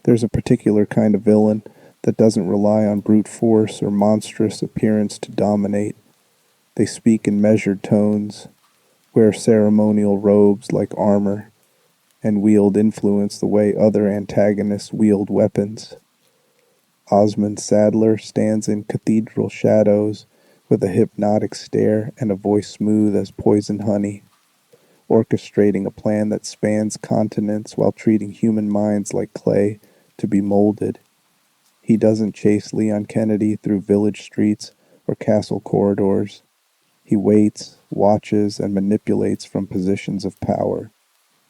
There's a particular kind of villain that doesn't rely on brute force or monstrous appearance to dominate. They speak in measured tones, wear ceremonial robes like armor, and wield influence the way other antagonists wield weapons. Osmund Saddler stands in cathedral shadows with a hypnotic stare and a voice smooth as poison honey, orchestrating a plan that spans continents while treating human minds like clay to be molded. He doesn't chase Leon Kennedy through village streets or castle corridors. He waits, watches, and manipulates from positions of power,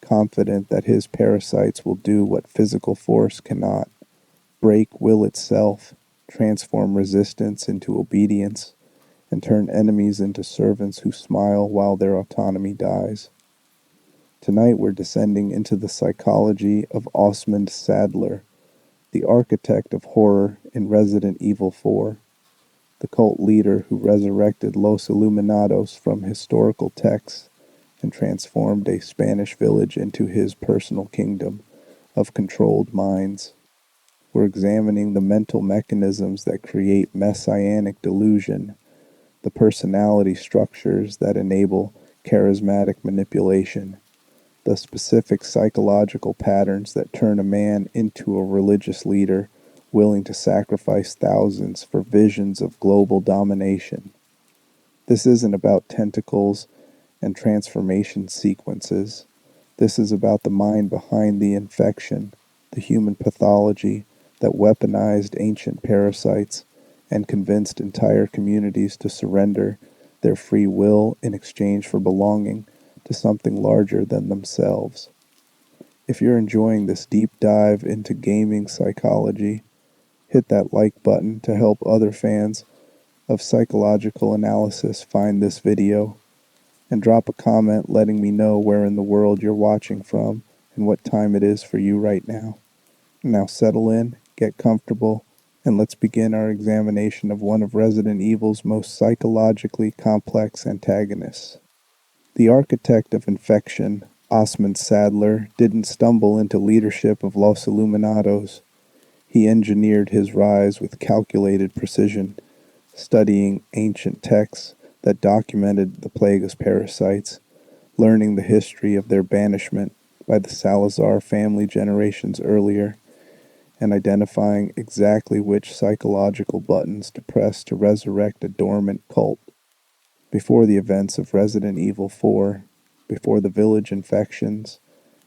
confident that his parasites will do what physical force cannot: break will itself, transform resistance into obedience, and turn enemies into servants who smile while their autonomy dies. Tonight we're descending into the psychology of Osmund Saddler, the architect of horror in Resident Evil 4, the cult leader who resurrected Los Iluminados from historical texts and transformed a Spanish village into his personal kingdom of controlled minds. We're examining the mental mechanisms that create messianic delusion, the personality structures that enable charismatic manipulation, the specific psychological patterns that turn a man into a religious leader willing to sacrifice thousands for visions of global domination. This isn't about tentacles and transformation sequences. This is about the mind behind the infection, the human pathology that weaponized ancient parasites and convinced entire communities to surrender their free will in exchange for belonging to something larger than themselves. If you're enjoying this deep dive into gaming psychology, hit that like button to help other fans of psychological analysis find this video, and drop a comment letting me know where in the world you're watching from and what time it is for you right now. Now settle in, get comfortable, and let's begin our examination of one of Resident Evil's most psychologically complex antagonists. The architect of infection, Osmund Saddler, didn't stumble into leadership of Los Iluminados. He engineered his rise with calculated precision, studying ancient texts that documented the Plagas parasites, learning the history of their banishment by the Salazar family generations earlier, and identifying exactly which psychological buttons to press to resurrect a dormant cult. Before the events of Resident Evil 4, before the village infections,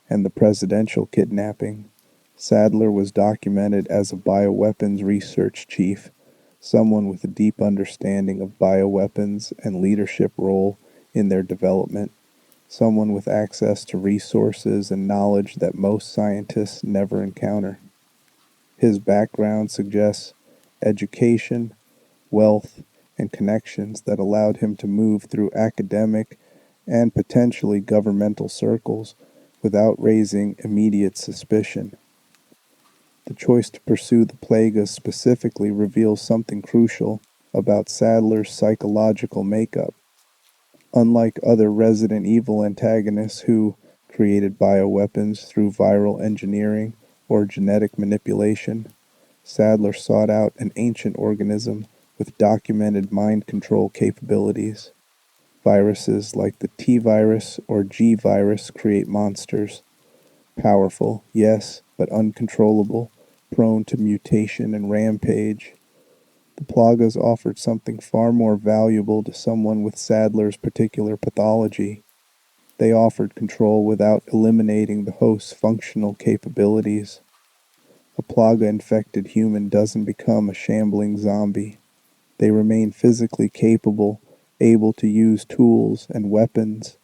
and the presidential kidnapping, Saddler was documented as a bioweapons research chief, someone with a deep understanding of bioweapons and leadership role in their development, someone with access to resources and knowledge that most scientists never encounter. His background suggests education, wealth, and connections that allowed him to move through academic and potentially governmental circles without raising immediate suspicion. The choice to pursue the Plagas specifically reveals something crucial about Saddler's psychological makeup. Unlike other Resident Evil antagonists who created bioweapons through viral engineering or genetic manipulation, Saddler sought out an ancient organism with documented mind control capabilities. Viruses like the T virus or G virus create monsters. Powerful, yes, but uncontrollable, prone to mutation and rampage. The Plagas offered something far more valuable to someone with Saddler's particular pathology. They offered control without eliminating the host's functional capabilities. A Plaga-infected human doesn't become a shambling zombie. They remain physically capable, able to use tools and weapons,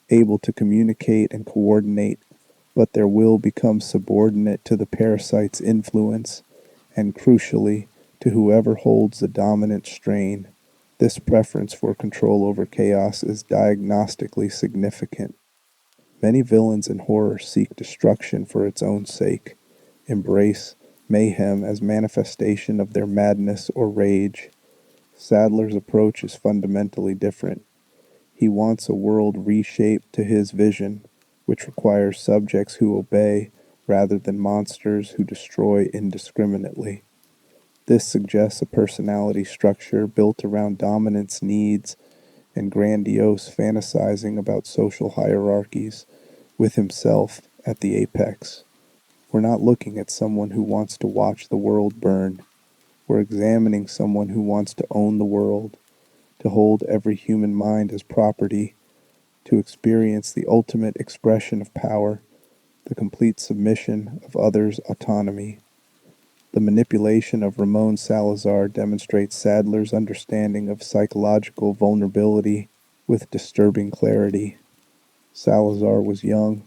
able to communicate and coordinate, but their will becomes subordinate to the parasite's influence, and crucially, to whoever holds the dominant strain. This preference for control over chaos is diagnostically significant. Many villains in horror seek destruction for its own sake, embrace mayhem as manifestation of their madness or rage. Saddler's approach is fundamentally different. He wants a world reshaped to his vision, which requires subjects who obey rather than monsters who destroy indiscriminately. This suggests a personality structure built around dominance needs and grandiose fantasizing about social hierarchies, with himself at the apex. We're not looking at someone who wants to watch the world burn. We're examining someone who wants to own the world, to hold every human mind as property, to experience the ultimate expression of power, the complete submission of others' autonomy. The manipulation of Ramon Salazar demonstrates Saddler's understanding of psychological vulnerability with disturbing clarity. Salazar was young,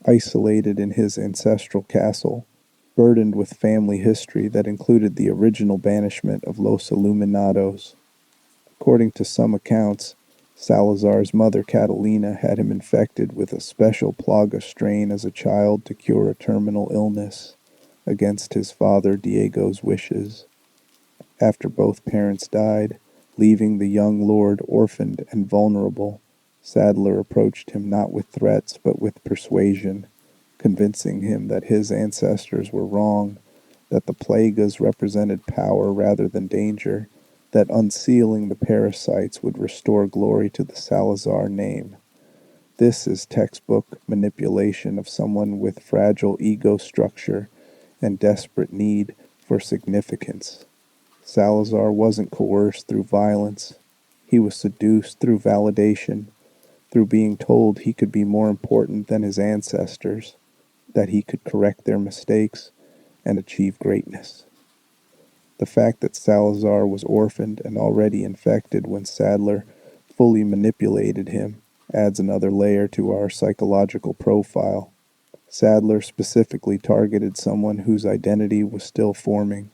isolated in his ancestral castle, burdened with family history that included the original banishment of Los Iluminados. According to some accounts, Salazar's mother Catalina had him infected with a special plaga strain as a child to cure a terminal illness, against his father Diego's wishes. After both parents died, leaving the young lord orphaned and vulnerable, Saddler approached him not with threats but with persuasion, convincing him that his ancestors were wrong, that the plagas represented power rather than danger, that unsealing the parasites would restore glory to the Salazar name. This is textbook manipulation of someone with fragile ego structure and desperate need for significance. Salazar wasn't coerced through violence. He was seduced through validation, through being told he could be more important than his ancestors, that he could correct their mistakes and achieve greatness. The fact that Salazar was orphaned and already infected when Saddler fully manipulated him adds another layer to our psychological profile. Saddler specifically targeted someone whose identity was still forming,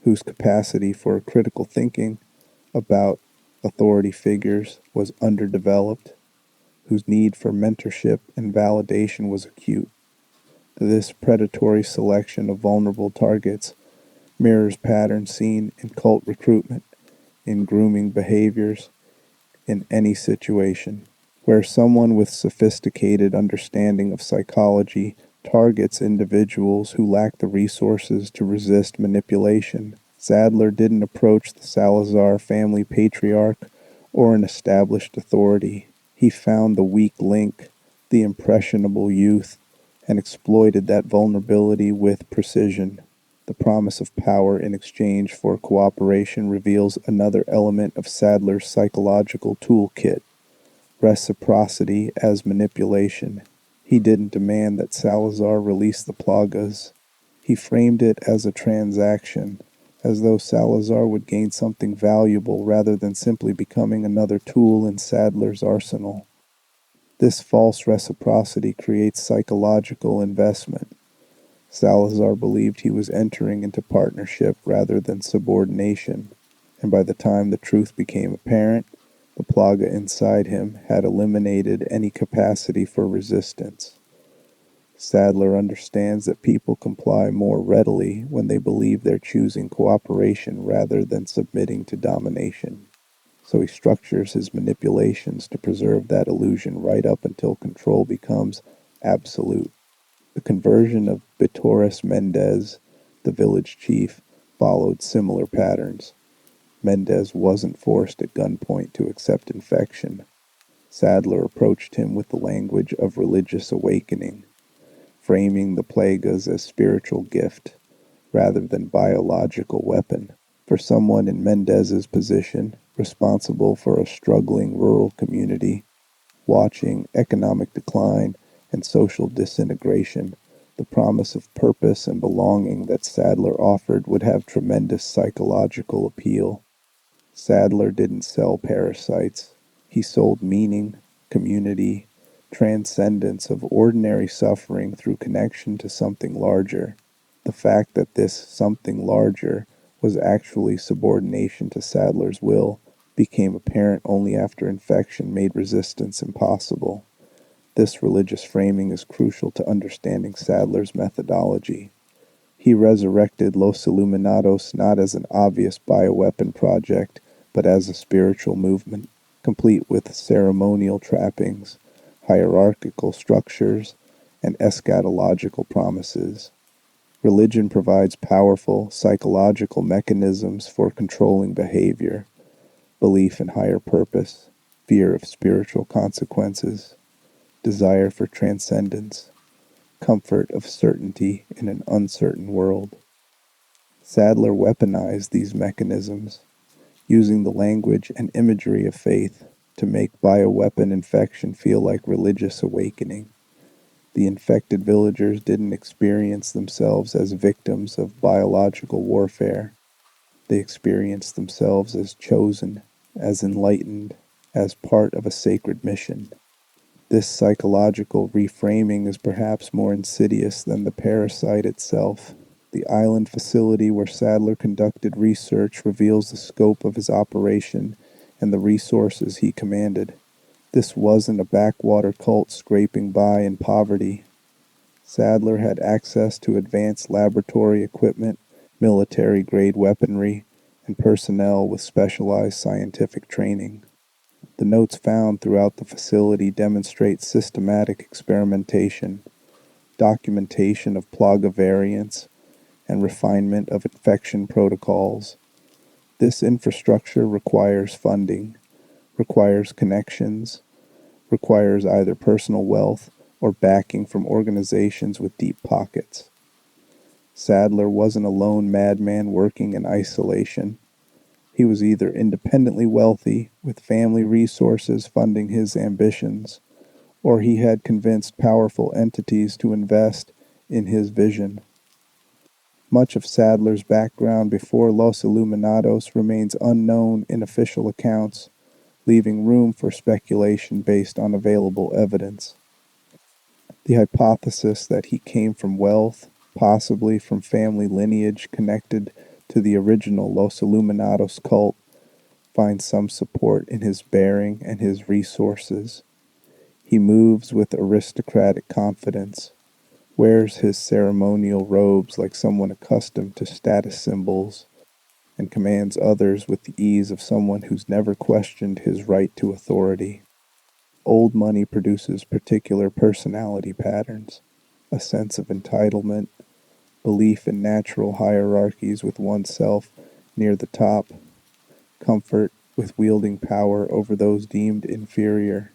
whose capacity for critical thinking about authority figures was underdeveloped, whose need for mentorship and validation was acute. This predatory selection of vulnerable targets mirrors patterns seen in cult recruitment, in grooming behaviors, in any situation, where someone with sophisticated understanding of psychology targets individuals who lack the resources to resist manipulation. Saddler didn't approach the Salazar family patriarch or an established authority. He found the weak link, the impressionable youth, and exploited that vulnerability with precision. The promise of power in exchange for cooperation reveals another element of Saddler's psychological toolkit: reciprocity as manipulation. He didn't demand that Salazar release the plagas. He framed it as a transaction, as though Salazar would gain something valuable rather than simply becoming another tool in Saddler's arsenal. This false reciprocity creates psychological investment. Salazar believed he was entering into partnership rather than subordination, and by the time the truth became apparent, the plaga inside him had eliminated any capacity for resistance. Saddler understands that people comply more readily when they believe they're choosing cooperation rather than submitting to domination. So he structures his manipulations to preserve that illusion right up until control becomes absolute. The conversion of Bitores Mendez, the village chief, followed similar patterns. Mendez wasn't forced at gunpoint to accept infection. Saddler approached him with the language of religious awakening, framing the plagas as spiritual gift rather than biological weapon. For someone in Mendez's position, responsible for a struggling rural community, watching economic decline and social disintegration, the promise of purpose and belonging that Saddler offered would have tremendous psychological appeal. Saddler didn't sell parasites. He sold meaning, community, transcendence of ordinary suffering through connection to something larger. The fact that this something larger was actually subordination to Saddler's will became apparent only after infection made resistance impossible. This religious framing is crucial to understanding Saddler's methodology. He resurrected Los Iluminados not as an obvious bioweapon project, but as a spiritual movement, complete with ceremonial trappings, hierarchical structures, and eschatological promises. Religion provides powerful psychological mechanisms for controlling behavior, belief in higher purpose, fear of spiritual consequences, desire for transcendence, comfort of certainty in an uncertain world. Sadler weaponized these mechanisms, using the language and imagery of faith to make bioweapon infection feel like religious awakening. The infected villagers didn't experience themselves as victims of biological warfare. They experienced themselves as chosen, as enlightened, as part of a sacred mission. This psychological reframing is perhaps more insidious than the parasite itself. The island facility where Saddler conducted research reveals the scope of his operation and the resources he commanded. This wasn't a backwater cult scraping by in poverty. Saddler had access to advanced laboratory equipment, military-grade weaponry, and personnel with specialized scientific training. The notes found throughout the facility demonstrate systematic experimentation, documentation of Plaga variants, and refinement of infection protocols. This infrastructure requires funding, requires connections, requires either personal wealth or backing from organizations with deep pockets. Saddler wasn't a lone madman working in isolation. He was either independently wealthy, with family resources funding his ambitions, or he had convinced powerful entities to invest in his vision. Much of Saddler's background before Los Iluminados remains unknown in official accounts, leaving room for speculation based on available evidence. The hypothesis that he came from wealth, possibly from family lineage connected to the original Los Iluminados cult, finds some support in his bearing and his resources. He moves with aristocratic confidence, wears his ceremonial robes like someone accustomed to status symbols, and commands others with the ease of someone who's never questioned his right to authority. Old money produces particular personality patterns, a sense of entitlement, belief in natural hierarchies with oneself near the top, comfort with wielding power over those deemed inferior.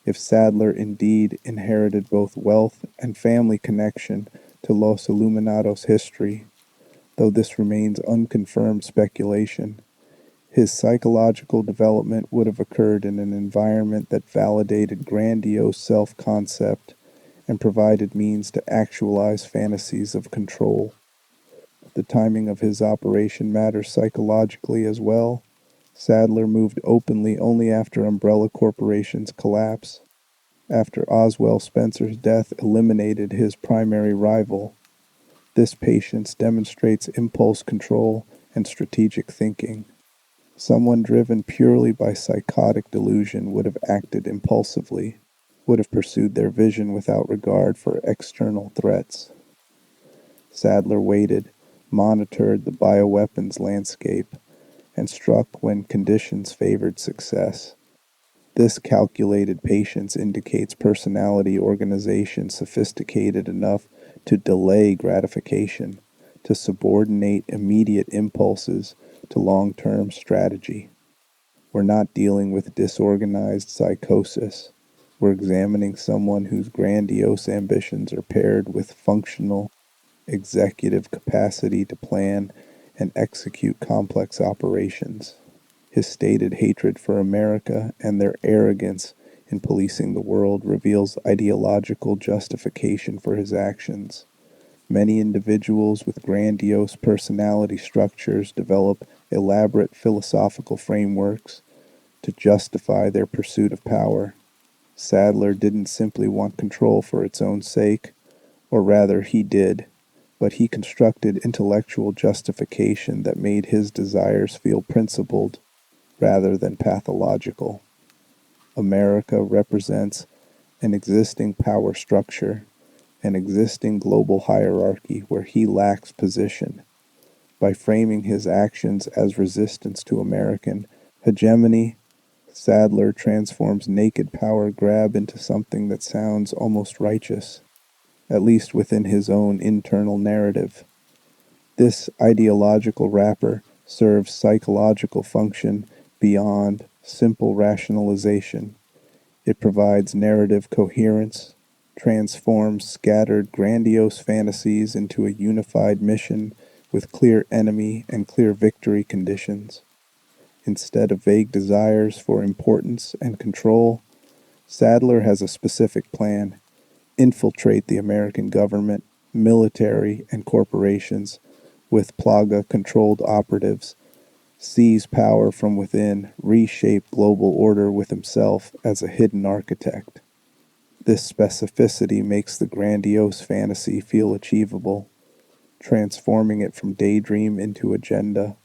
If Saddler indeed inherited both wealth and family connection to Los Iluminados history, though this remains unconfirmed speculation, his psychological development would have occurred in an environment that validated grandiose self-concept and provided means to actualize fantasies of control. The timing of his operation matters psychologically as well. Saddler moved openly only after umbrella corporations collapse, after Oswell Spencer's death eliminated his primary rival. This patience demonstrates impulse control and strategic thinking. Someone driven purely by psychotic delusion would have acted impulsively, would have pursued their vision without regard for external threats. Saddler waited, monitored the bioweapons landscape, and struck when conditions favored success. This calculated patience indicates personality organization sophisticated enough to delay gratification, to subordinate immediate impulses to long-term strategy. We're not dealing with disorganized psychosis. We're examining someone whose grandiose ambitions are paired with functional, executive capacity to plan and execute complex operations. His stated hatred for America and their arrogance in policing the world reveals ideological justification for his actions. Many individuals with grandiose personality structures develop elaborate philosophical frameworks to justify their pursuit of power. Saddler didn't simply want control for its own sake, or rather he did, but he constructed intellectual justification that made his desires feel principled rather than pathological. America represents an existing power structure, an existing global hierarchy where he lacks position. By framing his actions as resistance to American hegemony, Saddler transforms naked power grab into something that sounds almost righteous, at least within his own internal narrative. This ideological wrapper serves psychological function beyond simple rationalization. It provides narrative coherence, transforms scattered grandiose fantasies into a unified mission with clear enemy and clear victory conditions. Instead of vague desires for importance and control, Saddler has a specific plan: infiltrate the American government, military, and corporations with Plaga-controlled operatives, seize power from within, reshape global order with himself as a hidden architect. This specificity makes the grandiose fantasy feel achievable, transforming it from daydream into agenda.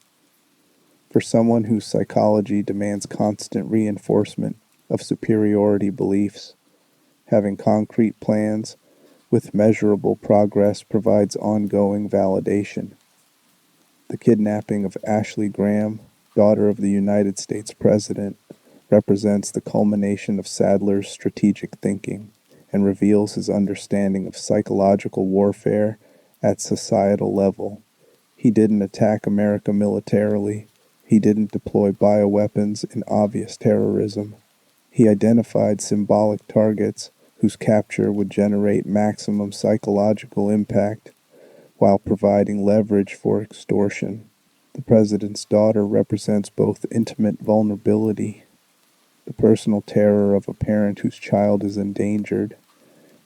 For someone whose psychology demands constant reinforcement of superiority beliefs, having concrete plans with measurable progress provides ongoing validation. The kidnapping of Ashley Graham, daughter of the United States President, represents the culmination of Saddler's strategic thinking and reveals his understanding of psychological warfare at societal level. He didn't attack America militarily. He didn't deploy bioweapons in obvious terrorism. He identified symbolic targets whose capture would generate maximum psychological impact while providing leverage for extortion. The president's daughter represents both intimate vulnerability, the personal terror of a parent whose child is endangered,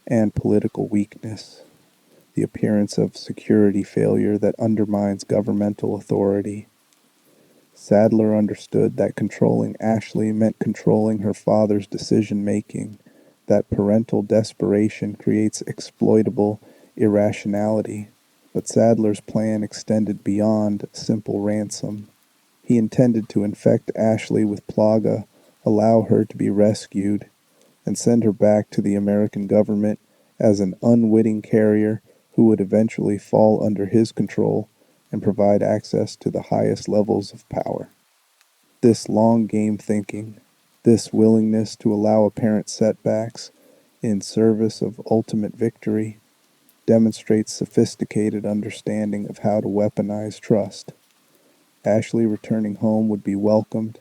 and political weakness, the appearance of security failure that undermines governmental authority. Saddler understood that controlling Ashley meant controlling her father's decision-making, that parental desperation creates exploitable irrationality. But Saddler's plan extended beyond simple ransom. He intended to infect Ashley with Plaga, allow her to be rescued, and send her back to the American government as an unwitting carrier who would eventually fall under his control and provide access to the highest levels of power. This long-game thinking, this willingness to allow apparent setbacks in service of ultimate victory, demonstrates sophisticated understanding of how to weaponize trust. Ashley returning home would be welcomed,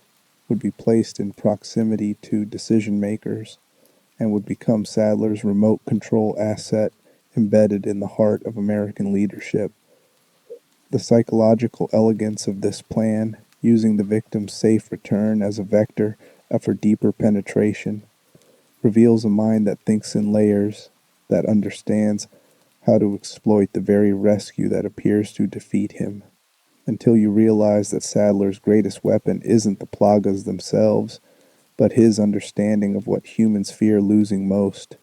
would be placed in proximity to decision-makers, and would become Saddler's remote control asset embedded in the heart of American leadership. The psychological elegance of this plan, using the victim's safe return as a vector for deeper penetration, reveals a mind that thinks in layers, that understands how to exploit the very rescue that appears to defeat him, until you realize that Saddler's greatest weapon isn't the Plagas themselves, but his understanding of what humans fear losing most: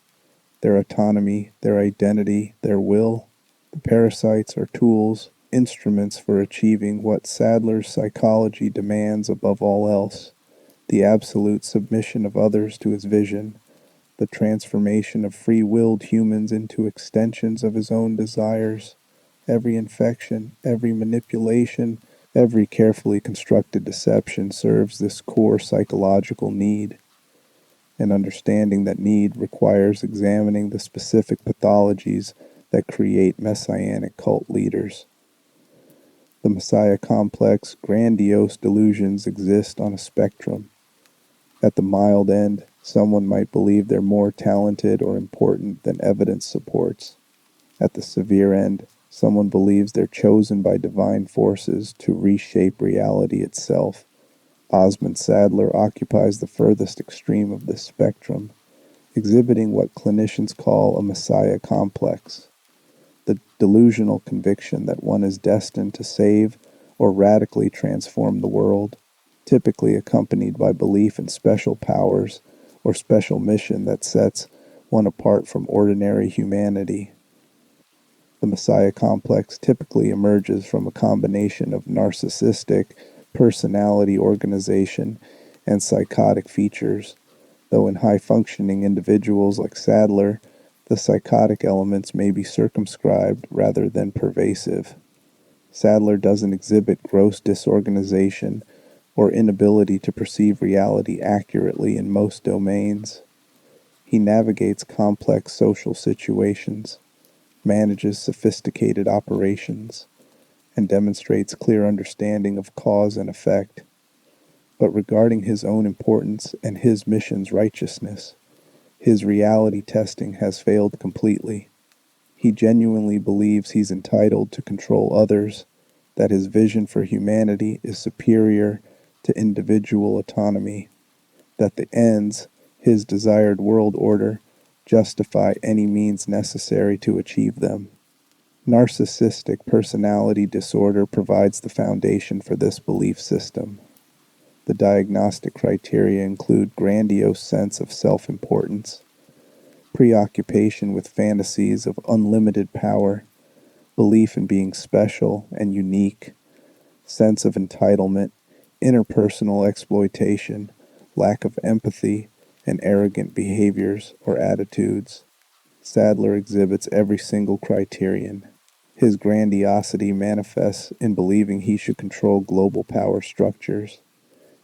their autonomy, their identity, their will. The parasites are tools, instruments for achieving what Saddler's psychology demands above all else: the absolute submission of others to his vision, the transformation of free-willed humans into extensions of his own desires. Every infection, every manipulation, every carefully constructed deception serves this core psychological need. And understanding that need requires examining the specific pathologies that create messianic cult leaders. The Messiah complex, grandiose delusions exist on a spectrum. At the mild end, someone might believe they're more talented or important than evidence supports. At the severe end, someone believes they're chosen by divine forces to reshape reality itself. Osmund Saddler occupies the furthest extreme of this spectrum, exhibiting what clinicians call a Messiah complex, the delusional conviction that one is destined to save or radically transform the world, typically accompanied by belief in special powers or special mission that sets one apart from ordinary humanity. The Messiah complex typically emerges from a combination of narcissistic personality organization and psychotic features, though in high-functioning individuals like Saddler, the psychotic elements may be circumscribed rather than pervasive. Saddler doesn't exhibit gross disorganization, or inability to perceive reality accurately in most domains. He navigates complex social situations, manages sophisticated operations, and demonstrates clear understanding of cause and effect. But regarding his own importance and his mission's righteousness, his reality testing has failed completely. He genuinely believes he's entitled to control others, that his vision for humanity is superior to individual autonomy, that the ends, his desired world order, justify any means necessary to achieve them. Narcissistic personality disorder provides the foundation for this belief system. The diagnostic criteria include grandiose sense of self-importance, preoccupation with fantasies of unlimited power, belief in being special and unique, sense of entitlement, interpersonal exploitation, lack of empathy, and arrogant behaviors or attitudes. Saddler exhibits every single criterion. His grandiosity manifests in believing he should control global power structures.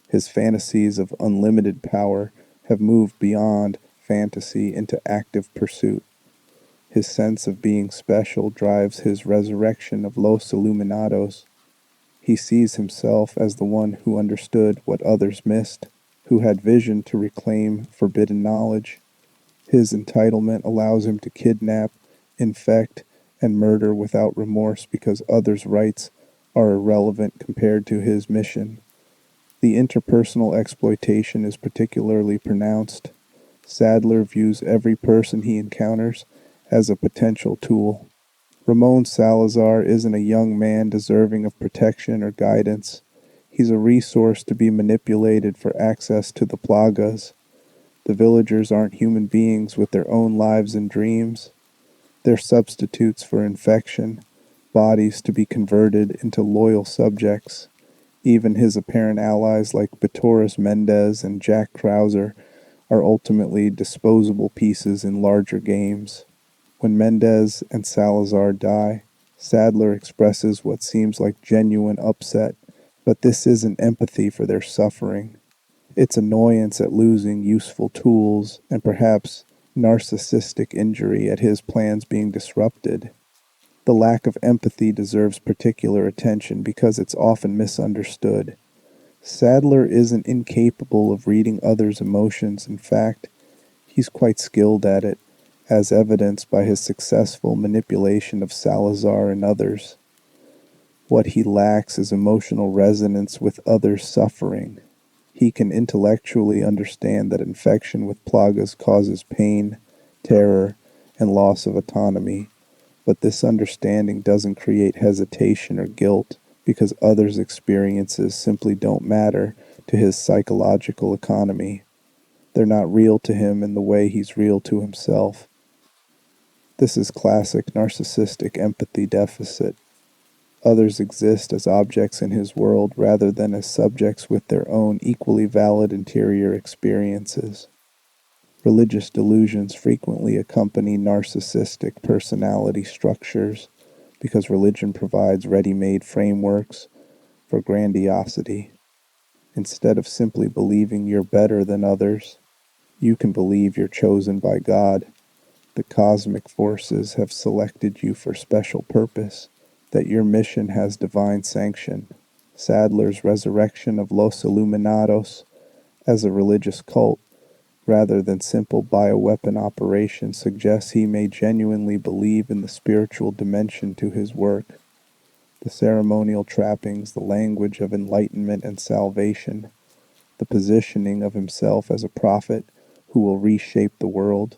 His fantasies of unlimited power have moved beyond fantasy into active pursuit. His sense of being special drives his resurrection of Los Iluminados. He sees himself as the one who understood what others missed, who had vision to reclaim forbidden knowledge. His entitlement allows him to kidnap, infect, and murder without remorse because others' rights are irrelevant compared to his mission. The interpersonal exploitation is particularly pronounced. Saddler views every person he encounters as a potential tool. Ramon Salazar isn't a young man deserving of protection or guidance. He's a resource to be manipulated for access to the Plagas. The villagers aren't human beings with their own lives and dreams. They're substitutes for infection, bodies to be converted into loyal subjects. Even his apparent allies like Betoris Mendez and Jack Krauser are ultimately disposable pieces in larger games. When Mendez and Salazar die, Saddler expresses what seems like genuine upset, but this isn't empathy for their suffering. It's annoyance at losing useful tools and perhaps narcissistic injury at his plans being disrupted. The lack of empathy deserves particular attention because it's often misunderstood. Saddler isn't incapable of reading others' emotions. In fact, he's quite skilled at it, as evidenced by his successful manipulation of Salazar and others. What he lacks is emotional resonance with others' suffering. He can intellectually understand that infection with plagas causes pain, terror, and loss of autonomy, but this understanding doesn't create hesitation or guilt because others' experiences simply don't matter to his psychological economy. They're not real to him in the way he's real to himself. This is classic narcissistic empathy deficit. Others exist as objects in his world rather than as subjects with their own equally valid interior experiences. Religious delusions frequently accompany narcissistic personality structures because religion provides ready-made frameworks for grandiosity. Instead of simply believing you're better than others, you can believe you're chosen by God. The cosmic forces have selected you for special purpose, that your mission has divine sanction. Saddler's resurrection of Los Iluminados as a religious cult, rather than simple bioweapon operation, suggests he may genuinely believe in the spiritual dimension to his work. The ceremonial trappings, the language of enlightenment and salvation, the positioning of himself as a prophet who will reshape the world,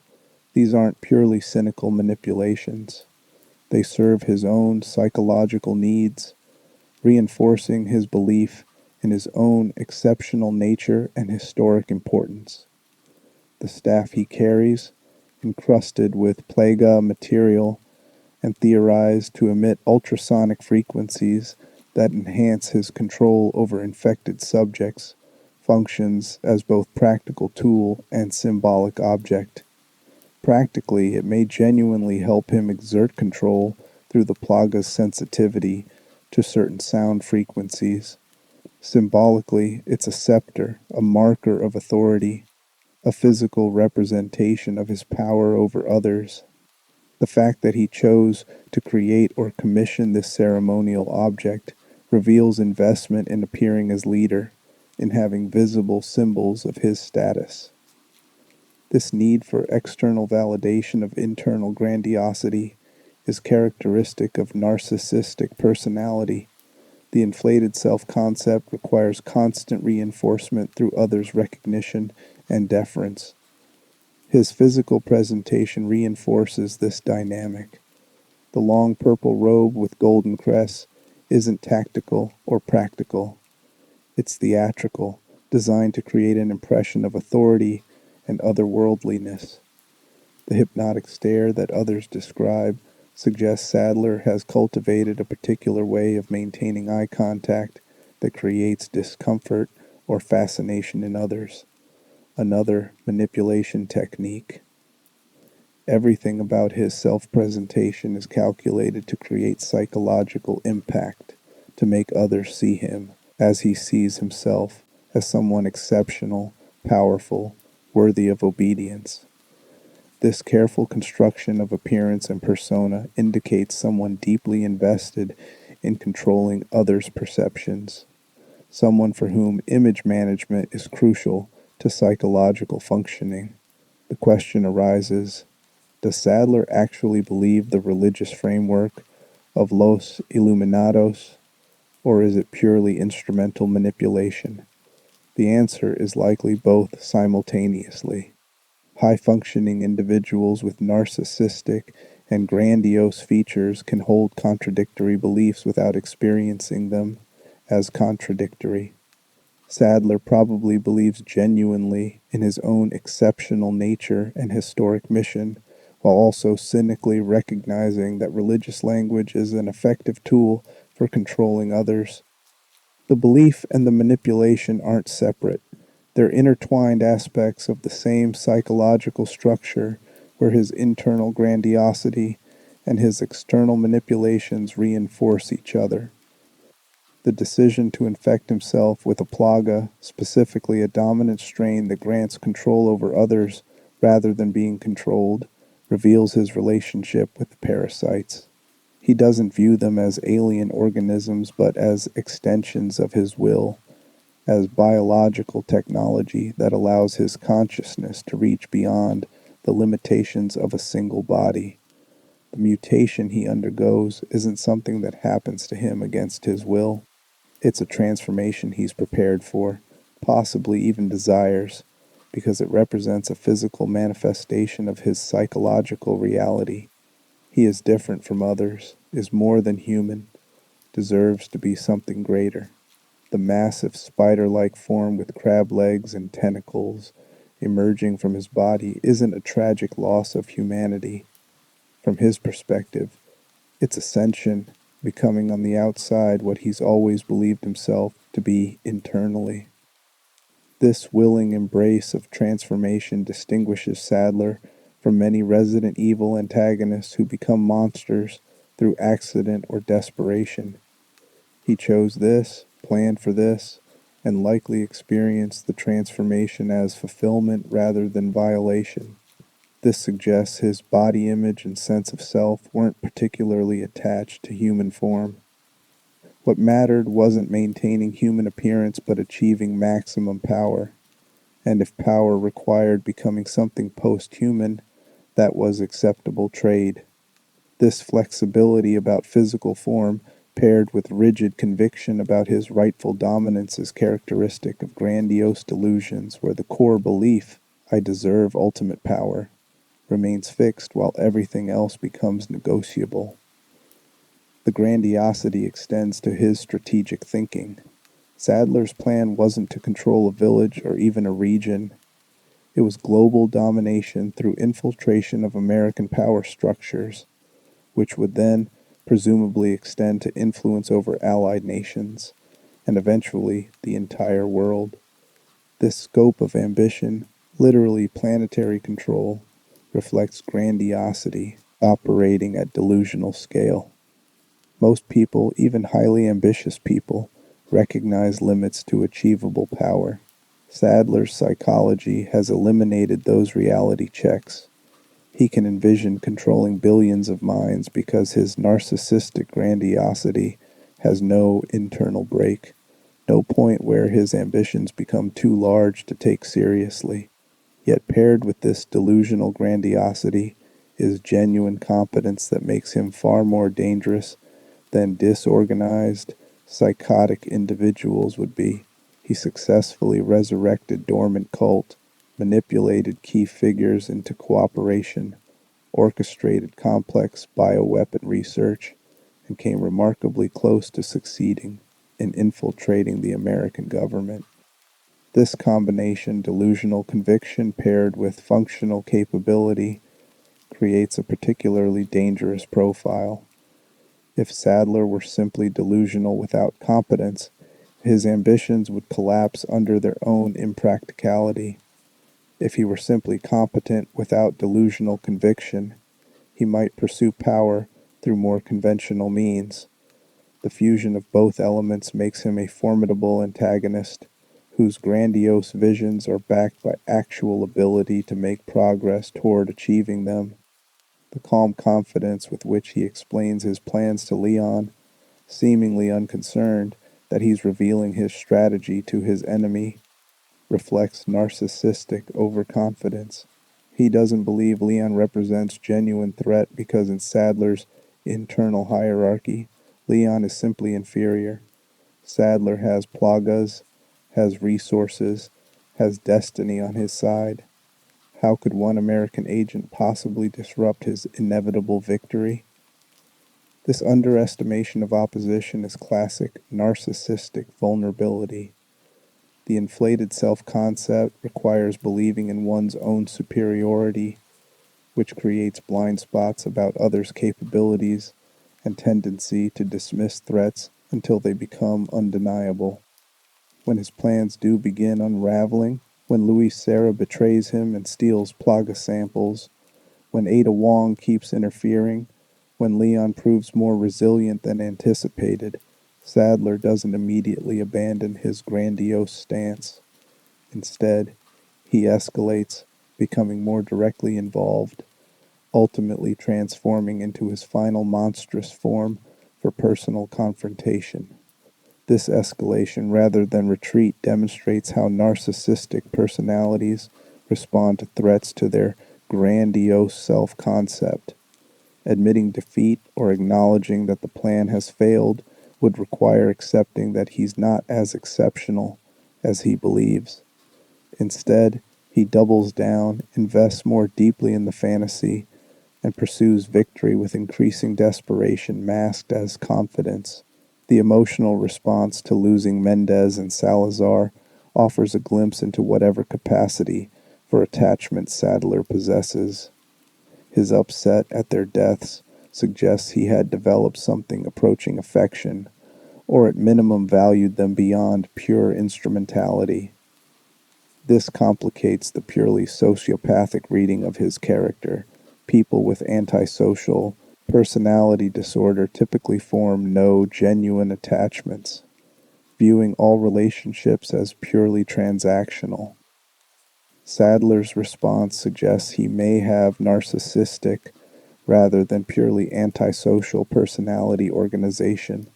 these aren't purely cynical manipulations. They serve his own psychological needs, reinforcing his belief in his own exceptional nature and historic importance. The staff he carries, encrusted with plaga material and theorized to emit ultrasonic frequencies that enhance his control over infected subjects, functions as both practical tool and symbolic object. Practically, it may genuinely help him exert control through the plaga's sensitivity to certain sound frequencies, Symbolically, it's a scepter, a marker of authority, a physical representation of his power over others. The fact that he chose to create or commission this ceremonial object reveals investment in appearing as leader, in having visible symbols of his status. This need for external validation of internal grandiosity is characteristic of narcissistic personality. The inflated self-concept requires constant reinforcement through others' recognition and deference. His physical presentation reinforces this dynamic. The long purple robe with golden crests isn't tactical or practical. It's theatrical, designed to create an impression of authority and otherworldliness. The hypnotic stare that others describe suggests Saddler has cultivated a particular way of maintaining eye contact that creates discomfort or fascination in others. Another manipulation technique. Everything about his self-presentation is calculated to create psychological impact, to make others see him as he sees himself, as someone exceptional, powerful, worthy of obedience. This careful construction of appearance and persona indicates someone deeply invested in controlling others' perceptions, someone for whom image management is crucial to psychological functioning. The question arises, does Saddler actually believe the religious framework of Los Iluminados, or is it purely instrumental manipulation? The answer is likely both simultaneously. High-functioning individuals with narcissistic and grandiose features can hold contradictory beliefs without experiencing them as contradictory. Saddler probably believes genuinely in his own exceptional nature and historic mission, while also cynically recognizing that religious language is an effective tool for controlling others. The belief and the manipulation aren't separate. They're intertwined aspects of the same psychological structure where his internal grandiosity and his external manipulations reinforce each other. The decision to infect himself with a plaga, specifically a dominant strain that grants control over others rather than being controlled, reveals his relationship with the parasites. He doesn't view them as alien organisms but as extensions of his will, as biological technology that allows his consciousness to reach beyond the limitations of a single body. The mutation he undergoes isn't something that happens to him against his will. It's a transformation he's prepared for, possibly even desires, because it represents a physical manifestation of his psychological reality. He is different from others, is more than human, deserves to be something greater. The massive spider-like form with crab legs and tentacles emerging from his body isn't a tragic loss of humanity. From his perspective, it's ascension, becoming on the outside what he's always believed himself to be internally. This willing embrace of transformation distinguishes Saddler from many Resident Evil antagonists who become monsters through accident or desperation. He chose this, planned for this, and likely experienced the transformation as fulfillment rather than violation. This suggests his body image and sense of self weren't particularly attached to human form. What mattered wasn't maintaining human appearance but achieving maximum power. And if power required becoming something post-human, that was acceptable trade. This flexibility about physical form, paired with rigid conviction about his rightful dominance, is characteristic of grandiose delusions where the core belief, I deserve ultimate power, remains fixed while everything else becomes negotiable. The grandiosity extends to his strategic thinking. Saddler's plan wasn't to control a village or even a region. It was global domination through infiltration of American power structures, which would then presumably extend to influence over allied nations, and eventually the entire world. This scope of ambition, literally planetary control, reflects grandiosity operating at delusional scale. Most people, even highly ambitious people, recognize limits to achievable power. Saddler's psychology has eliminated those reality checks. He can envision controlling billions of minds because his narcissistic grandiosity has no internal break, no point where his ambitions become too large to take seriously. Yet paired with this delusional grandiosity is genuine competence that makes him far more dangerous than disorganized, psychotic individuals would be. He successfully resurrected dormant cult, manipulated key figures into cooperation, orchestrated complex bioweapon research, and came remarkably close to succeeding in infiltrating the American government. This combination, delusional conviction paired with functional capability, creates a particularly dangerous profile. If Saddler were simply delusional without competence, his ambitions would collapse under their own impracticality. If he were simply competent without delusional conviction, he might pursue power through more conventional means. The fusion of both elements makes him a formidable antagonist, whose grandiose visions are backed by actual ability to make progress toward achieving them. The calm confidence with which he explains his plans to Leon, seemingly unconcerned that he's revealing his strategy to his enemy, reflects narcissistic overconfidence. He doesn't believe Leon represents genuine threat because in Sadler's internal hierarchy, Leon is simply inferior. Saddler has plagas, has resources, has destiny on his side. How could one American agent possibly disrupt his inevitable victory? This underestimation of opposition is classic narcissistic vulnerability. The inflated self-concept requires believing in one's own superiority, which creates blind spots about others' capabilities and tendency to dismiss threats until they become undeniable. When his plans do begin unraveling, when Louis Serra betrays him and steals plaga samples, when Ada Wong keeps interfering, when Leon proves more resilient than anticipated, Saddler doesn't immediately abandon his grandiose stance. Instead, he escalates, becoming more directly involved, ultimately transforming into his final monstrous form for personal confrontation. This escalation rather than retreat demonstrates how narcissistic personalities respond to threats to their grandiose self-concept. Admitting defeat or acknowledging that the plan has failed would require accepting that he's not as exceptional as he believes. Instead, he doubles down, invests more deeply in the fantasy, and pursues victory with increasing desperation masked as confidence. The emotional response to losing Mendez and Salazar offers a glimpse into whatever capacity for attachment Saddler possesses. His upset at their deaths suggests he had developed something approaching affection, or at minimum valued them beyond pure instrumentality. This complicates the purely sociopathic reading of his character. People with antisocial personality disorder typically form no genuine attachments, viewing all relationships as purely transactional. Sadler's response suggests he may have narcissistic rather than purely antisocial personality organization,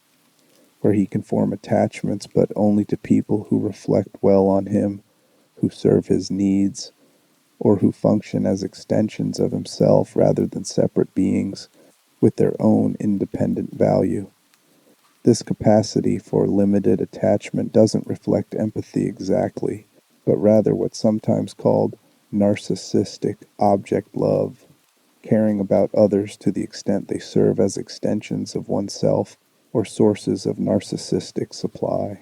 where he can form attachments but only to people who reflect well on him, who serve his needs, or who function as extensions of himself rather than separate beings with their own independent value. This capacity for limited attachment doesn't reflect empathy exactly, but rather what's sometimes called narcissistic object love, caring about others to the extent they serve as extensions of oneself or sources of narcissistic supply.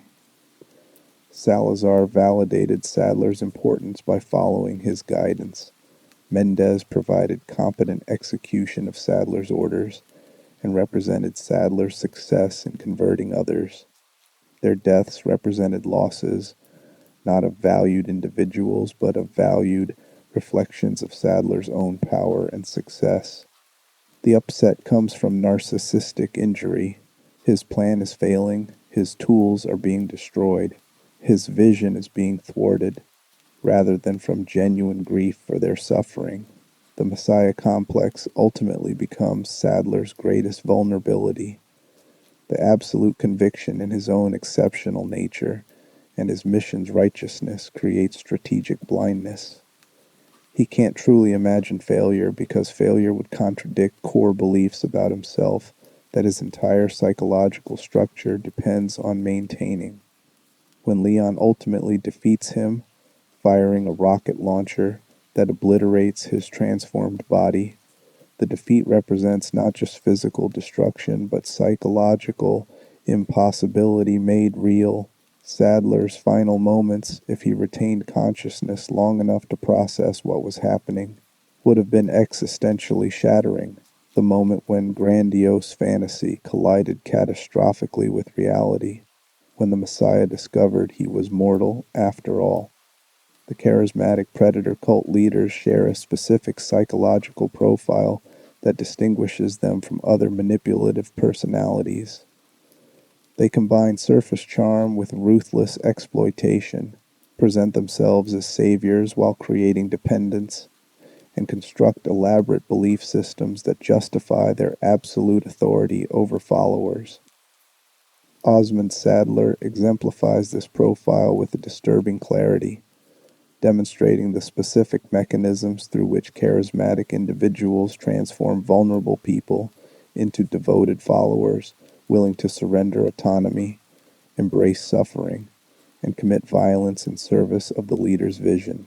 Salazar validated Sadler's importance by following his guidance. Mendez provided competent execution of Sadler's orders and represented Sadler's success in converting others. Their deaths represented losses, not of valued individuals, but of valued reflections of Sadler's own power and success. The upset comes from narcissistic injury. His plan is failing, His tools are being destroyed. His vision is being thwarted, rather than from genuine grief for their suffering. The Messiah complex ultimately becomes Saddler's greatest vulnerability. The absolute conviction in his own exceptional nature and his mission's righteousness creates strategic blindness. He can't truly imagine failure because failure would contradict core beliefs about himself that his entire psychological structure depends on maintaining. When Leon ultimately defeats him, firing a rocket launcher that obliterates his transformed body, the defeat represents not just physical destruction, but psychological impossibility made real. Saddler's final moments, if he retained consciousness long enough to process what was happening, would have been existentially shattering. The moment when grandiose fantasy collided catastrophically with reality, when the Messiah discovered he was mortal after all. The charismatic predator cult leaders share a specific psychological profile that distinguishes them from other manipulative personalities. They combine surface charm with ruthless exploitation, present themselves as saviors while creating dependence, and construct elaborate belief systems that justify their absolute authority over followers. Osmund Saddler exemplifies this profile with a disturbing clarity, demonstrating the specific mechanisms through which charismatic individuals transform vulnerable people into devoted followers willing to surrender autonomy, embrace suffering, and commit violence in service of the leader's vision.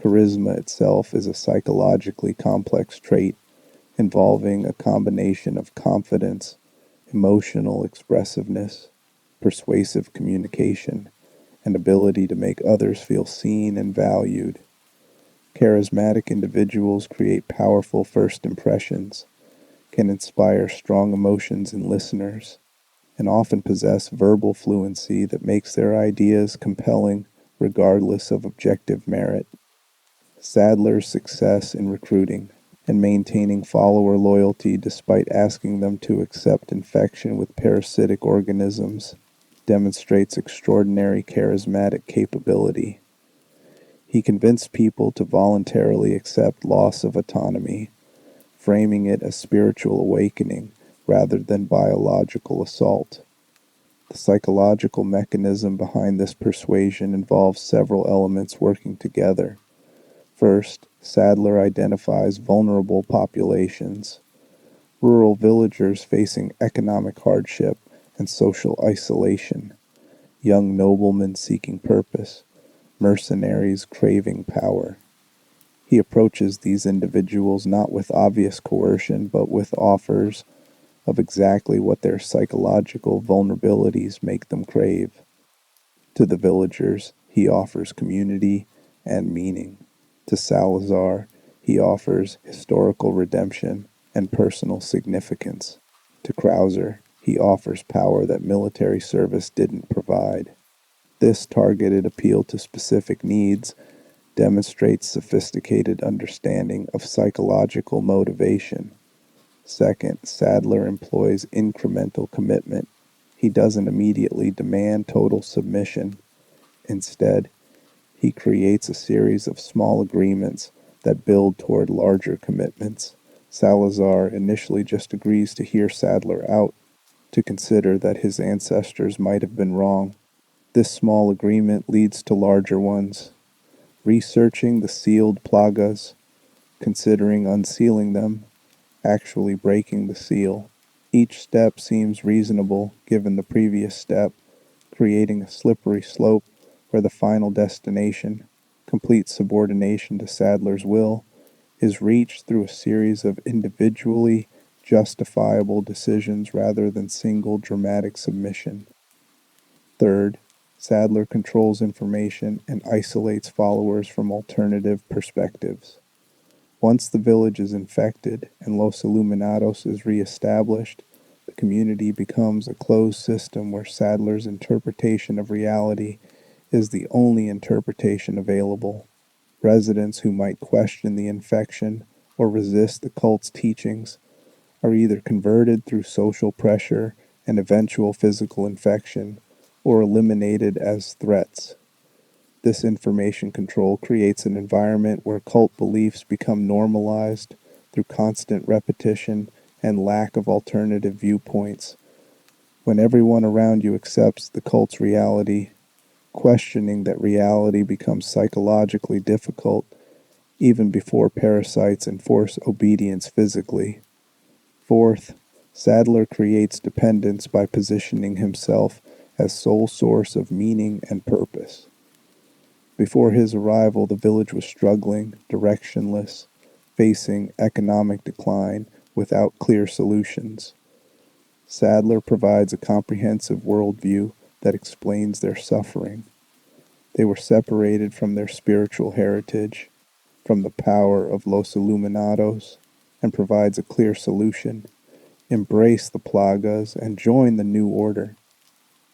Charisma itself is a psychologically complex trait involving a combination of confidence, emotional expressiveness, persuasive communication, and ability to make others feel seen and valued. Charismatic individuals create powerful first impressions, can inspire strong emotions in listeners, and often possess verbal fluency that makes their ideas compelling regardless of objective merit. Saddler's success in recruiting and maintaining follower loyalty despite asking them to accept infection with parasitic organisms demonstrates extraordinary charismatic capability. He convinced people to voluntarily accept loss of autonomy, framing it as spiritual awakening rather than biological assault. The psychological mechanism behind this persuasion involves several elements working together. First, Saddler identifies vulnerable populations, rural villagers facing economic hardship and social isolation, young noblemen seeking purpose, mercenaries craving power. He approaches these individuals not with obvious coercion, but with offers of exactly what their psychological vulnerabilities make them crave. To the villagers, he offers community and meaning. To Salazar, he offers historical redemption and personal significance. To Krauser, he offers power that military service didn't provide. This targeted appeal to specific needs demonstrates sophisticated understanding of psychological motivation. Second, Saddler employs incremental commitment. He doesn't immediately demand total submission. Instead, he creates a series of small agreements that build toward larger commitments. Salazar initially just agrees to hear Saddler out, to consider that his ancestors might have been wrong. This small agreement leads to larger ones. Researching the sealed plagas, considering unsealing them, actually breaking the seal. Each step seems reasonable given the previous step, creating a slippery slope where the final destination, complete subordination to Saddler's will, is reached through a series of individually justifiable decisions rather than single dramatic submission. Third, Saddler controls information and isolates followers from alternative perspectives. Once the village is infected and Los Iluminados is reestablished, the community becomes a closed system where Saddler's interpretation of reality is the only interpretation available. Residents who might question the infection or resist the cult's teachings are either converted through social pressure an eventual physical infection, or eliminated as threats. This information control creates an environment where cult beliefs become normalized through constant repetition and lack of alternative viewpoints. When everyone around you accepts the cult's reality, questioning that reality becomes psychologically difficult even before parasites enforce obedience physically. Fourth, Saddler creates dependence by positioning himself as sole source of meaning and purpose. Before his arrival, the village was struggling, directionless, facing economic decline without clear solutions. Saddler provides a comprehensive worldview that explains their suffering. They were separated from their spiritual heritage, from the power of Los Iluminados, and provides a clear solution. Embrace the Plagas and join the new order.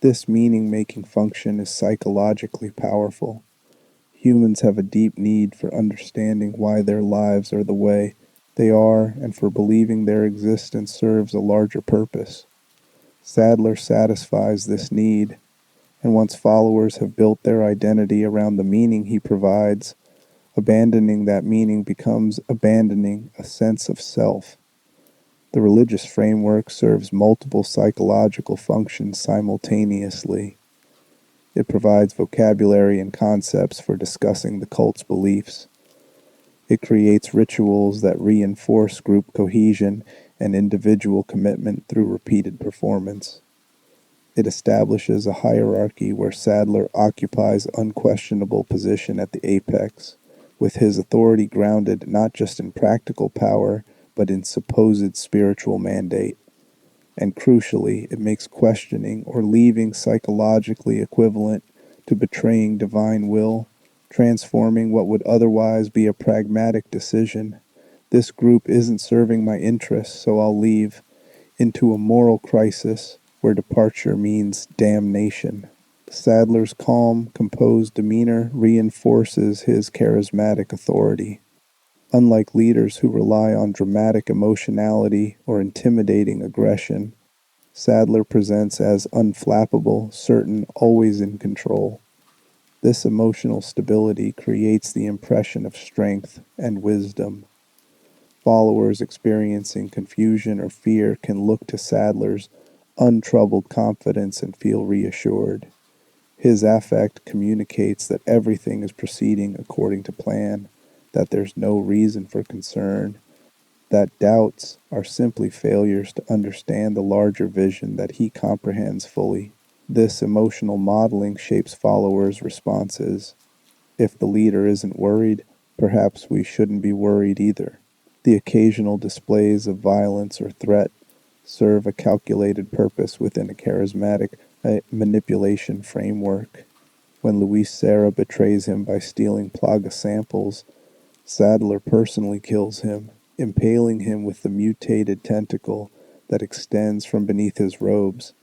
This meaning-making function is psychologically powerful. Humans have a deep need for understanding why their lives are the way they are and for believing their existence serves a larger purpose. Saddler satisfies this need, and once followers have built their identity around the meaning he provides, abandoning that meaning becomes abandoning a sense of self. The religious framework serves multiple psychological functions simultaneously. It provides vocabulary and concepts for discussing the cult's beliefs. It creates rituals that reinforce group cohesion and individual commitment through repeated performance. It establishes a hierarchy where Saddler occupies unquestionable position at the apex, with his authority grounded not just in practical power, but in supposed spiritual mandate. And crucially, it makes questioning or leaving psychologically equivalent to betraying divine will, transforming what would otherwise be a pragmatic decision. This group isn't serving my interests, so I'll leave, into a moral crisis where departure means damnation. Saddler's calm, composed demeanor reinforces his charismatic authority. Unlike leaders who rely on dramatic emotionality or intimidating aggression, Saddler presents as unflappable, certain, always in control. This emotional stability creates the impression of strength and wisdom. Followers experiencing confusion or fear can look to Saddler's untroubled confidence and feel reassured. His affect communicates that everything is proceeding according to plan, that there's no reason for concern, that doubts are simply failures to understand the larger vision that he comprehends fully. This emotional modeling shapes followers' responses. If the leader isn't worried, perhaps we shouldn't be worried either. The occasional displays of violence or threat serve a calculated purpose within a charismatic manipulation framework. When Luis Serra betrays him by stealing Plaga samples, Saddler personally kills him, impaling him with the mutated tentacle that extends from beneath his robes.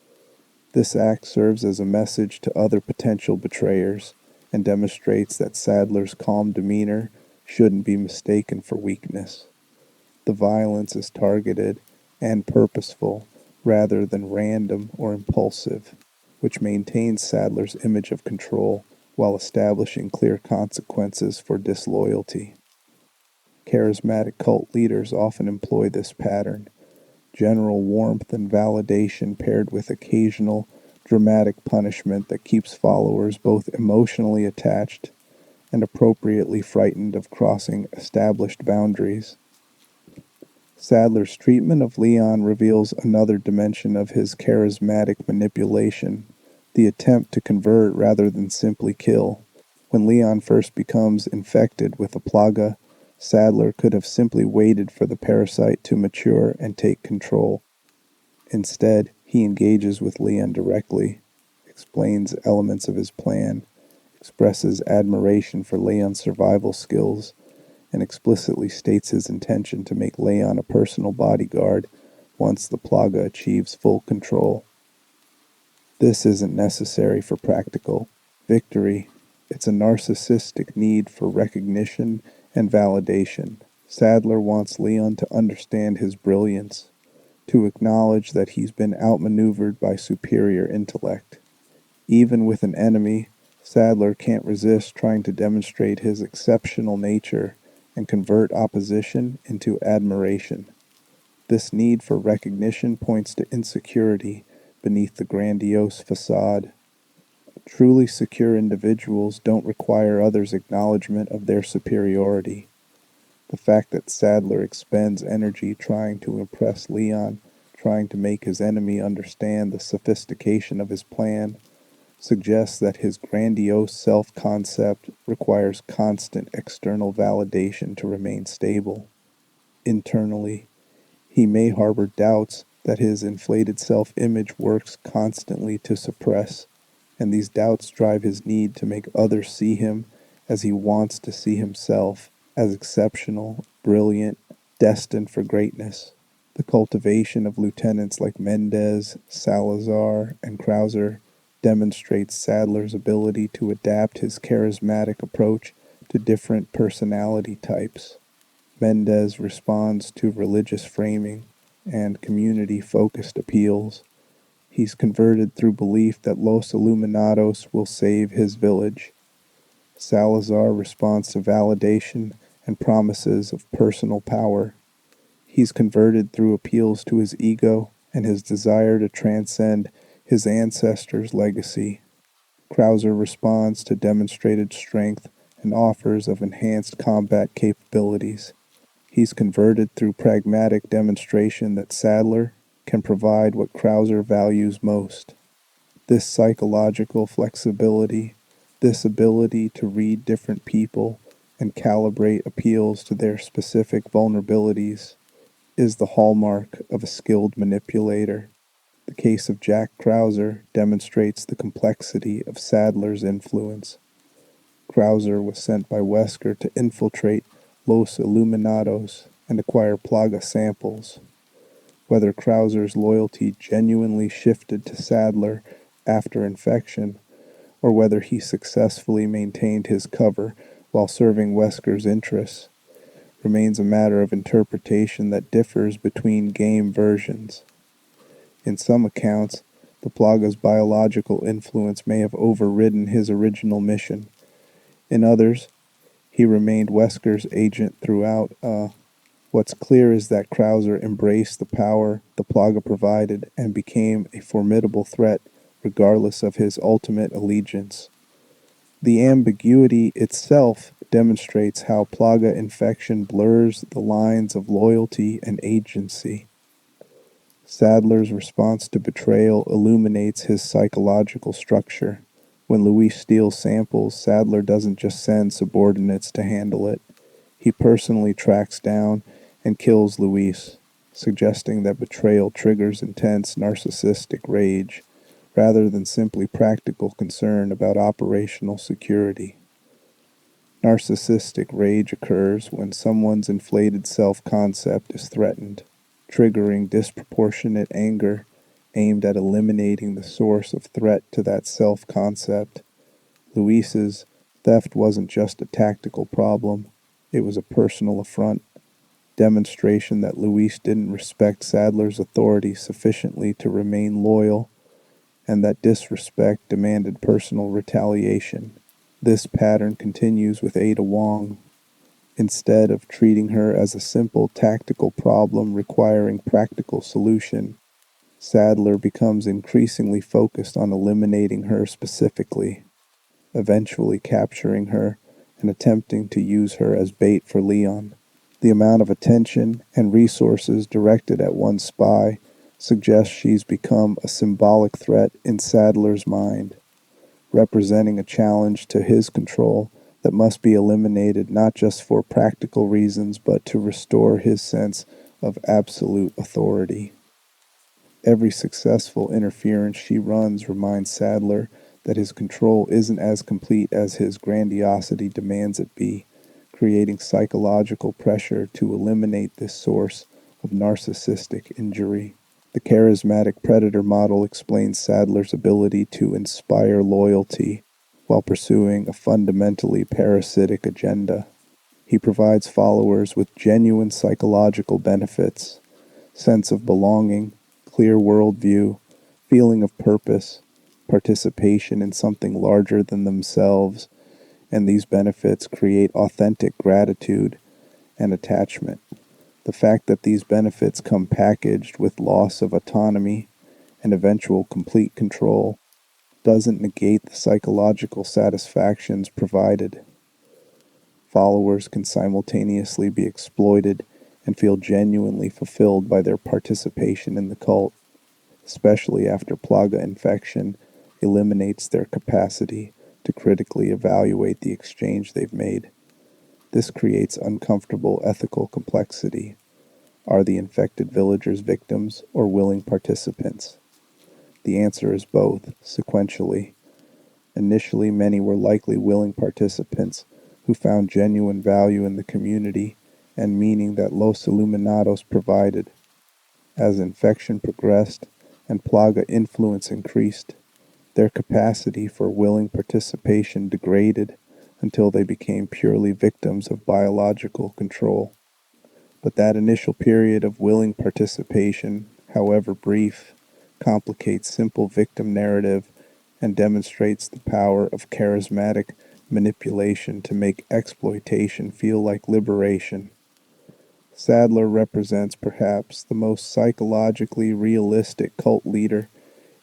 This act serves as a message to other potential betrayers and demonstrates that Saddler's calm demeanor shouldn't be mistaken for weakness. The violence is targeted and purposeful rather than random or impulsive, which maintains Saddler's image of control while establishing clear consequences for disloyalty. Charismatic cult leaders often employ this pattern: general warmth and validation paired with occasional dramatic punishment that keeps followers both emotionally attached and appropriately frightened of crossing established boundaries. Saddler's treatment of Leon reveals another dimension of his charismatic manipulation, the attempt to convert rather than simply kill. When Leon first becomes infected with a plaga, Saddler could have simply waited for the parasite to mature and take control. Instead, he engages with Leon directly, explains elements of his plan, expresses admiration for Leon's survival skills, and explicitly states his intention to make Leon a personal bodyguard once the plaga achieves full control. This isn't necessary for practical victory. It's a narcissistic need for recognition and validation. Saddler wants Leon to understand his brilliance, to acknowledge that he's been outmaneuvered by superior intellect. Even with an enemy, Saddler can't resist trying to demonstrate his exceptional nature and convert opposition into admiration. This need for recognition points to insecurity beneath the grandiose facade. Truly secure individuals don't require others' acknowledgement of their superiority. The fact that Saddler expends energy trying to impress Leon, trying to make his enemy understand the sophistication of his plan, suggests that his grandiose self-concept requires constant external validation to remain stable. Internally, he may harbor doubts that his inflated self-image works constantly to suppress, and these doubts drive his need to make others see him as he wants to see himself, as exceptional, brilliant, destined for greatness. The cultivation of lieutenants like Mendez, Salazar, and Krauser demonstrates Saddler's ability to adapt his charismatic approach to different personality types. Mendez responds to religious framing and community-focused appeals. He's converted through belief that Los Iluminados will save his village. Salazar responds to validation and promises of personal power. He's converted through appeals to his ego and his desire to transcend his ancestors' legacy. Krauser responds to demonstrated strength and offers of enhanced combat capabilities. He's converted through pragmatic demonstration that Saddler can provide what Krauser values most. This psychological flexibility, this ability to read different people and calibrate appeals to their specific vulnerabilities, is the hallmark of a skilled manipulator. The case of Jack Krauser demonstrates the complexity of Saddler's influence. Krauser was sent by Wesker to infiltrate Los Iluminados and acquire Plaga samples. Whether Krauser's loyalty genuinely shifted to Saddler after infection, or whether he successfully maintained his cover while serving Wesker's interests, remains a matter of interpretation that differs between game versions. In some accounts, the Plaga's biological influence may have overridden his original mission. In others, he remained Wesker's agent throughout. What's clear is that Krauser embraced the power the Plaga provided and became a formidable threat regardless of his ultimate allegiance. The ambiguity itself demonstrates how Plaga infection blurs the lines of loyalty and agency. Saddler's response to betrayal illuminates his psychological structure. When Luis steals samples, Saddler doesn't just send subordinates to handle it. He personally tracks down and kills Luis, suggesting that betrayal triggers intense narcissistic rage, rather than simply practical concern about operational security. Narcissistic rage occurs when someone's inflated self-concept is threatened, triggering disproportionate anger aimed at eliminating the source of threat to that self-concept. Luis's theft wasn't just a tactical problem, it was a personal affront, demonstration that Luis didn't respect Saddler's authority sufficiently to remain loyal, and that disrespect demanded personal retaliation. This pattern continues with Ada Wong. Instead of treating her as a simple tactical problem requiring practical solution, Saddler becomes increasingly focused on eliminating her specifically, eventually capturing her and attempting to use her as bait for Leon. The amount of attention and resources directed at one spy suggests she's become a symbolic threat in Saddler's mind, representing a challenge to his control that must be eliminated not just for practical reasons but to restore his sense of absolute authority. Every successful interference she runs reminds Saddler that his control isn't as complete as his grandiosity demands it be, creating psychological pressure to eliminate this source of narcissistic injury. The charismatic predator model explains Saddler's ability to inspire loyalty while pursuing a fundamentally parasitic agenda. He provides followers with genuine psychological benefits, sense of belonging, clear worldview, feeling of purpose, participation in something larger than themselves, and these benefits create authentic gratitude and attachment. The fact that these benefits come packaged with loss of autonomy and eventual complete control doesn't negate the psychological satisfactions provided. Followers can simultaneously be exploited and feel genuinely fulfilled by their participation in the cult, especially after plaga infection eliminates their capacity to critically evaluate the exchange they've made. This creates uncomfortable ethical complexity. Are the infected villagers victims or willing participants? The answer is both, sequentially. Initially, many were likely willing participants who found genuine value in the community and meaning that Los Iluminados provided. As infection progressed and plaga influence increased, their capacity for willing participation degraded until they became purely victims of biological control. But that initial period of willing participation, however brief, complicates simple victim narrative and demonstrates the power of charismatic manipulation to make exploitation feel like liberation. Saddler represents perhaps the most psychologically realistic cult leader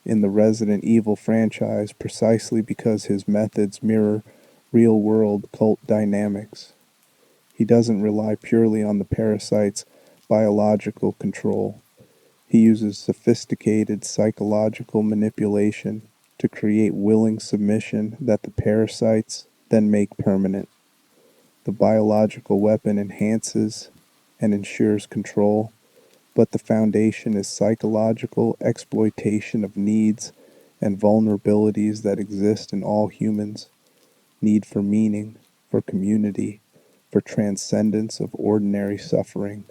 in the Resident Evil franchise precisely because his methods mirror real-world cult dynamics. He doesn't rely purely on the parasite's biological control. He uses sophisticated psychological manipulation to create willing submission that the parasites then make permanent. The biological weapon enhances and ensures control, but the foundation is psychological exploitation of needs and vulnerabilities that exist in all humans: need for meaning, for community, for transcendence of ordinary suffering.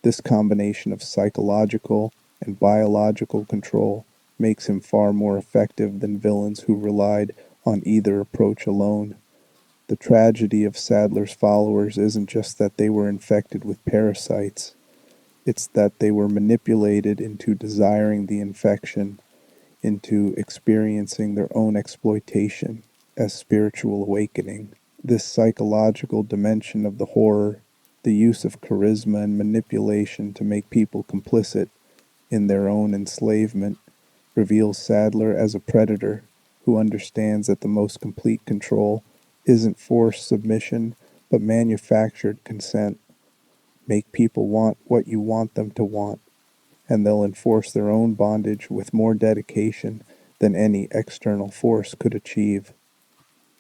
This combination of psychological and biological control makes him far more effective than villains who relied on either approach alone. The tragedy of Saddler's followers isn't just that they were infected with parasites, it's that they were manipulated into desiring the infection, into experiencing their own exploitation as spiritual awakening. This psychological dimension of the horror, the use of charisma and manipulation to make people complicit in their own enslavement, reveals Saddler as a predator who understands that the most complete control isn't forced submission but manufactured consent. Make people want what you want them to want, and they'll enforce their own bondage with more dedication than any external force could achieve.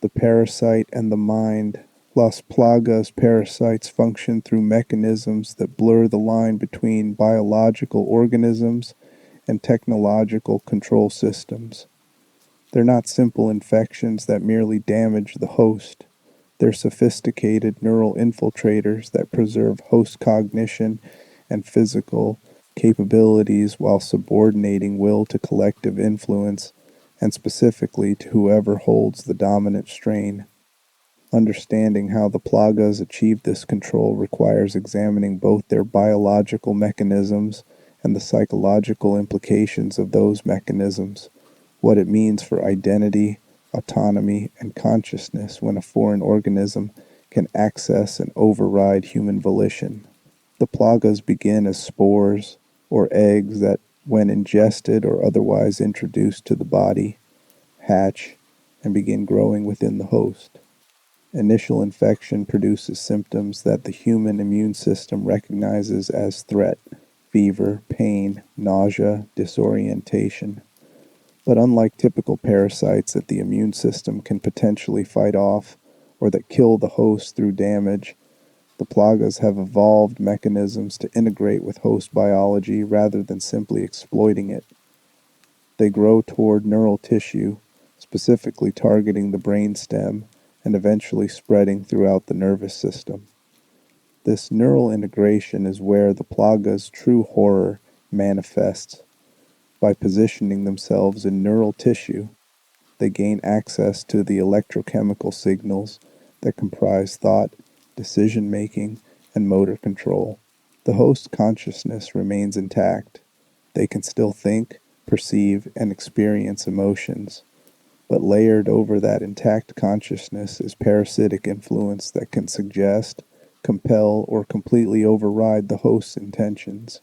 The parasite and the mind. Las Plagas parasites function through mechanisms that blur the line between biological organisms and technological control systems. They're not simple infections that merely damage the host. They're sophisticated neural infiltrators that preserve host cognition and physical capabilities while subordinating will to collective influence, and specifically to whoever holds the dominant strain. Understanding how the plagas achieve this control requires examining both their biological mechanisms and the psychological implications of those mechanisms, what it means for identity, autonomy, and consciousness when a foreign organism can access and override human volition. The plagas begin as spores or eggs that, when ingested or otherwise introduced to the body, hatch and begin growing within the host. Initial infection produces symptoms that the human immune system recognizes as threat: fever, pain, nausea, disorientation. But unlike typical parasites that the immune system can potentially fight off or that kill the host through damage, the plagas have evolved mechanisms to integrate with host biology rather than simply exploiting it. They grow toward neural tissue, specifically targeting the brainstem and eventually spreading throughout the nervous system. This neural integration is where the plaga's true horror manifests. By positioning themselves in neural tissue, they gain access to the electrochemical signals that comprise thought, decision-making, and motor control. The host's consciousness remains intact. They can still think, perceive, and experience emotions, but layered over that intact consciousness is parasitic influence that can suggest, compel, or completely override the host's intentions.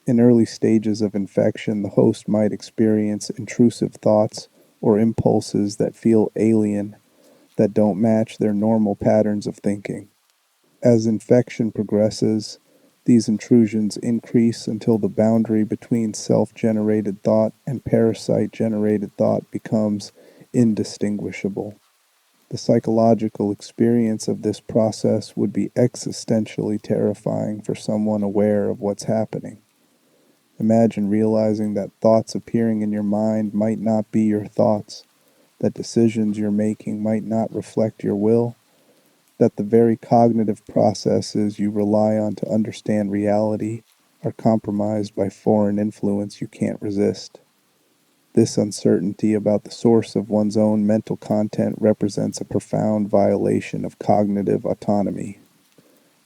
In early stages of infection, the host might experience intrusive thoughts or impulses that feel alien, that don't match their normal patterns of thinking. As infection progresses, these intrusions increase until the boundary between self-generated thought and parasite-generated thought becomes indistinguishable. The psychological experience of this process would be existentially terrifying for someone aware of what's happening. Imagine realizing that thoughts appearing in your mind might not be your thoughts, that decisions you're making might not reflect your will, that the very cognitive processes you rely on to understand reality are compromised by foreign influence you can't resist. This uncertainty about the source of one's own mental content represents a profound violation of cognitive autonomy.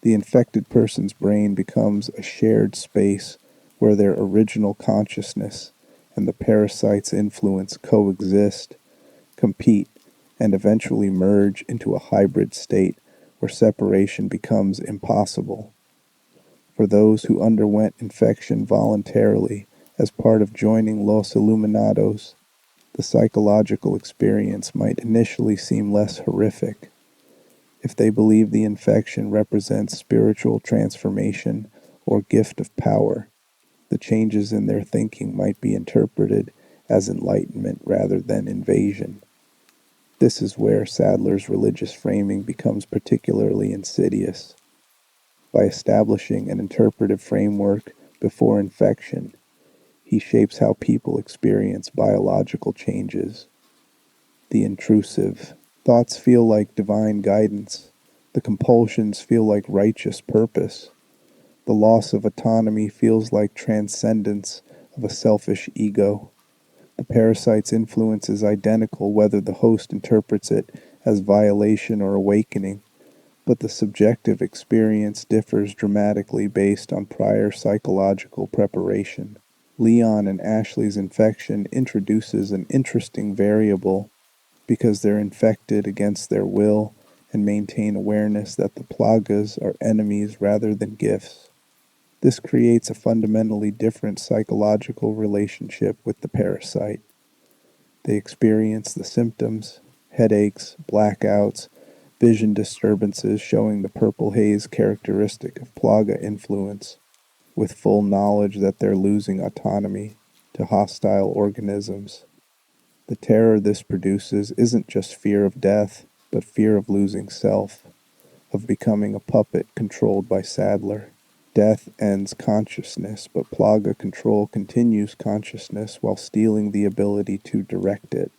The infected person's brain becomes a shared space where their original consciousness and the parasite's influence coexist, compete, and eventually merge into a hybrid state where separation becomes impossible. For those who underwent infection voluntarily as part of joining Los Iluminados, the psychological experience might initially seem less horrific. If they believe the infection represents spiritual transformation or gift of power, the changes in their thinking might be interpreted as enlightenment rather than invasion. This is where Saddler's religious framing becomes particularly insidious. By establishing an interpretive framework before infection, he shapes how people experience biological changes. The intrusive thoughts feel like divine guidance. The compulsions feel like righteous purpose. The loss of autonomy feels like transcendence of a selfish ego. The parasite's influence is identical whether the host interprets it as violation or awakening, but the subjective experience differs dramatically based on prior psychological preparation. Leon and Ashley's infection introduces an interesting variable because they're infected against their will and maintain awareness that the Plagas are enemies rather than gifts. This creates a fundamentally different psychological relationship with the parasite. They experience the symptoms, headaches, blackouts, vision disturbances showing the purple haze characteristic of Plaga influence, with full knowledge that they're losing autonomy to hostile organisms. The terror this produces isn't just fear of death, but fear of losing self, of becoming a puppet controlled by Saddler. Death ends consciousness, but Plaga control continues consciousness while stealing the ability to direct it.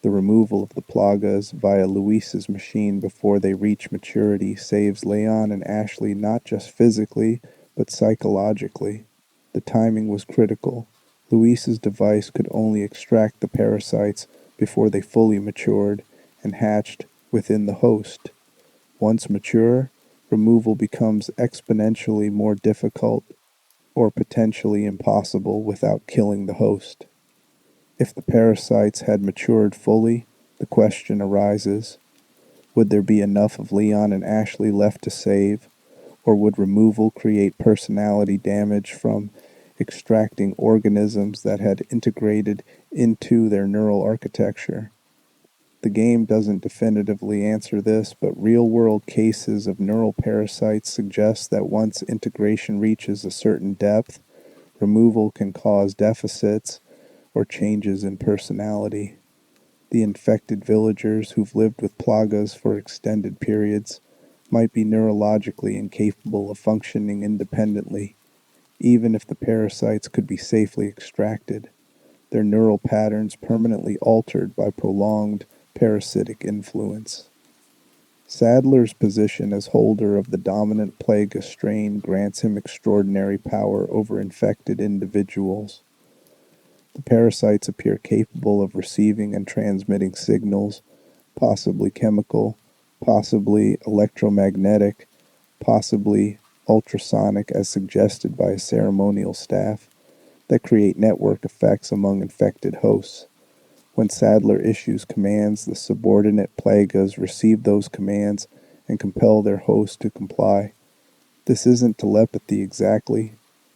The removal of the Plagas via Luis's machine before they reach maturity saves Leon and Ashley not just physically, but psychologically. The timing was critical. Luis's device could only extract the parasites before they fully matured and hatched within the host. Once mature, removal becomes exponentially more difficult or potentially impossible without killing the host. If the parasites had matured fully, the question arises, would there be enough of Leon and Ashley left to save, or would removal create personality damage from extracting organisms that had integrated into their neural architecture? The game doesn't definitively answer this, but real-world cases of neural parasites suggest that once integration reaches a certain depth, removal can cause deficits or changes in personality. The infected villagers who've lived with Plagas for extended periods might be neurologically incapable of functioning independently, even if the parasites could be safely extracted, their neural patterns permanently altered by prolonged parasitic influence. Saddler's position as holder of the dominant Plaga strain grants him extraordinary power over infected individuals. The parasites appear capable of receiving and transmitting signals, possibly chemical, possibly electromagnetic, possibly ultrasonic as suggested by a ceremonial staff, that create network effects among infected hosts. When Saddler issues commands, the subordinate plagas receive those commands and compel their host to comply. This isn't telepathy exactly.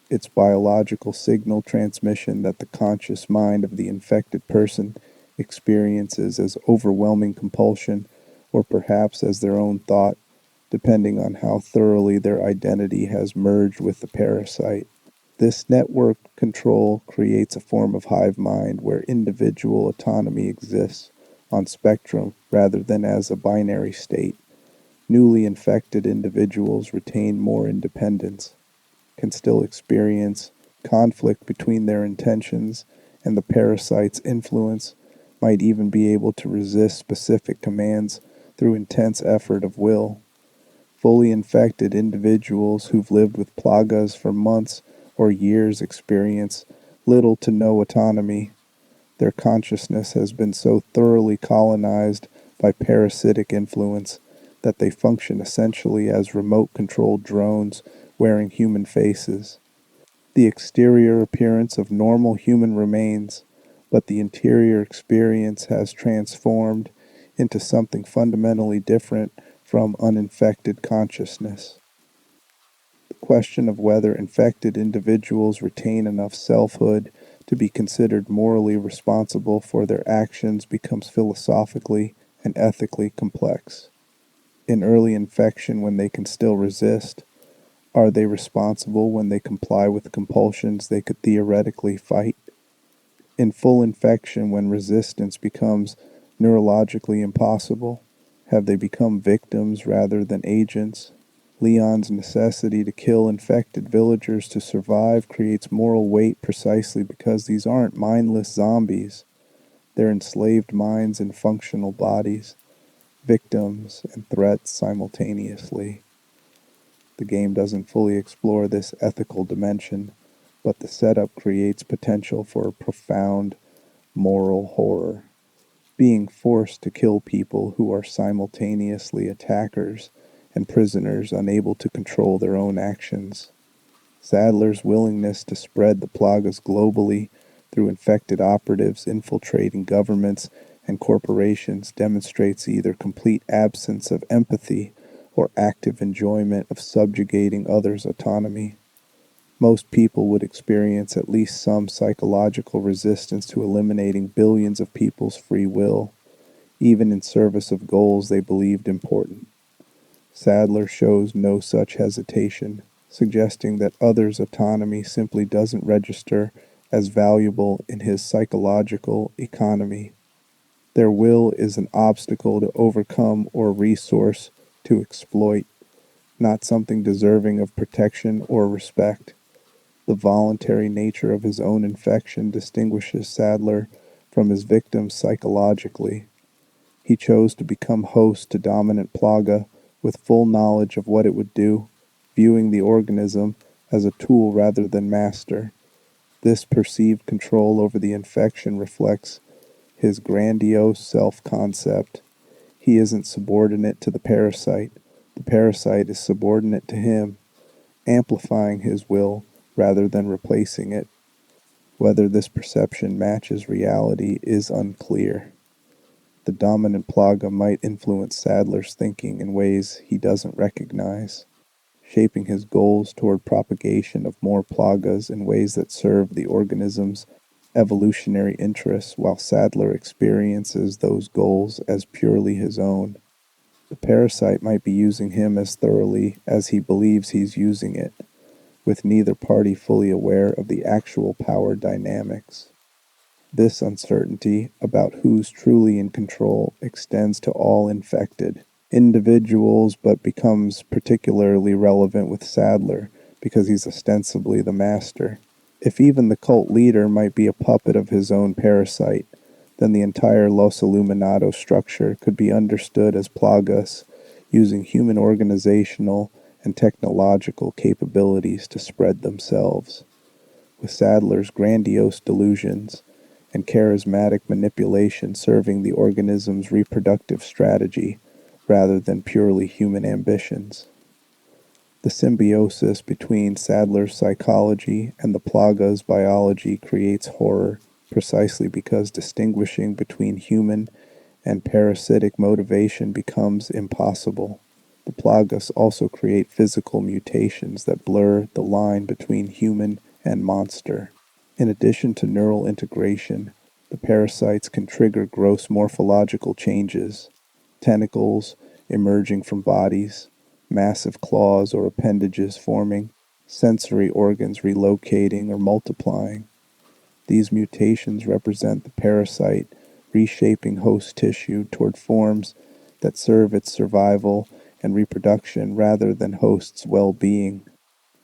It's biological signal transmission that the conscious mind of the infected person experiences as overwhelming compulsion, or perhaps as their own thought, depending on how thoroughly their identity has merged with the parasite. This network control creates a form of hive mind where individual autonomy exists on spectrum rather than as a binary state. Newly infected individuals retain more independence, can still experience conflict between their intentions and the parasite's influence, might even be able to resist specific commands through intense effort of will. Fully infected individuals who've lived with plagas for months or years experience little to no autonomy. Their consciousness has been so thoroughly colonized by parasitic influence that they function essentially as remote-controlled drones wearing human faces. The exterior appearance of normal human remains, but the interior experience has transformed into something fundamentally different from uninfected consciousness. The question of whether infected individuals retain enough selfhood to be considered morally responsible for their actions becomes philosophically and ethically complex. In early infection, when they can still resist, are they responsible when they comply with compulsions they could theoretically fight? In full infection, when resistance becomes neurologically impossible, have they become victims rather than agents? Leon's necessity to kill infected villagers to survive creates moral weight precisely because these aren't mindless zombies. They're enslaved minds and functional bodies, victims and threats simultaneously. The game doesn't fully explore this ethical dimension, but the setup creates potential for a profound moral horror. Being forced to kill people who are simultaneously attackers and prisoners unable to control their own actions. Saddler's willingness to spread the plagas globally through infected operatives infiltrating governments and corporations demonstrates either complete absence of empathy or active enjoyment of subjugating others' autonomy. Most people would experience at least some psychological resistance to eliminating billions of people's free will, even in service of goals they believed important. Saddler shows no such hesitation, suggesting that others' autonomy simply doesn't register as valuable in his psychological economy. Their will is an obstacle to overcome or resource to exploit, not something deserving of protection or respect. The voluntary nature of his own infection distinguishes Saddler from his victims psychologically. He chose to become host to dominant plaga with full knowledge of what it would do, viewing the organism as a tool rather than master. This perceived control over the infection reflects his grandiose self-concept. He isn't subordinate to the parasite is subordinate to him, amplifying his will rather than replacing it. Whether this perception matches reality is unclear. The dominant plaga might influence Saddler's thinking in ways he doesn't recognize, shaping his goals toward propagation of more plagas in ways that serve the organism's evolutionary interests, while Saddler experiences those goals as purely his own. The parasite might be using him as thoroughly as he believes he's using it, with neither party fully aware of the actual power dynamics. This uncertainty about who's truly in control extends to all infected individuals, but becomes particularly relevant with Saddler because he's ostensibly the master. If even the cult leader might be a puppet of his own parasite, then the entire Los Iluminados structure could be understood as plagas, using human organizational and technological capabilities to spread themselves. With Saddler's grandiose delusions and charismatic manipulation serving the organism's reproductive strategy rather than purely human ambitions. The symbiosis between Saddler's psychology and the Plagas' biology creates horror, precisely because distinguishing between human and parasitic motivation becomes impossible. The Plagas also create physical mutations that blur the line between human and monster. In addition to neural integration, the parasites can trigger gross morphological changes, tentacles emerging from bodies, massive claws or appendages forming, sensory organs relocating or multiplying. These mutations represent the parasite reshaping host tissue toward forms that serve its survival and reproduction rather than host's well-being.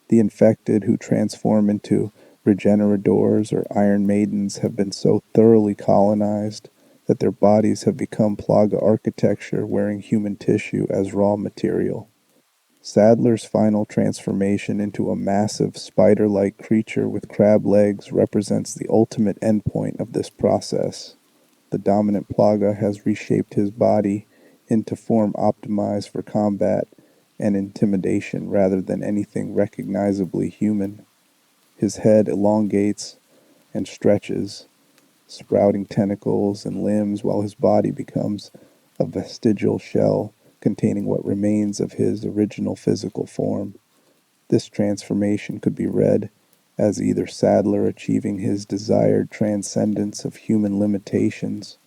The infected who transform into regenerators or Iron Maidens have been so thoroughly colonized that their bodies have become plaga architecture wearing human tissue as raw material. Saddler's final transformation into a massive spider-like creature with crab legs represents the ultimate endpoint of this process. The dominant plaga has reshaped his body into form optimized for combat and intimidation rather than anything recognizably human. His head elongates and stretches, sprouting tentacles and limbs, while his body becomes a vestigial shell containing what remains of his original physical form. This transformation could be read as either Saddler achieving his desired transcendence of human limitations,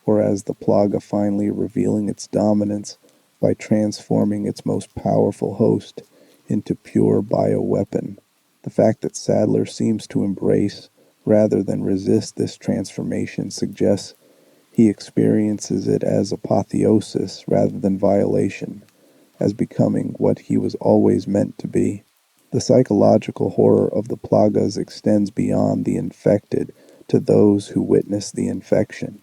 or as the plaga finally revealing its dominance by transforming its most powerful host into pure bioweapon. The fact that Saddler seems to embrace rather than resist this transformation suggests he experiences it as apotheosis rather than violation, as becoming what he was always meant to be. The psychological horror of the plagas extends beyond the infected to those who witness the infection.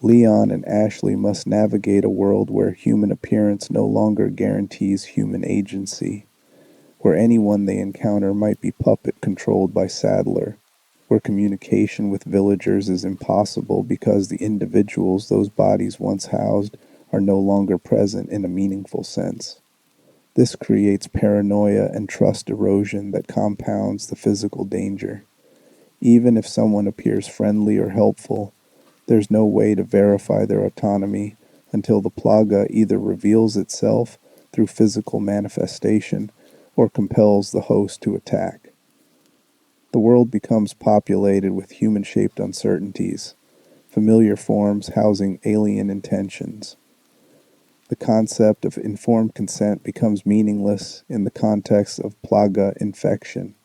Leon and Ashley must navigate a world where human appearance no longer guarantees human agency, where anyone they encounter might be puppet-controlled by Saddler, where communication with villagers is impossible because the individuals those bodies once housed are no longer present in a meaningful sense. This creates paranoia and trust erosion that compounds the physical danger. Even if someone appears friendly or helpful, there's no way to verify their autonomy until the plaga either reveals itself through physical manifestation or compels the host to attack. The world becomes populated with human-shaped uncertainties, familiar forms housing alien intentions. The concept of informed consent becomes meaningless in the context of plaga infection.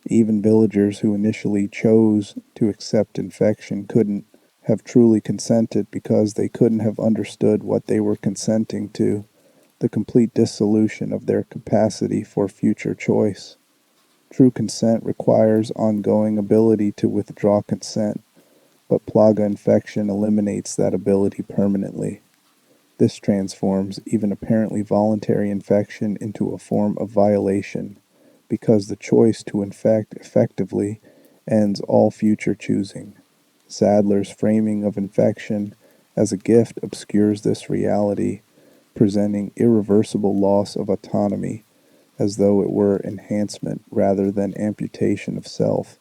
Even villagers who initially chose to accept infection couldn't have truly consented because they couldn't have understood what they were consenting to, the complete dissolution of their capacity for future choice. True consent requires ongoing ability to withdraw consent, but plaga infection eliminates that ability permanently. This transforms even apparently voluntary infection into a form of violation, because the choice to infect effectively ends all future choosing. Saddler's framing of infection as a gift obscures this reality, presenting irreversible loss of autonomy as though it were enhancement rather than amputation of self.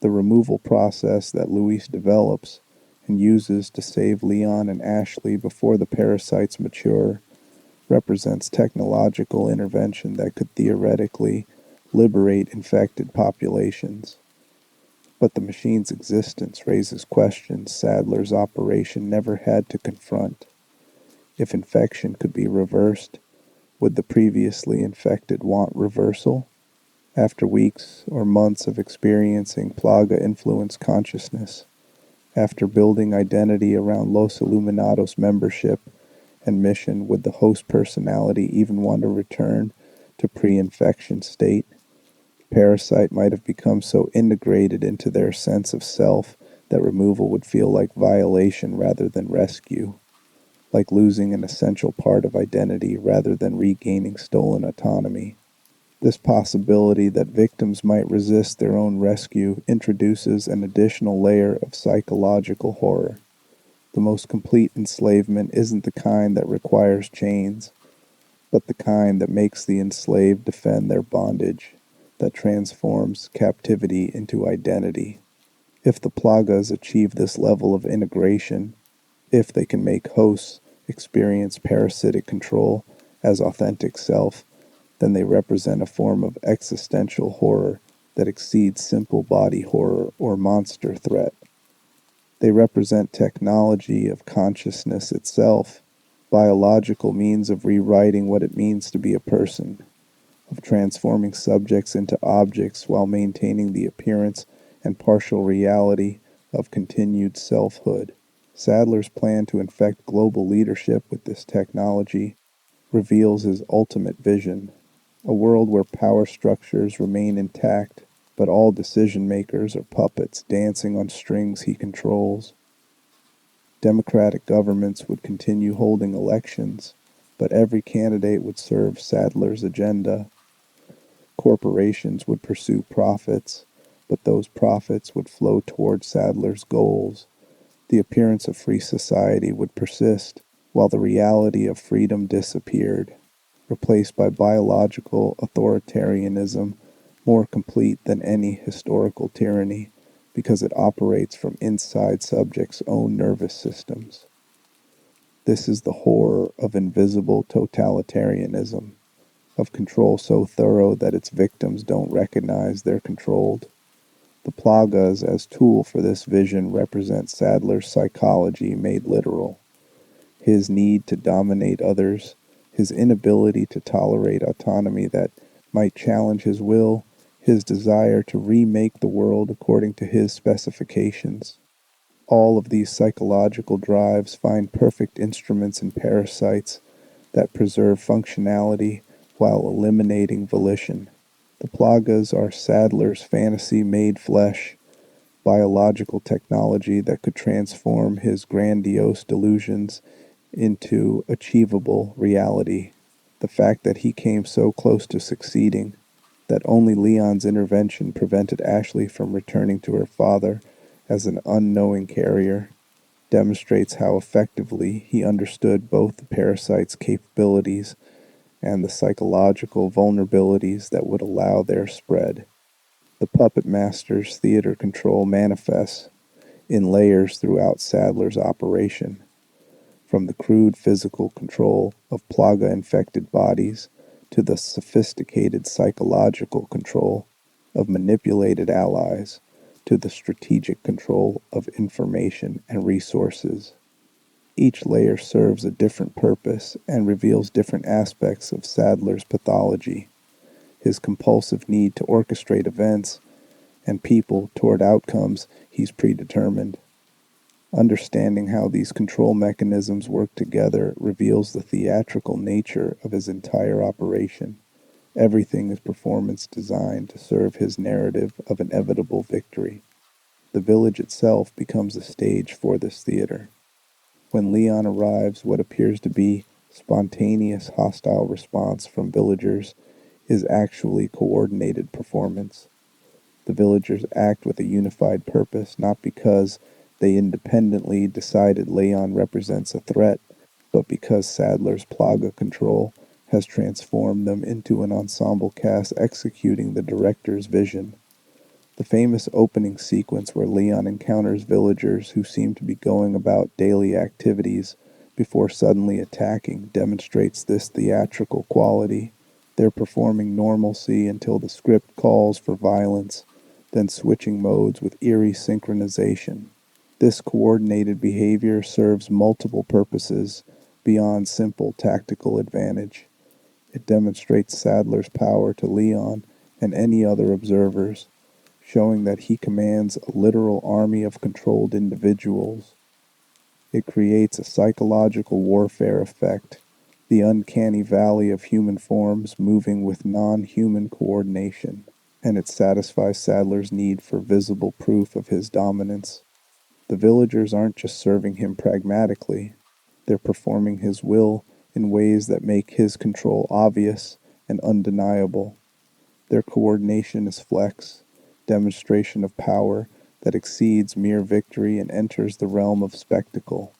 The removal process that Luis develops and uses to save Leon and Ashley before the parasites mature represents technological intervention that could theoretically liberate infected populations. But the machine's existence raises questions Saddler's operation never had to confront. If infection could be reversed, would the previously infected want reversal? After weeks or months of experiencing plaga-influenced consciousness, after building identity around Los Iluminados membership and mission, would the host personality even want to return to pre-infection state? The parasite might have become so integrated into their sense of self that removal would feel like violation rather than rescue, like losing an essential part of identity rather than regaining stolen autonomy. This possibility that victims might resist their own rescue introduces an additional layer of psychological horror. The most complete enslavement isn't the kind that requires chains, but the kind that makes the enslaved defend their bondage, that transforms captivity into identity. If the Plagas achieve this level of integration, if they can make hosts experience parasitic control as authentic self, then they represent a form of existential horror that exceeds simple body horror or monster threat. They represent technology of consciousness itself, biological means of rewriting what it means to be a person, of transforming subjects into objects while maintaining the appearance and partial reality of continued selfhood. Saddler's plan to infect global leadership with this technology reveals his ultimate vision, a world where power structures remain intact, but all decision makers are puppets dancing on strings he controls. Democratic governments would continue holding elections, but every candidate would serve Saddler's agenda. Corporations would pursue profits, but those profits would flow toward Saddler's goals. The appearance of free society would persist, while the reality of freedom disappeared, replaced by biological authoritarianism more complete than any historical tyranny, because it operates from inside subjects' own nervous systems. This is the horror of invisible totalitarianism, of control so thorough that its victims don't recognize they're controlled. The Plagas as tool for this vision represent Saddler's psychology made literal, his need to dominate others, his inability to tolerate autonomy that might challenge his will, his desire to remake the world according to his specifications. All of these psychological drives find perfect instruments in parasites that preserve functionality while eliminating volition. The Plagas are Saddler's fantasy made flesh, biological technology that could transform his grandiose delusions into achievable reality. The fact that he came so close to succeeding, that only Leon's intervention prevented Ashley from returning to her father as an unknowing carrier, demonstrates how effectively he understood both the parasite's capabilities and the psychological vulnerabilities that would allow their spread. The puppet master's theater control manifests in layers throughout Saddler's operation, from the crude physical control of Plaga-infected bodies to the sophisticated psychological control of manipulated allies to the strategic control of information and resources. Each layer serves a different purpose and reveals different aspects of Saddler's pathology, his compulsive need to orchestrate events and people toward outcomes he's predetermined. Understanding how these control mechanisms work together reveals the theatrical nature of his entire operation. Everything is performance designed to serve his narrative of inevitable victory. The village itself becomes a stage for this theater. When Leon arrives, what appears to be spontaneous hostile response from villagers is actually coordinated performance. The villagers act with a unified purpose, not because they independently decided Leon represents a threat, but because Saddler's Plaga control has transformed them into an ensemble cast executing the director's vision. The famous opening sequence where Leon encounters villagers who seem to be going about daily activities before suddenly attacking demonstrates this theatrical quality. They're performing normalcy until the script calls for violence, then switching modes with eerie synchronization. This coordinated behavior serves multiple purposes beyond simple tactical advantage. It demonstrates Saddler's power to Leon and any other observers, showing that he commands a literal army of controlled individuals. It creates a psychological warfare effect, the uncanny valley of human forms moving with non-human coordination, and it satisfies Saddler's need for visible proof of his dominance. The villagers aren't just serving him pragmatically, they're performing his will in ways that make his control obvious and undeniable. Their coordination is flex, demonstration of power that exceeds mere victory and enters the realm of spectacle.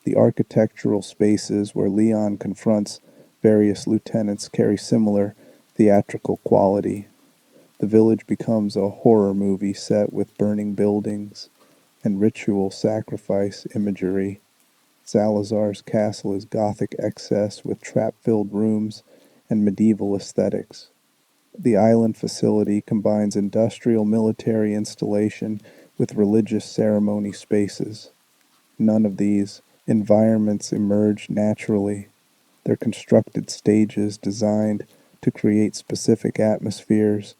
The architectural spaces where Leon confronts Various lieutenants carry similar theatrical quality. The village becomes a horror movie set with burning buildings and ritual sacrifice imagery. Salazar's castle is Gothic excess with trap-filled rooms and medieval aesthetics. The island facility combines industrial military installation with religious ceremony spaces. None of these environments emerge naturally. They're constructed stages designed to create specific atmospheres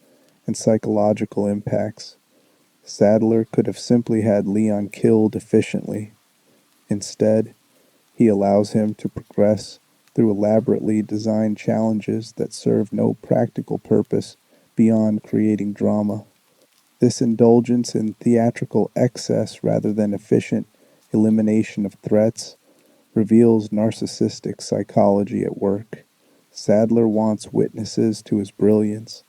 and psychological impacts. Saddler could have simply had Leon killed efficiently. Instead, he allows him to progress through elaborately designed challenges that serve no practical purpose beyond creating drama. This indulgence in theatrical excess rather than efficient elimination of threats reveals narcissistic psychology at work. Saddler wants witnesses to his brilliance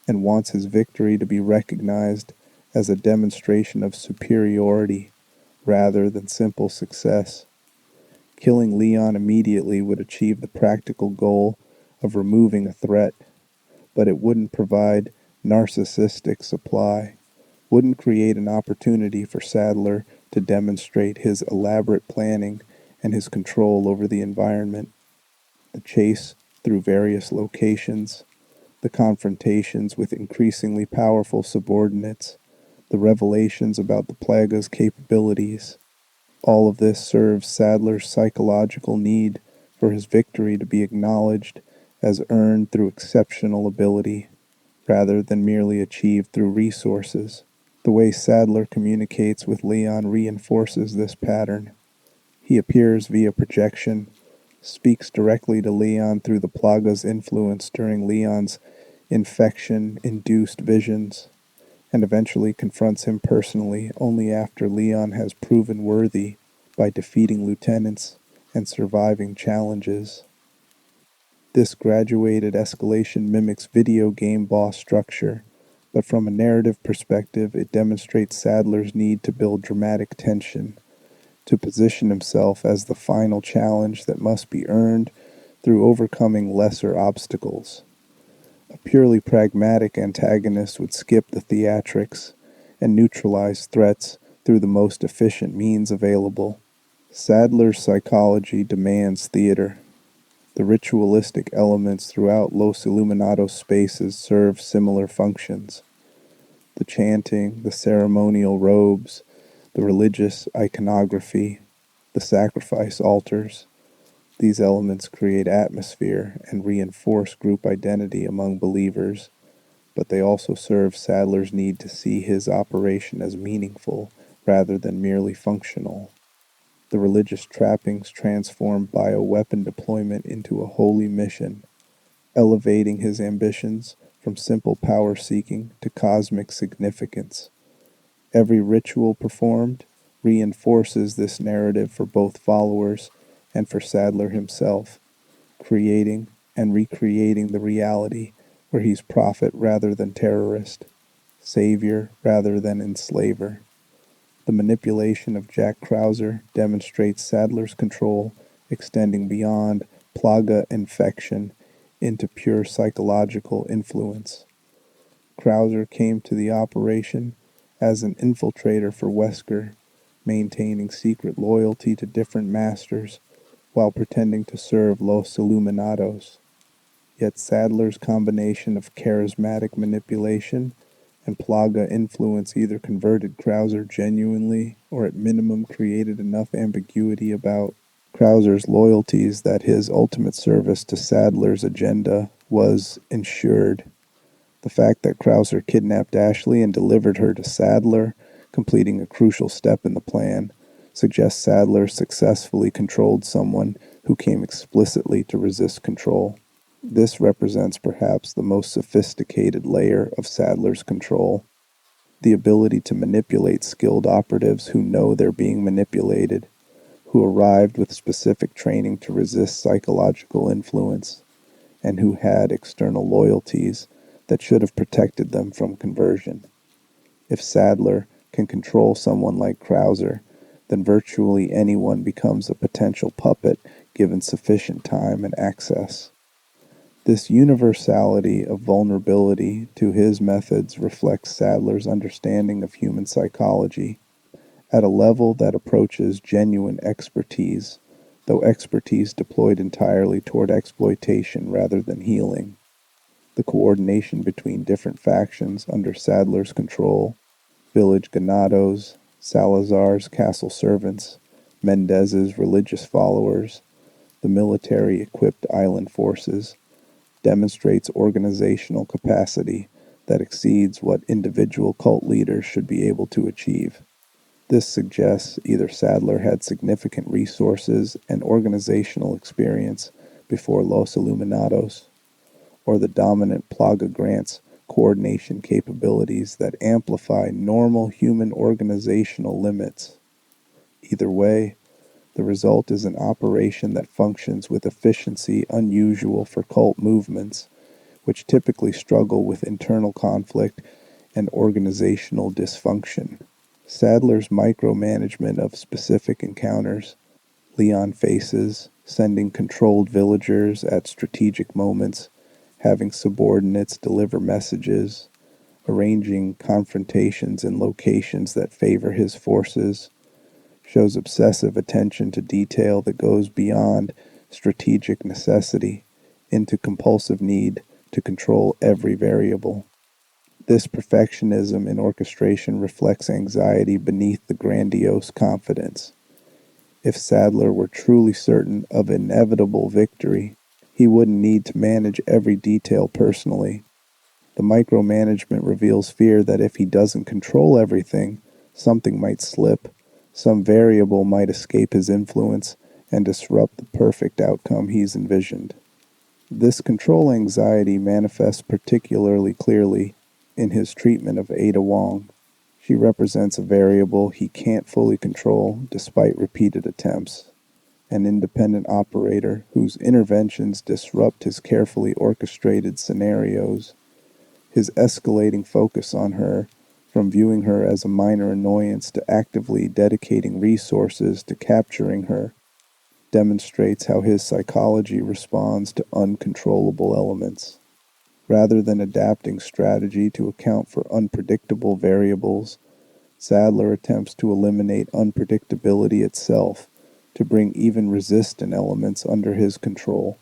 and wants his victory to be recognized as a demonstration of superiority rather than simple success. Killing Leon immediately would achieve the practical goal of removing a threat, but it wouldn't provide narcissistic supply, wouldn't create an opportunity for Saddler to demonstrate his elaborate planning and his control over the environment. The chase through various locations, the confrontations with increasingly powerful subordinates, the revelations about the Plagas' capabilities, all of this serves Saddler's psychological need for his victory to be acknowledged as earned through exceptional ability, rather than merely achieved through resources. The way Saddler communicates with Leon reinforces this pattern. He appears via projection, speaks directly to Leon through the Plaga's influence during Leon's infection-induced visions, and eventually confronts him personally only after Leon has proven worthy by defeating lieutenants and surviving challenges. This graduated escalation mimics video game boss structure, but from a narrative perspective, it demonstrates Saddler's need to build dramatic tension, to position himself as the final challenge that must be earned through overcoming lesser obstacles. A purely pragmatic antagonist would skip the theatrics and neutralize threats through the most efficient means available. Saddler's psychology demands theater. The ritualistic elements throughout Los Iluminados spaces serve similar functions. The chanting, the ceremonial robes, the religious iconography, the sacrifice altars. These elements create atmosphere and reinforce group identity among believers, but they also serve Saddler's need to see his operation as meaningful rather than merely functional. The religious trappings transform bioweapon deployment into a holy mission, elevating his ambitions from simple power-seeking to cosmic significance. Every ritual performed reinforces this narrative for both followers and for Saddler himself, creating and recreating the reality where he's prophet rather than terrorist, savior rather than enslaver. The manipulation of Jack Krauser demonstrates Saddler's control extending beyond plaga infection into pure psychological influence. Krauser came to the operation as an infiltrator for Wesker, maintaining secret loyalty to different masters while pretending to serve Los Iluminados. Yet Saddler's combination of charismatic manipulation and plaga influence either converted Krauser genuinely or at minimum created enough ambiguity about Krauser's loyalties that his ultimate service to Saddler's agenda was ensured. The fact that Krauser kidnapped Ashley and delivered her to Saddler, completing a crucial step in the plan, suggests Saddler successfully controlled someone who came explicitly to resist control. This represents perhaps the most sophisticated layer of Saddler's control, the ability to manipulate skilled operatives who know they're being manipulated, who arrived with specific training to resist psychological influence, and who had external loyalties that should have protected them from conversion. If Saddler can control someone like Krauser, then virtually anyone becomes a potential puppet given sufficient time and access. This universality of vulnerability to his methods reflects Saddler's understanding of human psychology at a level that approaches genuine expertise, though expertise deployed entirely toward exploitation rather than healing. The coordination between different factions under Saddler's control, village ganados, Salazar's castle servants, Mendez's religious followers, the military-equipped island forces, demonstrates organizational capacity that exceeds what individual cult leaders should be able to achieve. This suggests either Saddler had significant resources and organizational experience before Los Iluminados, or the dominant Plaga grants coordination capabilities that amplify normal human organizational limits. Either way, the result is an operation that functions with efficiency unusual for cult movements, which typically struggle with internal conflict and organizational dysfunction. Saddler's micromanagement of specific encounters, Leon faces, sending controlled villagers at strategic moments, having subordinates deliver messages, arranging confrontations in locations that favor his forces, shows obsessive attention to detail that goes beyond strategic necessity into compulsive need to control every variable. This perfectionism in orchestration reflects anxiety beneath the grandiose confidence. If Saddler were truly certain of inevitable victory, he wouldn't need to manage every detail personally. The micromanagement reveals fear that if he doesn't control everything, something might slip, some variable might escape his influence and disrupt the perfect outcome he's envisioned. This control anxiety manifests particularly clearly in his treatment of Ada Wong. She represents a variable he can't fully control despite repeated attempts, an independent operator whose interventions disrupt his carefully orchestrated scenarios. His escalating focus on her, from viewing her as a minor annoyance to actively dedicating resources to capturing her, demonstrates how his psychology responds to uncontrollable elements. Rather than adapting strategy to account for unpredictable variables, Saddler attempts to eliminate unpredictability itself to bring even resistant elements under his control.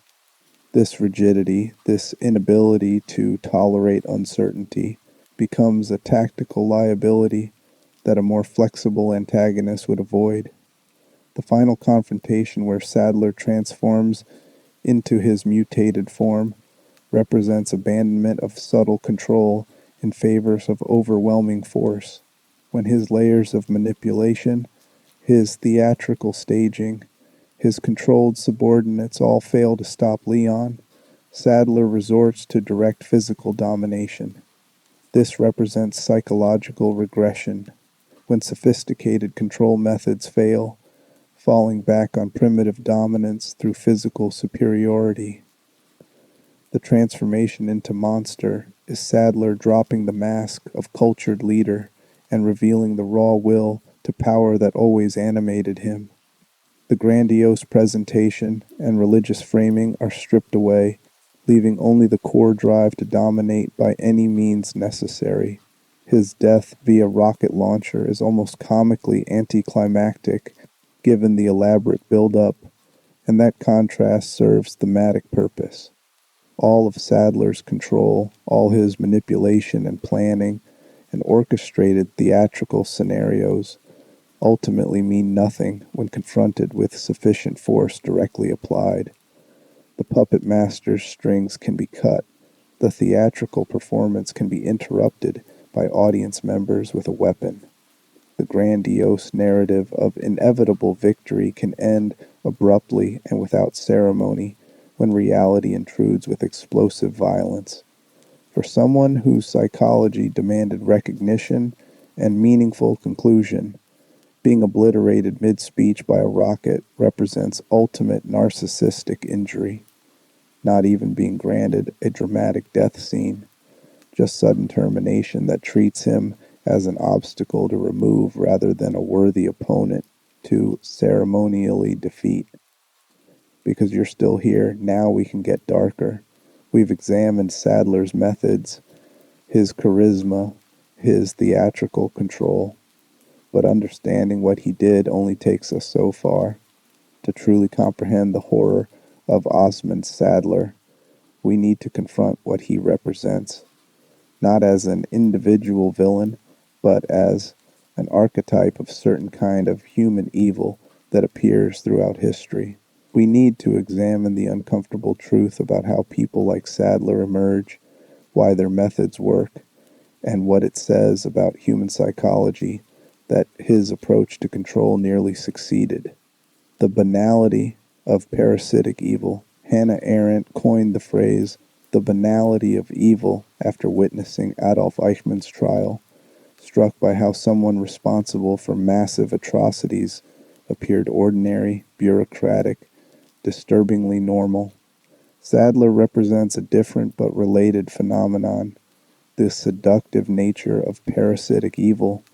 This rigidity, this inability to tolerate uncertainty, becomes a tactical liability that a more flexible antagonist would avoid. The final confrontation where Saddler transforms into his mutated form represents abandonment of subtle control in favor of overwhelming force, when his layers of manipulation, his theatrical staging, his controlled subordinates all fail to stop Leon. Saddler resorts to direct physical domination. This represents psychological regression, when sophisticated control methods fail, falling back on primitive dominance through physical superiority. The transformation into monster is Saddler dropping the mask of cultured leader and revealing the raw will to power that always animated him. The grandiose presentation and religious framing are stripped away, leaving only the core drive to dominate by any means necessary. His death via rocket launcher is almost comically anticlimactic, given the elaborate build-up, and that contrast serves thematic purpose. All of Saddler's control, all his manipulation and planning, and orchestrated theatrical scenarios ultimately mean nothing when confronted with sufficient force directly applied. The puppet master's strings can be cut. The theatrical performance can be interrupted by audience members with a weapon. The grandiose narrative of inevitable victory can end abruptly and without ceremony when reality intrudes with explosive violence. For someone whose psychology demanded recognition and meaningful conclusion, being obliterated mid-speech by a rocket represents ultimate narcissistic injury, not even being granted a dramatic death scene, just sudden termination that treats him as an obstacle to remove rather than a worthy opponent to ceremonially defeat. Because you're still here, now we can get darker. We've examined Saddler's methods, his charisma, his theatrical control, but understanding what he did only takes us so far. To truly comprehend the horror of Osmund Saddler, we need to confront what he represents, not as an individual villain, but as an archetype of certain kind of human evil that appears throughout history. We need to examine the uncomfortable truth about how people like Saddler emerge, why their methods work, and what it says about human psychology that his approach to control nearly succeeded. The banality of parasitic evil. Hannah Arendt coined the phrase, the banality of evil, after witnessing Adolf Eichmann's trial, struck by how someone responsible for massive atrocities appeared ordinary, bureaucratic, disturbingly normal. Saddler represents a different but related phenomenon, the seductive nature of parasitic evil,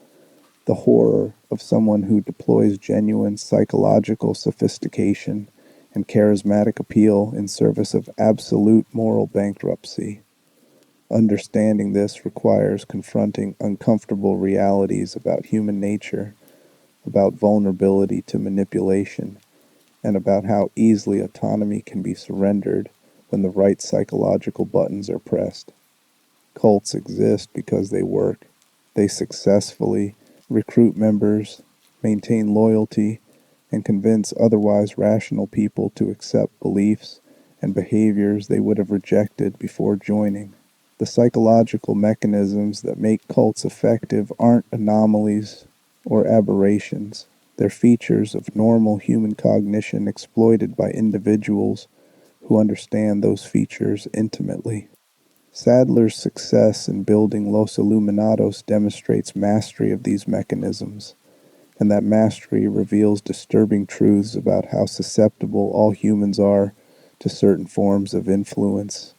the horror of someone who deploys genuine psychological sophistication and charismatic appeal in service of absolute moral bankruptcy. Understanding this requires confronting uncomfortable realities about human nature, about vulnerability to manipulation, and about how easily autonomy can be surrendered when the right psychological buttons are pressed. Cults exist because they work. They successfully recruit members, maintain loyalty, and convince otherwise rational people to accept beliefs and behaviors they would have rejected before joining. The psychological mechanisms that make cults effective aren't anomalies or aberrations. They're features of normal human cognition exploited by individuals who understand those features intimately. Saddler's success in building Los Iluminados demonstrates mastery of these mechanisms, and that mastery reveals disturbing truths about how susceptible all humans are to certain forms of influence.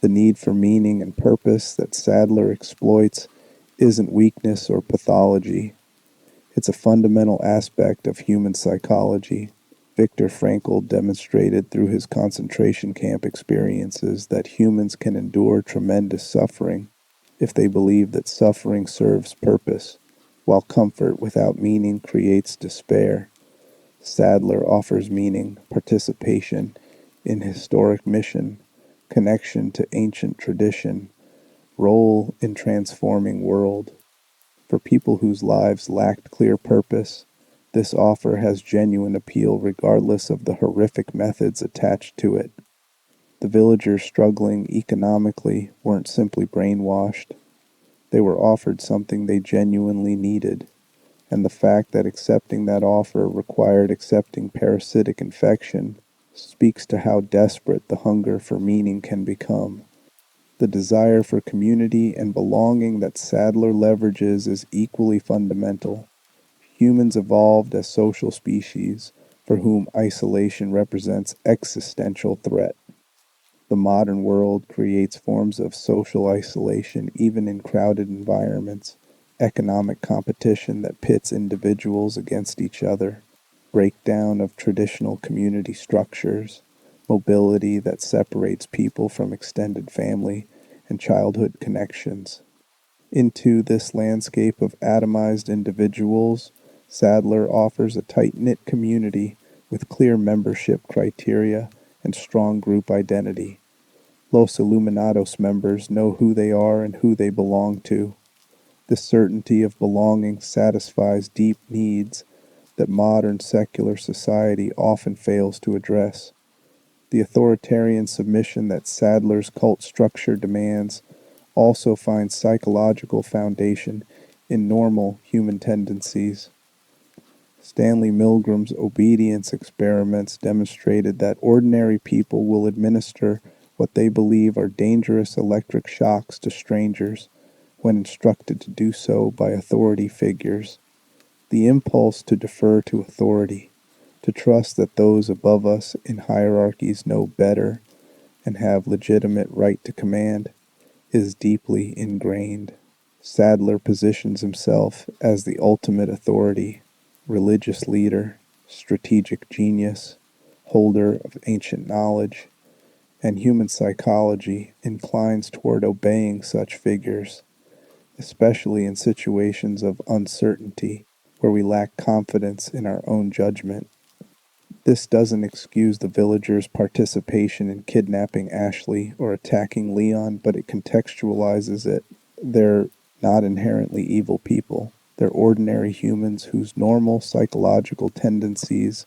The need for meaning and purpose that Saddler exploits isn't weakness or pathology. It's a fundamental aspect of human psychology. Viktor Frankl demonstrated through his concentration camp experiences that humans can endure tremendous suffering if they believe that suffering serves purpose, while comfort without meaning creates despair. Saddler offers meaning, participation in historic mission, connection to ancient tradition, role in transforming world. For people whose lives lacked clear purpose, this offer has genuine appeal regardless of the horrific methods attached to it. The villagers struggling economically weren't simply brainwashed. They were offered something they genuinely needed, and the fact that accepting that offer required accepting parasitic infection speaks to how desperate the hunger for meaning can become. The desire for community and belonging that Saddler leverages is equally fundamental. Humans evolved as social species for whom isolation represents existential threat. The modern world creates forms of social isolation even in crowded environments, economic competition that pits individuals against each other, breakdown of traditional community structures, mobility that separates people from extended family and childhood connections. Into this landscape of atomized individuals, Saddler offers a tight-knit community with clear membership criteria and strong group identity. Los Iluminados members know who they are and who they belong to. This certainty of belonging satisfies deep needs that modern secular society often fails to address. The authoritarian submission that Saddler's cult structure demands also finds psychological foundation in normal human tendencies. Stanley Milgram's obedience experiments demonstrated that ordinary people will administer what they believe are dangerous electric shocks to strangers when instructed to do so by authority figures. The impulse to defer to authority, to trust that those above us in hierarchies know better and have legitimate right to command, is deeply ingrained. Saddler positions himself as the ultimate authority, religious leader, strategic genius, holder of ancient knowledge, and human psychology inclines toward obeying such figures, especially in situations of uncertainty where we lack confidence in our own judgment. This doesn't excuse the villagers' participation in kidnapping Ashley or attacking Leon, but it contextualizes it. They're not inherently evil people. They're ordinary humans whose normal psychological tendencies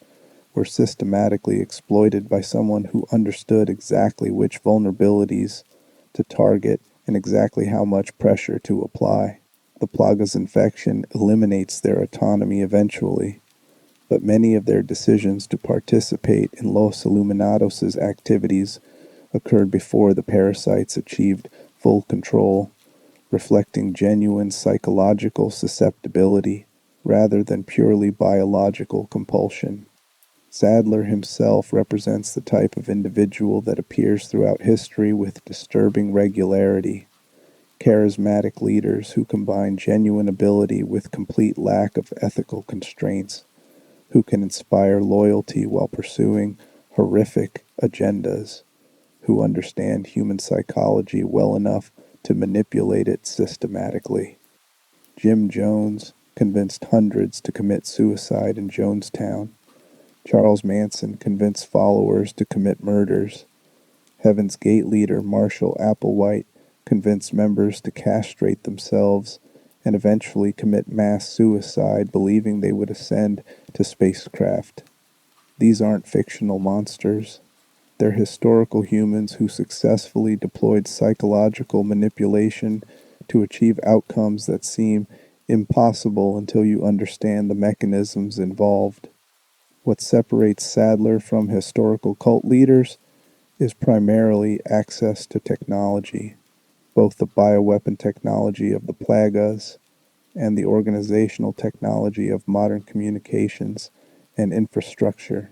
were systematically exploited by someone who understood exactly which vulnerabilities to target and exactly how much pressure to apply. The Plagas infection eliminates their autonomy eventually, but many of their decisions to participate in Los Iluminados' activities occurred before the parasites achieved full control, reflecting genuine psychological susceptibility rather than purely biological compulsion. Saddler himself represents the type of individual that appears throughout history with disturbing regularity. Charismatic leaders who combine genuine ability with complete lack of ethical constraints, who can inspire loyalty while pursuing horrific agendas, who understand human psychology well enough to manipulate it systematically. Jim Jones convinced hundreds to commit suicide in Jonestown. Charles Manson convinced followers to commit murders. Heaven's Gate leader Marshall Applewhite convinced members to castrate themselves and eventually commit mass suicide, believing they would ascend to spacecraft. These aren't fictional monsters. They're historical humans who successfully deployed psychological manipulation to achieve outcomes that seem impossible until you understand the mechanisms involved. What separates Saddler from historical cult leaders is primarily access to technology, both the bioweapon technology of the Plagas and the organizational technology of modern communications and infrastructure.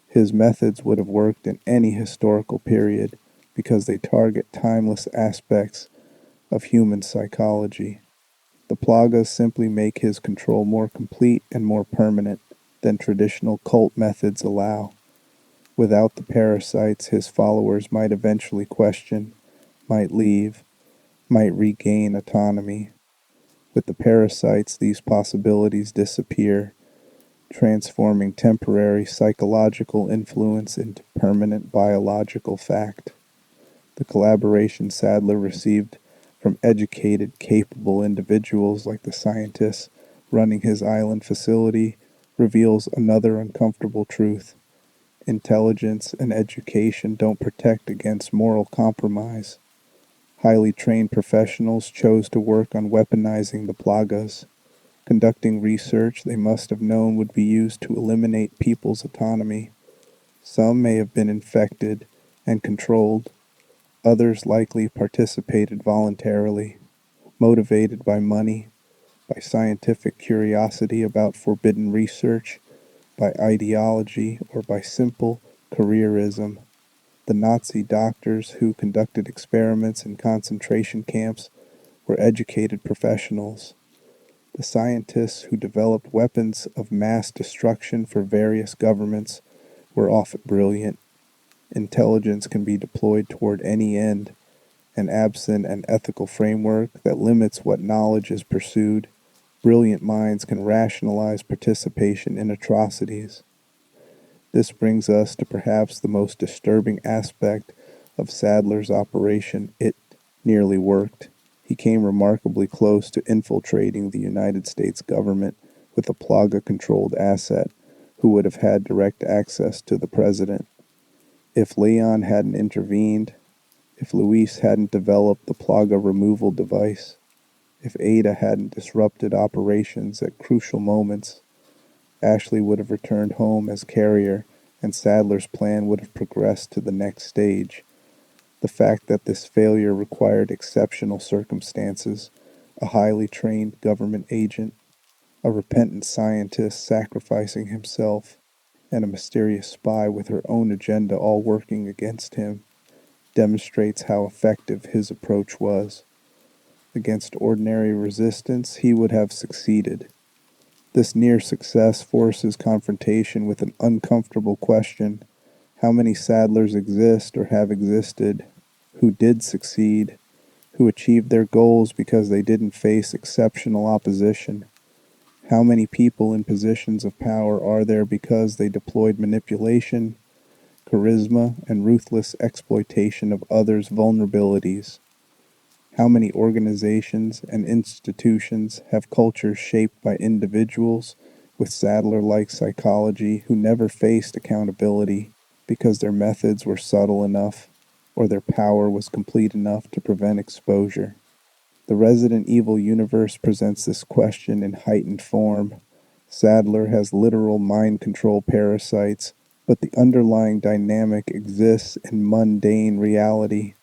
His methods would have worked in any historical period because they target timeless aspects of human psychology. The Plagas simply make his control more complete and more permanent than traditional cult methods allow. Without the parasites, his followers might eventually question, might leave, might regain autonomy. With the parasites, these possibilities disappear, transforming temporary psychological influence into permanent biological fact. The collaboration Saddler received from educated, capable individuals like the scientists running his island facility reveals another uncomfortable truth. Intelligence and education don't protect against moral compromise. Highly trained professionals chose to work on weaponizing the Plagas, conducting research they must have known would be used to eliminate people's autonomy. Some may have been infected and controlled. Others likely participated voluntarily, motivated by money, by scientific curiosity about forbidden research, by ideology, or by simple careerism. The Nazi doctors who conducted experiments in concentration camps were educated professionals. The scientists who developed weapons of mass destruction for various governments were often brilliant. Intelligence can be deployed toward any end, and absent an ethical framework that limits what knowledge is pursued, brilliant minds can rationalize participation in atrocities. This brings us to perhaps the most disturbing aspect of Saddler's operation. It nearly worked. He came remarkably close to infiltrating the United States government with a Plaga-controlled asset who would have had direct access to the president. If Leon hadn't intervened, if Luis hadn't developed the Plaga removal device, if Ada hadn't disrupted operations at crucial moments, Ashley would have returned home as carrier, and Saddler's plan would have progressed to the next stage. The fact that this failure required exceptional circumstances, a highly trained government agent, a repentant scientist sacrificing himself, and a mysterious spy with her own agenda all working against him, demonstrates how effective his approach was. Against ordinary resistance, he would have succeeded. This near success forces confrontation with an uncomfortable question: How many Saddlers exist or have existed who did succeed, who achieved their goals because they didn't face exceptional opposition? How many people in positions of power are there because they deployed manipulation, charisma, and ruthless exploitation of others' vulnerabilities? How many organizations and institutions have cultures shaped by individuals with Saddler-like psychology who never faced accountability because their methods were subtle enough or their power was complete enough to prevent exposure? The Resident Evil universe presents this question in heightened form. Saddler has literal mind control parasites, but the underlying dynamic exists in mundane reality.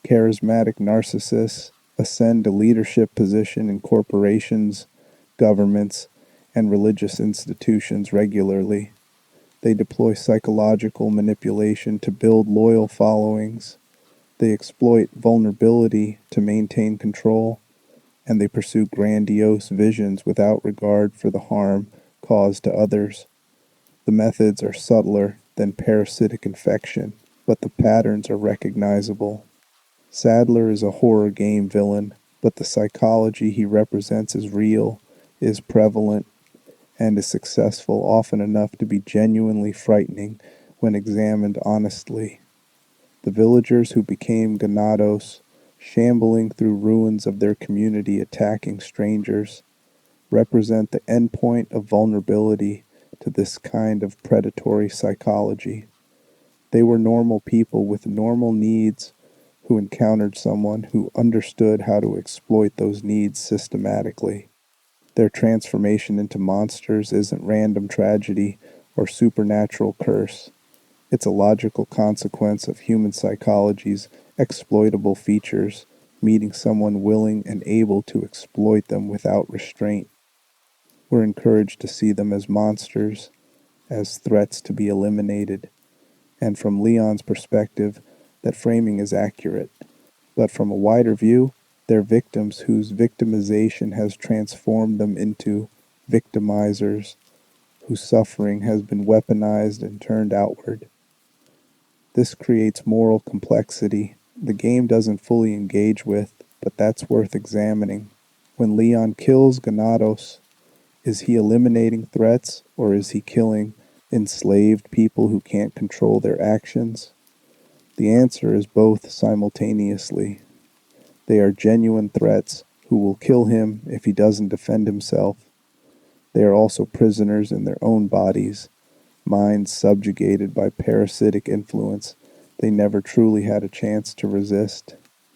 Charismatic narcissists ascend to leadership position in corporations, governments, and religious institutions regularly. They deploy psychological manipulation to build loyal followings. They exploit vulnerability to maintain control, and they pursue grandiose visions without regard for the harm caused to others. The methods are subtler than parasitic infection, but the patterns are recognizable. Saddler is a horror game villain, but the psychology he represents is real, is prevalent, and is successful often enough to be genuinely frightening when examined honestly. The villagers who became ganados, shambling through ruins of their community attacking strangers, represent the endpoint of vulnerability to this kind of predatory psychology. They were normal people with normal needs who encountered someone who understood how to exploit those needs systematically. Their transformation into monsters isn't random tragedy or supernatural curse. It's a logical consequence of human psychology's exploitable features, meeting someone willing and able to exploit them without restraint. We're encouraged to see them as monsters, as threats to be eliminated, and from Leon's perspective, that framing is accurate. But from a wider view, they're victims whose victimization has transformed them into victimizers, whose suffering has been weaponized and turned outward. This creates moral complexity the game doesn't fully engage with, but that's worth examining. When Leon kills Ganados, is he eliminating threats, or is he killing enslaved people who can't control their actions? The answer is both simultaneously. They are genuine threats who will kill him if he doesn't defend himself. They are also prisoners in their own bodies, minds subjugated by parasitic influence they never truly had a chance to resist.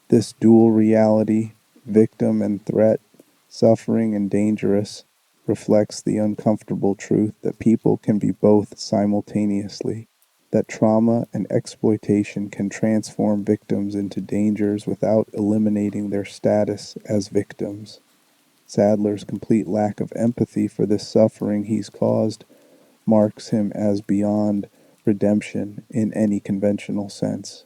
This dual reality, victim and threat, suffering and dangerous, reflects the uncomfortable truth that people can be both simultaneously, that trauma and exploitation can transform victims into dangers without eliminating their status as victims. Saddler's complete lack of empathy for this suffering he's caused marks him as beyond redemption in any conventional sense.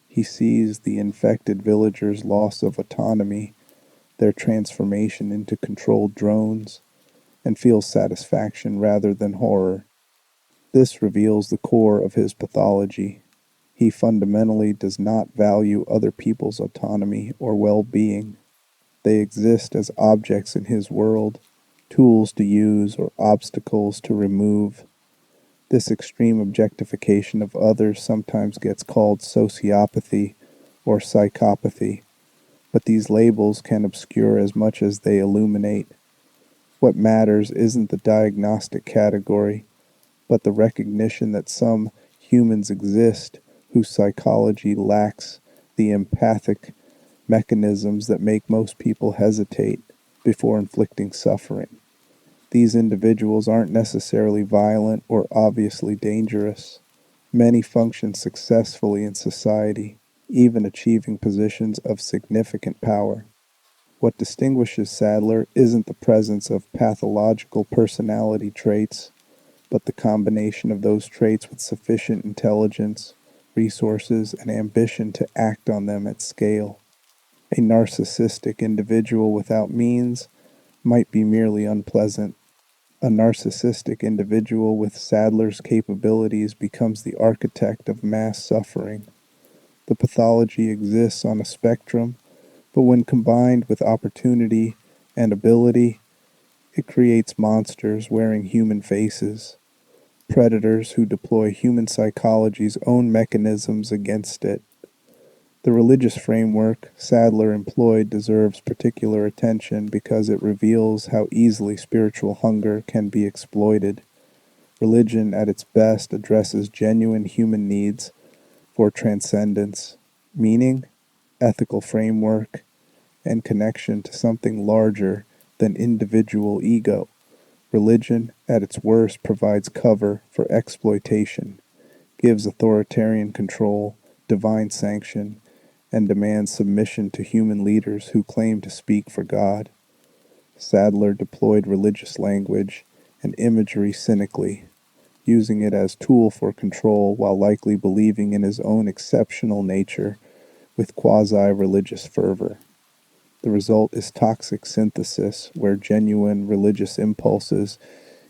He sees the infected villagers' loss of autonomy, their transformation into controlled drones, and feels satisfaction rather than horror. This reveals the core of his pathology. He fundamentally does not value other people's autonomy or well-being. They exist as objects in his world, tools to use or obstacles to remove. This extreme objectification of others sometimes gets called sociopathy or psychopathy, but these labels can obscure as much as they illuminate. What matters isn't the diagnostic category, but the recognition that some humans exist whose psychology lacks the empathic mechanisms that make most people hesitate before inflicting suffering. These individuals aren't necessarily violent or obviously dangerous. Many function successfully in society, even achieving positions of significant power. What distinguishes Saddler isn't the presence of pathological personality traits, but the combination of those traits with sufficient intelligence, resources, and ambition to act on them at scale. A narcissistic individual without means might be merely unpleasant, A narcissistic individual with Saddler's capabilities becomes the architect of mass suffering. The pathology exists on a spectrum, but when combined with opportunity and ability, it creates monsters wearing human faces, predators who deploy human psychology's own mechanisms against it. The religious framework Saddler employed deserves particular attention because it reveals how easily spiritual hunger can be exploited. Religion, at its best, addresses genuine human needs for transcendence, meaning, ethical framework, and connection to something larger than individual ego. Religion, at its worst, provides cover for exploitation, gives authoritarian control, divine sanction, and demands submission to human leaders who claim to speak for God. Saddler deployed religious language and imagery cynically, using it as tool for control while likely believing in his own exceptional nature with quasi-religious fervor. The result is toxic synthesis, where genuine religious impulses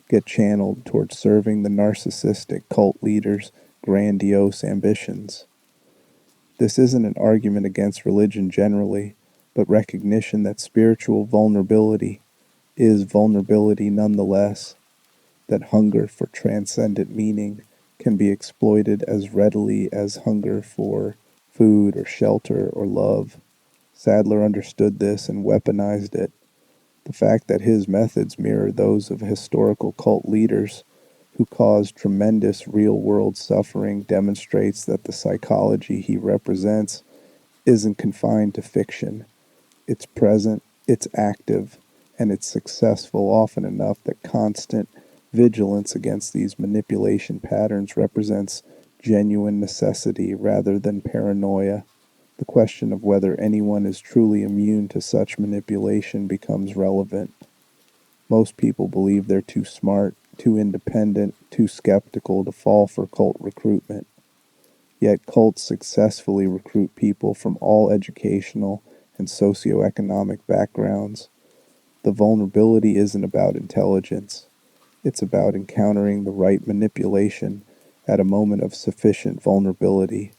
get channeled towards serving the narcissistic cult leader's grandiose ambitions. This isn't an argument against religion generally, but recognition that spiritual vulnerability is vulnerability nonetheless, that hunger for transcendent meaning can be exploited as readily as hunger for food or shelter or love. Sadler understood this and weaponized it. The fact that his methods mirror those of historical cult leaders who caused tremendous real-world suffering demonstrates that the psychology he represents isn't confined to fiction. It's present, it's active, and it's successful often enough that constant vigilance against these manipulation patterns represents genuine necessity rather than paranoia. The question of whether anyone is truly immune to such manipulation becomes relevant. Most people believe they're too smart, too independent, too skeptical to fall for cult recruitment. Yet cults successfully recruit people from all educational and socioeconomic backgrounds. The vulnerability isn't about intelligence. It's about encountering the right manipulation at a moment of sufficient vulnerability.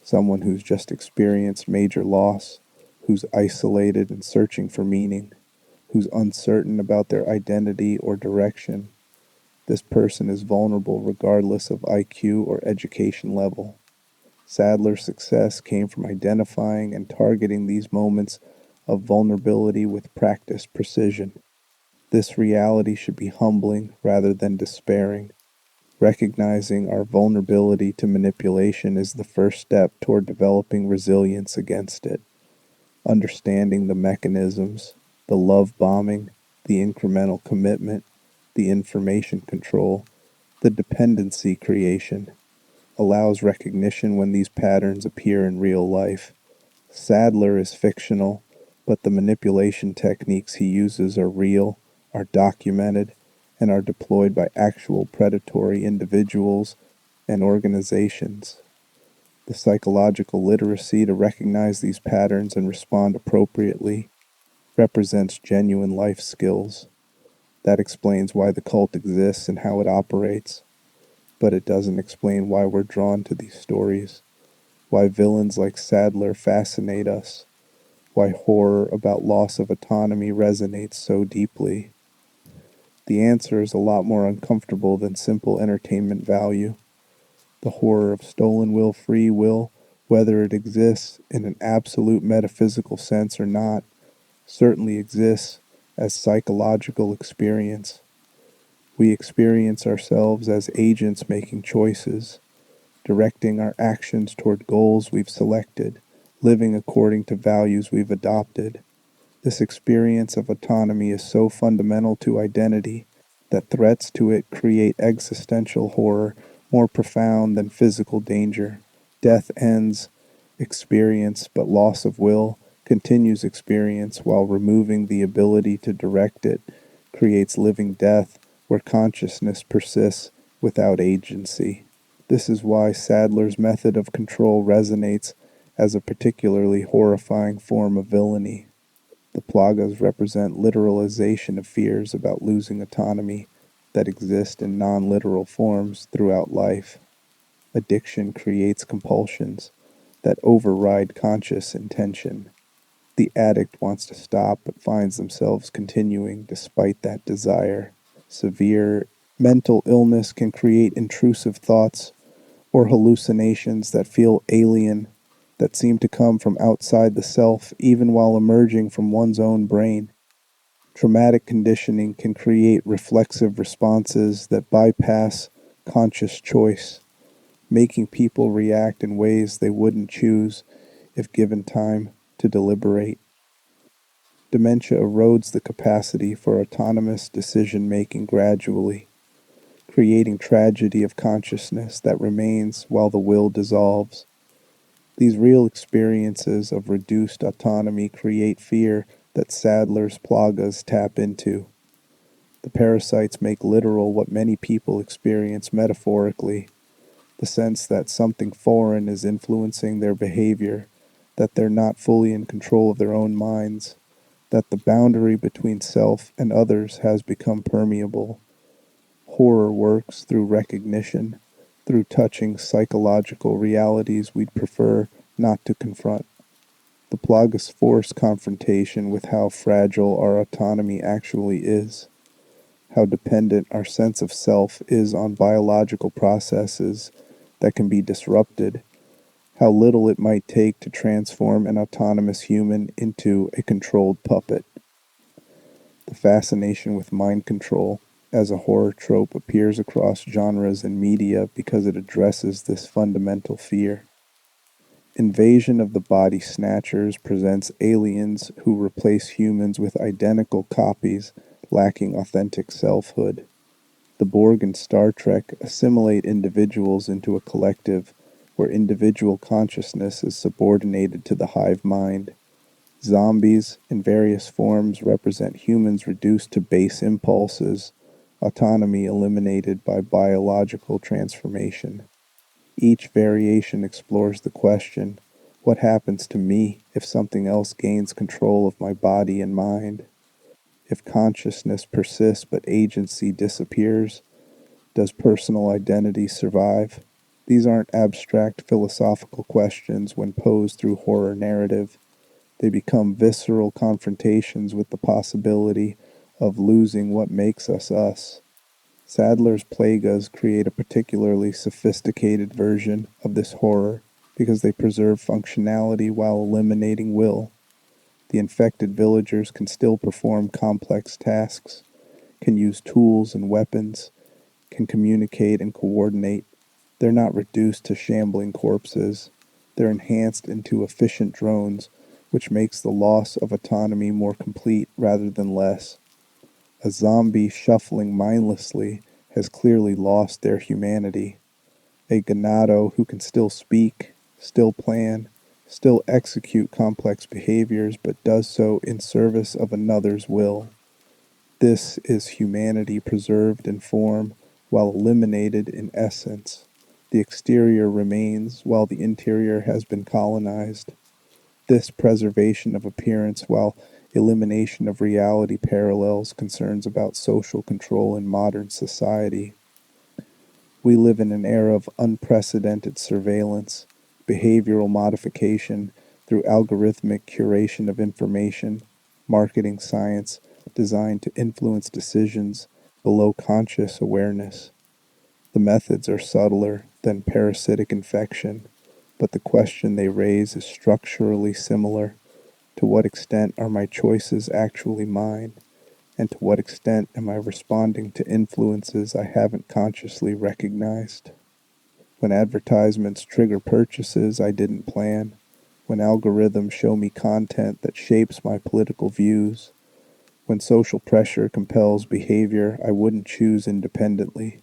Someone who's just experienced major loss, who's isolated and searching for meaning, who's uncertain about their identity or direction. This person is vulnerable regardless of IQ or education level. Sadler's success came from identifying and targeting these moments of vulnerability with practiced precision. This reality should be humbling rather than despairing. Recognizing our vulnerability to manipulation is the first step toward developing resilience against it. Understanding the mechanisms, the love bombing, the incremental commitment, the information control, the dependency creation, allows recognition when these patterns appear in real life. Sadler is fictional, but the manipulation techniques he uses are real, are documented, and are deployed by actual predatory individuals and organizations. The psychological literacy to recognize these patterns and respond appropriately represents genuine life skills. That explains why the cult exists and how it operates, but it doesn't explain why we're drawn to these stories, why villains like Sadler fascinate us, why horror about loss of autonomy resonates so deeply. The answer is a lot more uncomfortable than simple entertainment value. The horror of stolen will, free will, whether it exists in an absolute metaphysical sense or not, certainly exists as psychological experience. We experience ourselves as agents making choices, directing our actions toward goals we've selected, living according to values we've adopted. This experience of autonomy is so fundamental to identity that threats to it create existential horror more profound than physical danger. Death ends experience, but loss of will continues experience while removing the ability to direct it creates living death where consciousness persists without agency. This is why Sadler's method of control resonates as a particularly horrifying form of villainy. The Plagas represent literalization of fears about losing autonomy that exist in non-literal forms throughout life. Addiction creates compulsions that override conscious intention. The addict wants to stop but finds themselves continuing despite that desire. Severe mental illness can create intrusive thoughts or hallucinations that feel alien, that seem to come from outside the self even while emerging from one's own brain. Traumatic conditioning can create reflexive responses that bypass conscious choice, making people react in ways they wouldn't choose if given time to deliberate. Dementia erodes the capacity for autonomous decision-making gradually, creating tragedy of consciousness that remains while the will dissolves. These real experiences of reduced autonomy create fear that Saddler's Plagas tap into. The parasites make literal what many people experience metaphorically, the sense that something foreign is influencing their behavior, that they're not fully in control of their own minds, that the boundary between self and others has become permeable. Horror works through recognition, through touching psychological realities we'd prefer not to confront. The Plagas force confrontation with how fragile our autonomy actually is, how dependent our sense of self is on biological processes that can be disrupted, how little it might take to transform an autonomous human into a controlled puppet. The fascination with mind control as a horror trope appears across genres and media because it addresses this fundamental fear. Invasion of the Body Snatchers presents aliens who replace humans with identical copies lacking authentic selfhood. The Borg in Star Trek assimilate individuals into a collective where individual consciousness is subordinated to the hive mind. Zombies in various forms represent humans reduced to base impulses, autonomy eliminated by biological transformation. Each variation explores the question, what happens to me if something else gains control of my body and mind? If consciousness persists but agency disappears, does personal identity survive? These aren't abstract philosophical questions when posed through horror narrative. They become visceral confrontations with the possibility of losing what makes us us. Saddler's Plagas create a particularly sophisticated version of this horror because they preserve functionality while eliminating will. The infected villagers can still perform complex tasks, can use tools and weapons, can communicate and coordinate. They're not reduced to shambling corpses. They're enhanced into efficient drones, which makes the loss of autonomy more complete rather than less. A zombie shuffling mindlessly has clearly lost their humanity. A ganado who can still speak, still plan, still execute complex behaviors, but does so in service of another's will. This is humanity preserved in form while eliminated in essence. The exterior remains while the interior has been colonized. This preservation of appearance while elimination of reality parallels concerns about social control in modern society. We live in an era of unprecedented surveillance, behavioral modification through algorithmic curation of information, marketing science designed to influence decisions below conscious awareness. The methods are subtler than parasitic infection, but the question they raise is structurally similar. To what extent are my choices actually mine? And to what extent am I responding to influences I haven't consciously recognized? When advertisements trigger purchases I didn't plan, when algorithms show me content that shapes my political views, when social pressure compels behavior I wouldn't choose independently,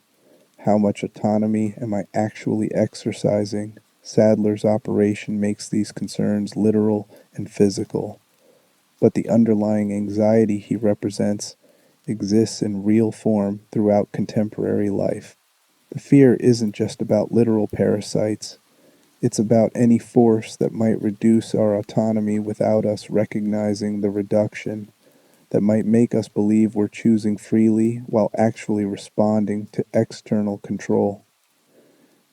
how much autonomy am I actually exercising? Saddler's operation makes these concerns literal and physical, but the underlying anxiety he represents exists in real form throughout contemporary life. The fear isn't just about literal parasites, It's about any force that might reduce our autonomy without us recognizing the reduction, that might make us believe we're choosing freely while actually responding to external control.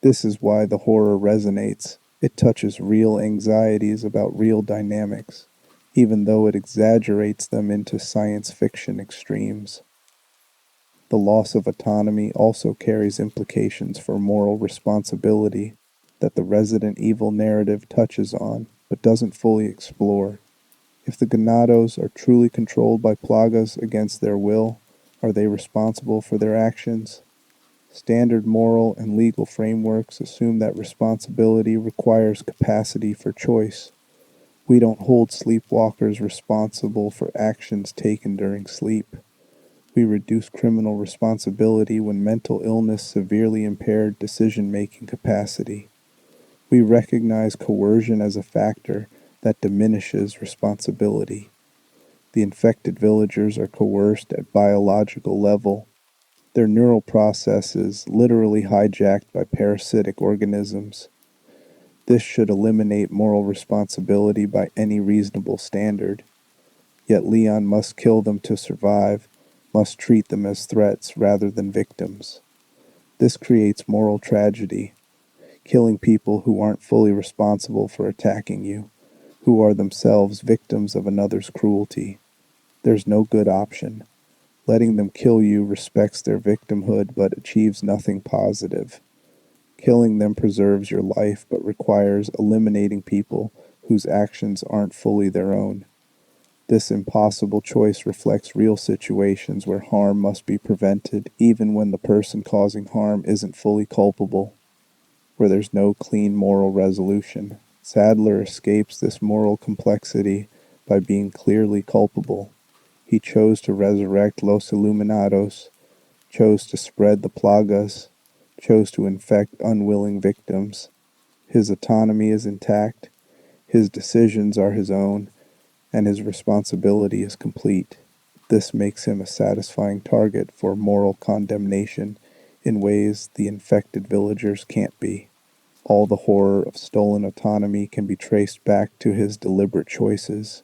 This is why the horror resonates. It touches real anxieties about real dynamics, even though it exaggerates them into science fiction extremes. The loss of autonomy also carries implications for moral responsibility that the Resident Evil narrative touches on but doesn't fully explore. If the Ganados are truly controlled by Plagas against their will, are they responsible for their actions? Standard moral and legal frameworks assume that responsibility requires capacity for choice. We don't hold sleepwalkers responsible for actions taken during sleep. We reduce criminal responsibility when mental illness severely impaired decision-making capacity. We recognize coercion as a factor that diminishes responsibility. The infected villagers are coerced at biological level. Their neural processes literally hijacked by parasitic organisms. This should eliminate moral responsibility by any reasonable standard. Yet Leon must kill them to survive, must treat them as threats rather than victims. This creates moral tragedy, killing people who aren't fully responsible for attacking you, who are themselves victims of another's cruelty. There's no good option. Letting them kill you respects their victimhood but achieves nothing positive. Killing them preserves your life but requires eliminating people whose actions aren't fully their own. This impossible choice reflects real situations where harm must be prevented even when the person causing harm isn't fully culpable, where there's no clean moral resolution. Saddler escapes this moral complexity by being clearly culpable. He chose to resurrect Los Iluminados, chose to spread the Plagas, chose to infect unwilling victims. His autonomy is intact, his decisions are his own, and his responsibility is complete. This makes him a satisfying target for moral condemnation in ways the infected villagers can't be. All the horror of stolen autonomy can be traced back to his deliberate choices,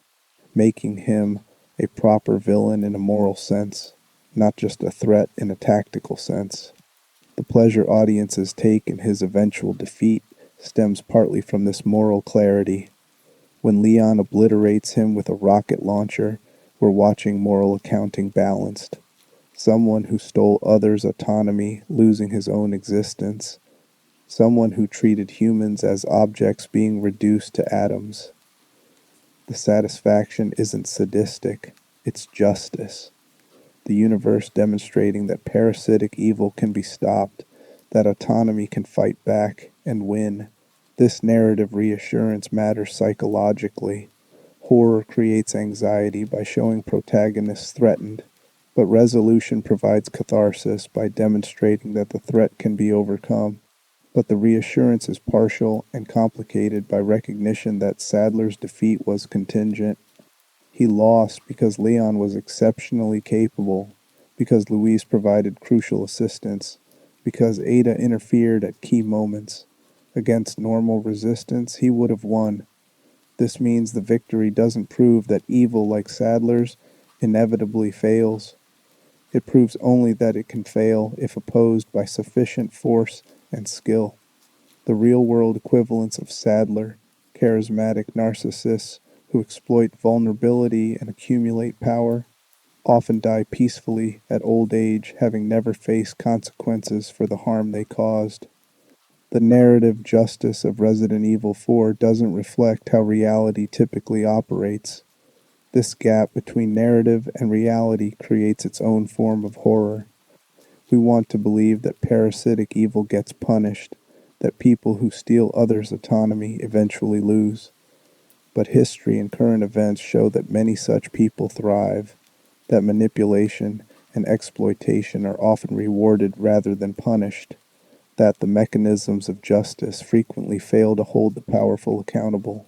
making him a proper villain in a moral sense, not just a threat in a tactical sense. The pleasure audiences take in his eventual defeat stems partly from this moral clarity. When Leon obliterates him with a rocket launcher, we're watching moral accounting balanced. Someone who stole others' autonomy, losing his own existence. Someone who treated humans as objects being reduced to atoms. The satisfaction isn't sadistic, it's justice. The universe demonstrating that parasitic evil can be stopped, that autonomy can fight back and win. This narrative reassurance matters psychologically. Horror creates anxiety by showing protagonists threatened, but resolution provides catharsis by demonstrating that the threat can be overcome. But the reassurance is partial and complicated by recognition that Saddler's defeat was contingent. He lost because Leon was exceptionally capable, because Louise provided crucial assistance, because Ada interfered at key moments. Against normal resistance, he would have won. This means the victory doesn't prove that evil like Saddler's inevitably fails. It proves only that it can fail if opposed by sufficient force and skill. The real-world equivalents of Saddler, charismatic narcissists who exploit vulnerability and accumulate power, often die peacefully at old age, having never faced consequences for the harm they caused. The narrative justice of Resident Evil 4 doesn't reflect how reality typically operates. This gap between narrative and reality creates its own form of horror. We want to believe that parasitic evil gets punished, that people who steal others' autonomy eventually lose. But history and current events show that many such people thrive, that manipulation and exploitation are often rewarded rather than punished, that the mechanisms of justice frequently fail to hold the powerful accountable.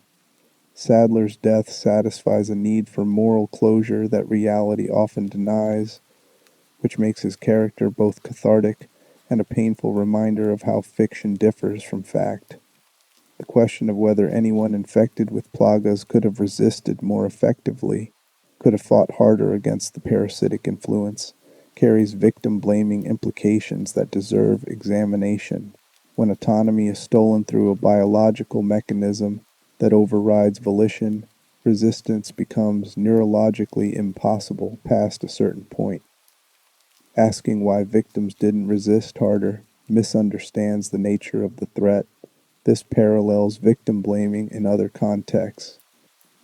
Saddler's death satisfies a need for moral closure that reality often denies, which makes his character both cathartic and a painful reminder of how fiction differs from fact. The question of whether anyone infected with plagas could have resisted more effectively, could have fought harder against the parasitic influence, carries victim-blaming implications that deserve examination. When autonomy is stolen through a biological mechanism that overrides volition, resistance becomes neurologically impossible past a certain point. Asking why victims didn't resist harder misunderstands the nature of the threat. This parallels victim blaming in other contexts.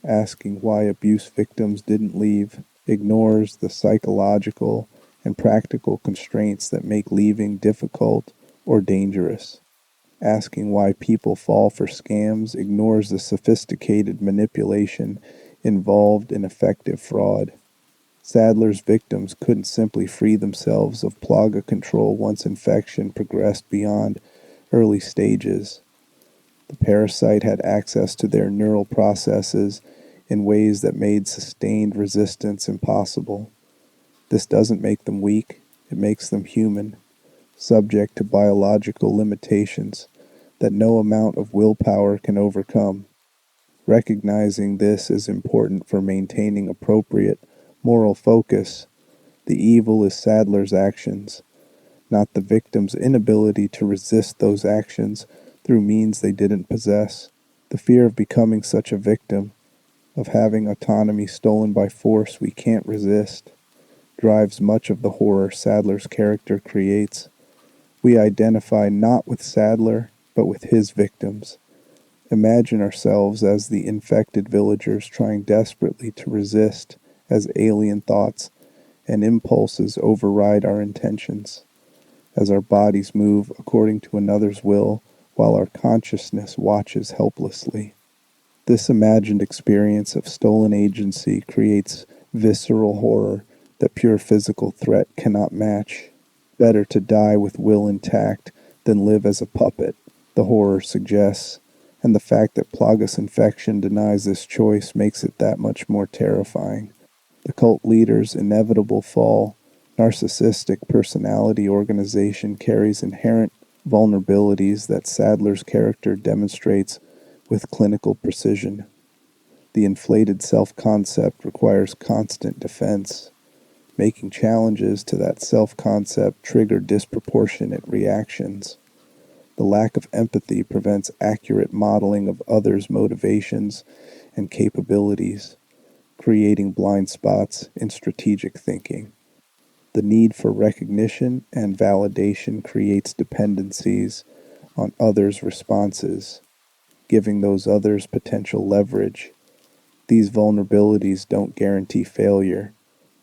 Asking why abuse victims didn't leave ignores the psychological and practical constraints that make leaving difficult or dangerous. Asking why people fall for scams ignores the sophisticated manipulation involved in effective fraud. Saddler's victims couldn't simply free themselves of plaga control once infection progressed beyond early stages. The parasite had access to their neural processes in ways that made sustained resistance impossible. This doesn't make them weak, it makes them human, subject to biological limitations that no amount of willpower can overcome. Recognizing this is important for maintaining appropriate moral focus. The evil is Saddler's actions, not the victim's inability to resist those actions through means they didn't possess. The fear of becoming such a victim, of having autonomy stolen by force we can't resist, drives much of the horror Saddler's character creates. We identify not with Saddler, but with his victims. Imagine ourselves as the infected villagers trying desperately to resist as alien thoughts and impulses override our intentions, as our bodies move according to another's will while our consciousness watches helplessly. This imagined experience of stolen agency creates visceral horror that pure physical threat cannot match. Better to die with will intact than live as a puppet, the horror suggests, and the fact that plagas infection denies this choice makes it that much more terrifying. The cult leader's inevitable fall, narcissistic personality organization carries inherent vulnerabilities that Saddler's character demonstrates with clinical precision. The inflated self-concept requires constant defense, making challenges to that self-concept trigger disproportionate reactions. The lack of empathy prevents accurate modeling of others' motivations and capabilities, creating blind spots in strategic thinking. The need for recognition and validation creates dependencies on others' responses, giving those others potential leverage. These vulnerabilities don't guarantee failure,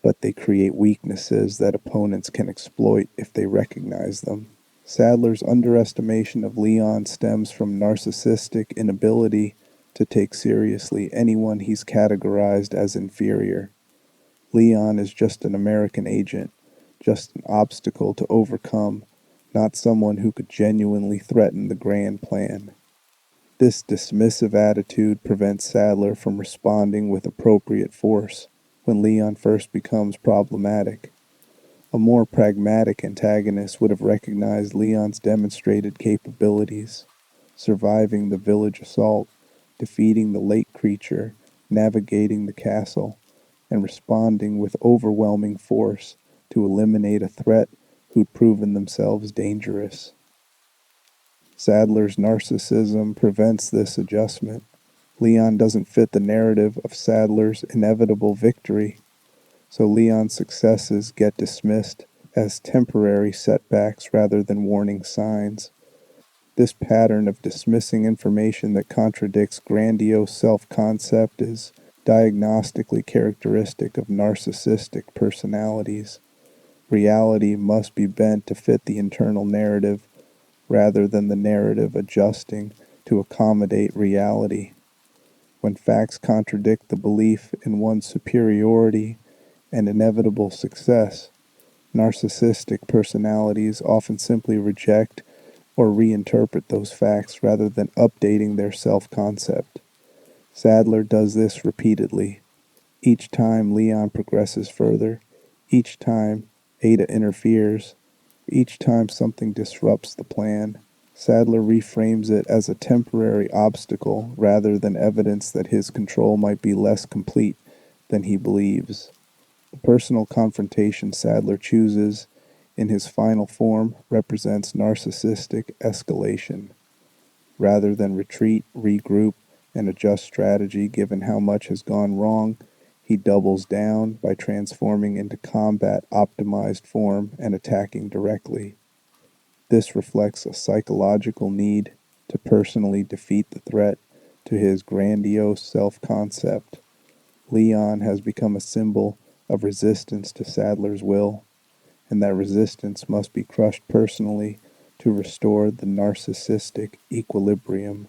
but they create weaknesses that opponents can exploit if they recognize them. Saddler's underestimation of Leon stems from narcissistic inability to take seriously anyone he's categorized as inferior. Leon is just an American agent, just an obstacle to overcome, not someone who could genuinely threaten the grand plan. This dismissive attitude prevents Saddler from responding with appropriate force when Leon first becomes problematic. A more pragmatic antagonist would have recognized Leon's demonstrated capabilities, surviving the village assault, defeating the lake creature, navigating the castle, and responding with overwhelming force to eliminate a threat who'd proven themselves dangerous. Saddler's narcissism prevents this adjustment. Leon doesn't fit the narrative of Saddler's inevitable victory, so Leon's successes get dismissed as temporary setbacks rather than warning signs. This pattern of dismissing information that contradicts grandiose self-concept is diagnostically characteristic of narcissistic personalities. Reality must be bent to fit the internal narrative rather than the narrative adjusting to accommodate reality. When facts contradict the belief in one's superiority and inevitable success, narcissistic personalities often simply reject or reinterpret those facts rather than updating their self-concept. Saddler does this repeatedly. Each time Leon progresses further, each time Ada interferes, each time something disrupts the plan, Saddler reframes it as a temporary obstacle rather than evidence that his control might be less complete than he believes. The personal confrontation Saddler chooses in his final form represents narcissistic escalation. Rather than retreat, regroup, and adjust strategy given how much has gone wrong, he doubles down by transforming into combat optimized form and attacking directly. This reflects a psychological need to personally defeat the threat to his grandiose self-concept. Leon has become a symbol of resistance to Saddler's will, and that resistance must be crushed personally to restore the narcissistic equilibrium.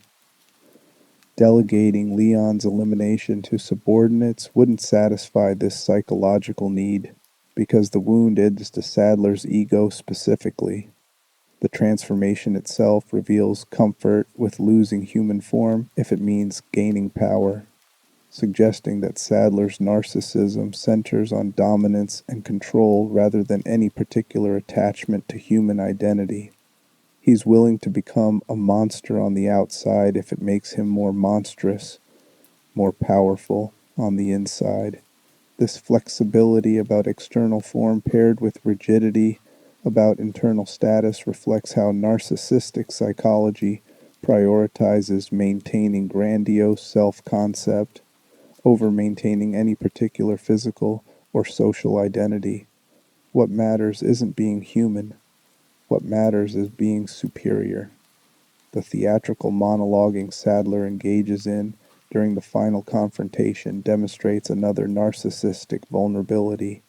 Delegating Leon's elimination to subordinates wouldn't satisfy this psychological need, because the wound is to Saddler's ego specifically. The transformation itself reveals comfort with losing human form if it means gaining power, suggesting that Saddler's narcissism centers on dominance and control rather than any particular attachment to human identity. He's willing to become a monster on the outside if it makes him more monstrous, more powerful on the inside. This flexibility about external form paired with rigidity about internal status reflects how narcissistic psychology prioritizes maintaining grandiose self-concept over maintaining any particular physical or social identity. What matters isn't being human. What matters is being superior. The theatrical monologuing Saddler engages in during the final confrontation demonstrates another narcissistic vulnerability: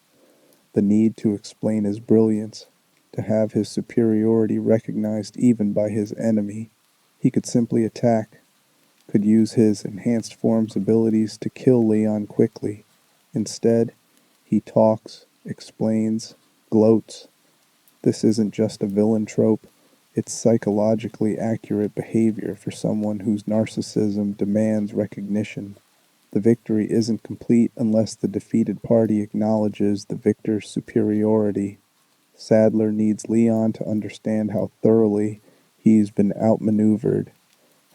the need to explain his brilliance, to have his superiority recognized even by his enemy. He could simply attack, could use his enhanced form's abilities to kill Leon quickly. Instead, he talks, explains, gloats. This isn't just a villain trope, it's psychologically accurate behavior for someone whose narcissism demands recognition. The victory isn't complete unless the defeated party acknowledges the victor's superiority. Saddler needs Leon to understand how thoroughly he's been outmaneuvered,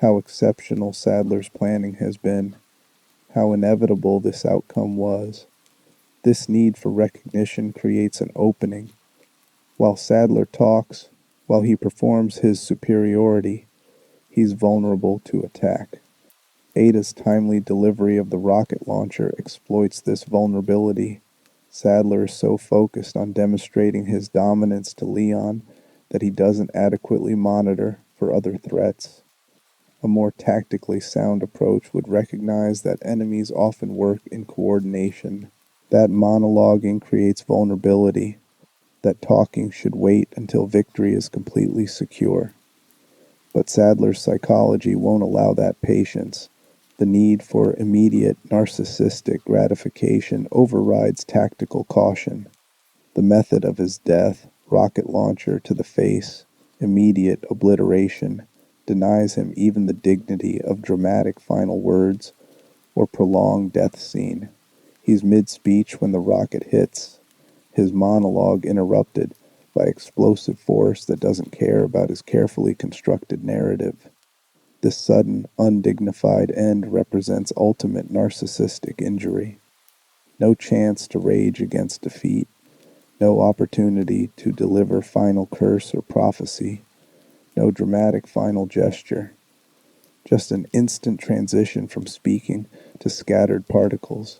how exceptional Saddler's planning has been, how inevitable this outcome was. This need for recognition creates an opening. While Saddler talks, while he performs his superiority, he's vulnerable to attack. Ada's timely delivery of the rocket launcher exploits this vulnerability. Saddler is so focused on demonstrating his dominance to Leon that he doesn't adequately monitor for other threats. A more tactically sound approach would recognize that enemies often work in coordination, that monologuing creates vulnerability, that talking should wait until victory is completely secure. But Saddler's psychology won't allow that patience. The need for immediate narcissistic gratification overrides tactical caution. The method of his death, rocket launcher to the face, immediate obliteration, denies him even the dignity of dramatic final words or prolonged death scene. He's mid-speech when the rocket hits, his monologue interrupted by explosive force that doesn't care about his carefully constructed narrative. This sudden, undignified end represents ultimate narcissistic injury. No chance to rage against defeat, no opportunity to deliver final curse or prophecy, no dramatic final gesture. Just an instant transition from speaking to scattered particles.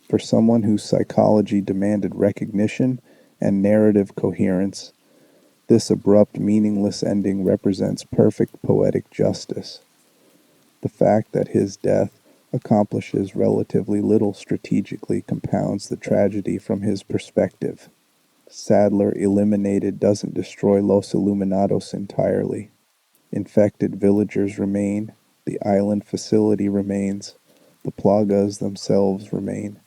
For someone whose psychology demanded recognition and narrative coherence, this abrupt, meaningless ending represents perfect poetic justice. The fact that his death accomplishes relatively little strategically compounds the tragedy from his perspective. Saddler eliminated doesn't destroy Los Iluminados entirely. Infected villagers remain, the island facility remains, the Plagas themselves remain.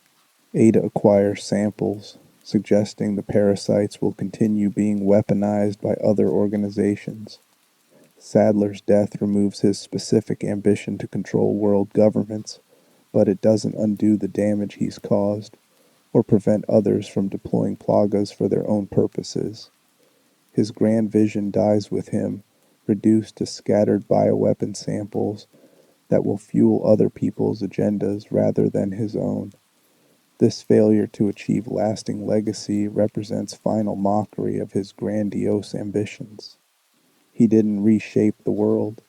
Ada acquires samples, suggesting the parasites will continue being weaponized by other organizations. Saddler's death removes his specific ambition to control world governments, but it doesn't undo the damage he's caused, or prevent others from deploying Plagas for their own purposes. His grand vision dies with him, reduced to scattered bioweapon samples that will fuel other people's agendas rather than his own. This failure to achieve lasting legacy represents final mockery of his grandiose ambitions. He didn't reshape the world.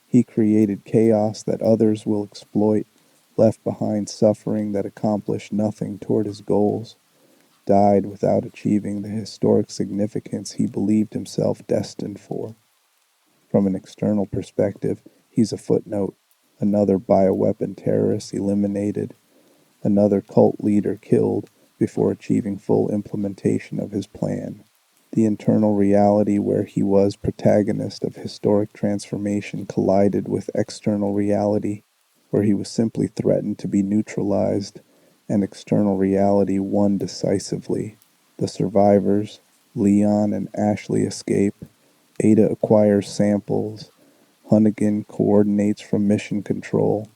He created chaos that others will exploit, left behind suffering that accomplished nothing toward his goals, died without achieving the historic significance he believed himself destined for. From an external perspective, he's a footnote, another bioweapon terrorist eliminated, another cult leader killed before achieving full implementation of his plan. The internal reality where he was protagonist of historic transformation collided with external reality, where he was simply threatened to be neutralized, and external reality won decisively. The survivors, Leon and Ashley, escape. Ada acquires samples. Hunnigan coordinates from mission control,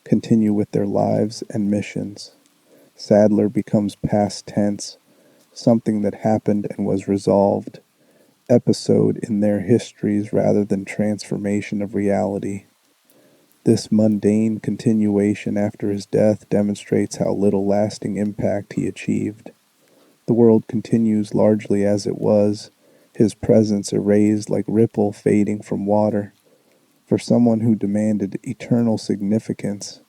continue with their lives and missions. Saddler becomes past tense, something that happened and was resolved, episode in their histories rather than transformation of reality. This mundane continuation after his death demonstrates how little lasting impact he achieved. The world continues largely as it was, his presence erased like ripple fading from water. For someone who demanded eternal significance,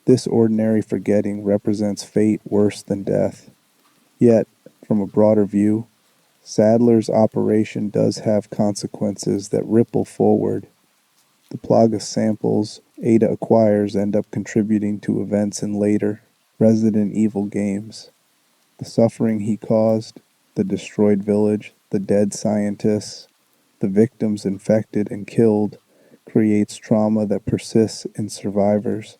this ordinary forgetting represents fate worse than death. Yet, from a broader view, Saddler's operation does have consequences that ripple forward. The Plagas samples Ada acquires end up contributing to events in later Resident Evil games. The suffering he caused, the destroyed village, the dead scientists, the victims infected and killed, creates trauma that persists in survivors.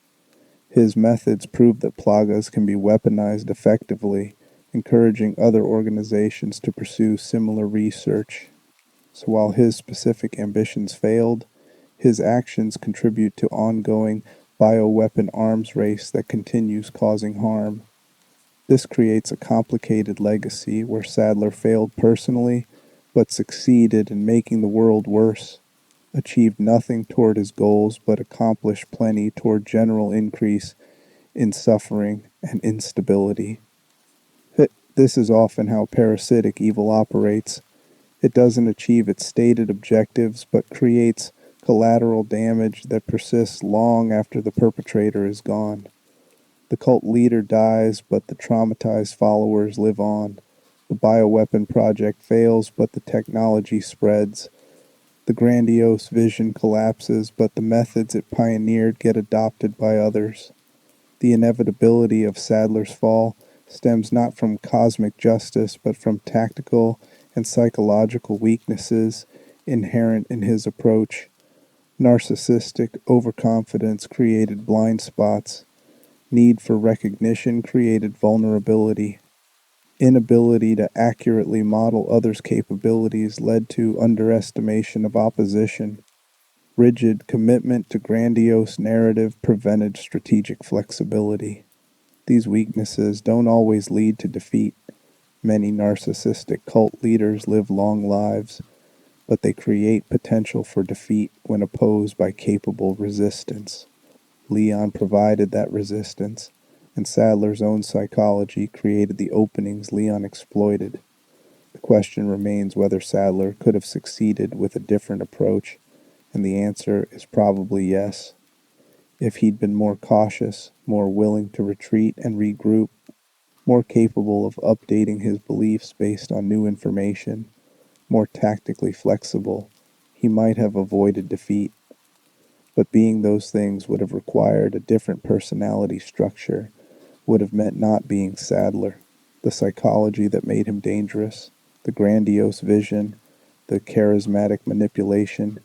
His methods prove that Plagas can be weaponized effectively, encouraging other organizations to pursue similar research. So while his specific ambitions failed, his actions contribute to ongoing bioweapon arms race that continues causing harm. This creates a complicated legacy where Saddler failed personally, but succeeded in making the world worse, achieved nothing toward his goals, but accomplished plenty toward general increase in suffering and instability. This is often how parasitic evil operates. It doesn't achieve its stated objectives, but creates collateral damage that persists long after the perpetrator is gone. The cult leader dies, but the traumatized followers live on. The bioweapon project fails, but the technology spreads. The grandiose vision collapses, but the methods it pioneered get adopted by others. The inevitability of Saddler's fall stems not from cosmic justice, but from tactical and psychological weaknesses inherent in his approach. Narcissistic overconfidence created blind spots. Need for recognition created vulnerability. Inability to accurately model others' capabilities led to underestimation of opposition. Rigid commitment to grandiose narrative prevented strategic flexibility. These weaknesses don't always lead to defeat. Many narcissistic cult leaders live long lives, but they create potential for defeat when opposed by capable resistance. Leon provided that resistance, and Saddler's own psychology created the openings Leon exploited. The question remains whether Saddler could have succeeded with a different approach, and the answer is probably yes. If he'd been more cautious, more willing to retreat and regroup, more capable of updating his beliefs based on new information, more tactically flexible, he might have avoided defeat. But being those things would have required a different personality structure, would have meant not being Saddler. The psychology that made him dangerous, the grandiose vision, the charismatic manipulation,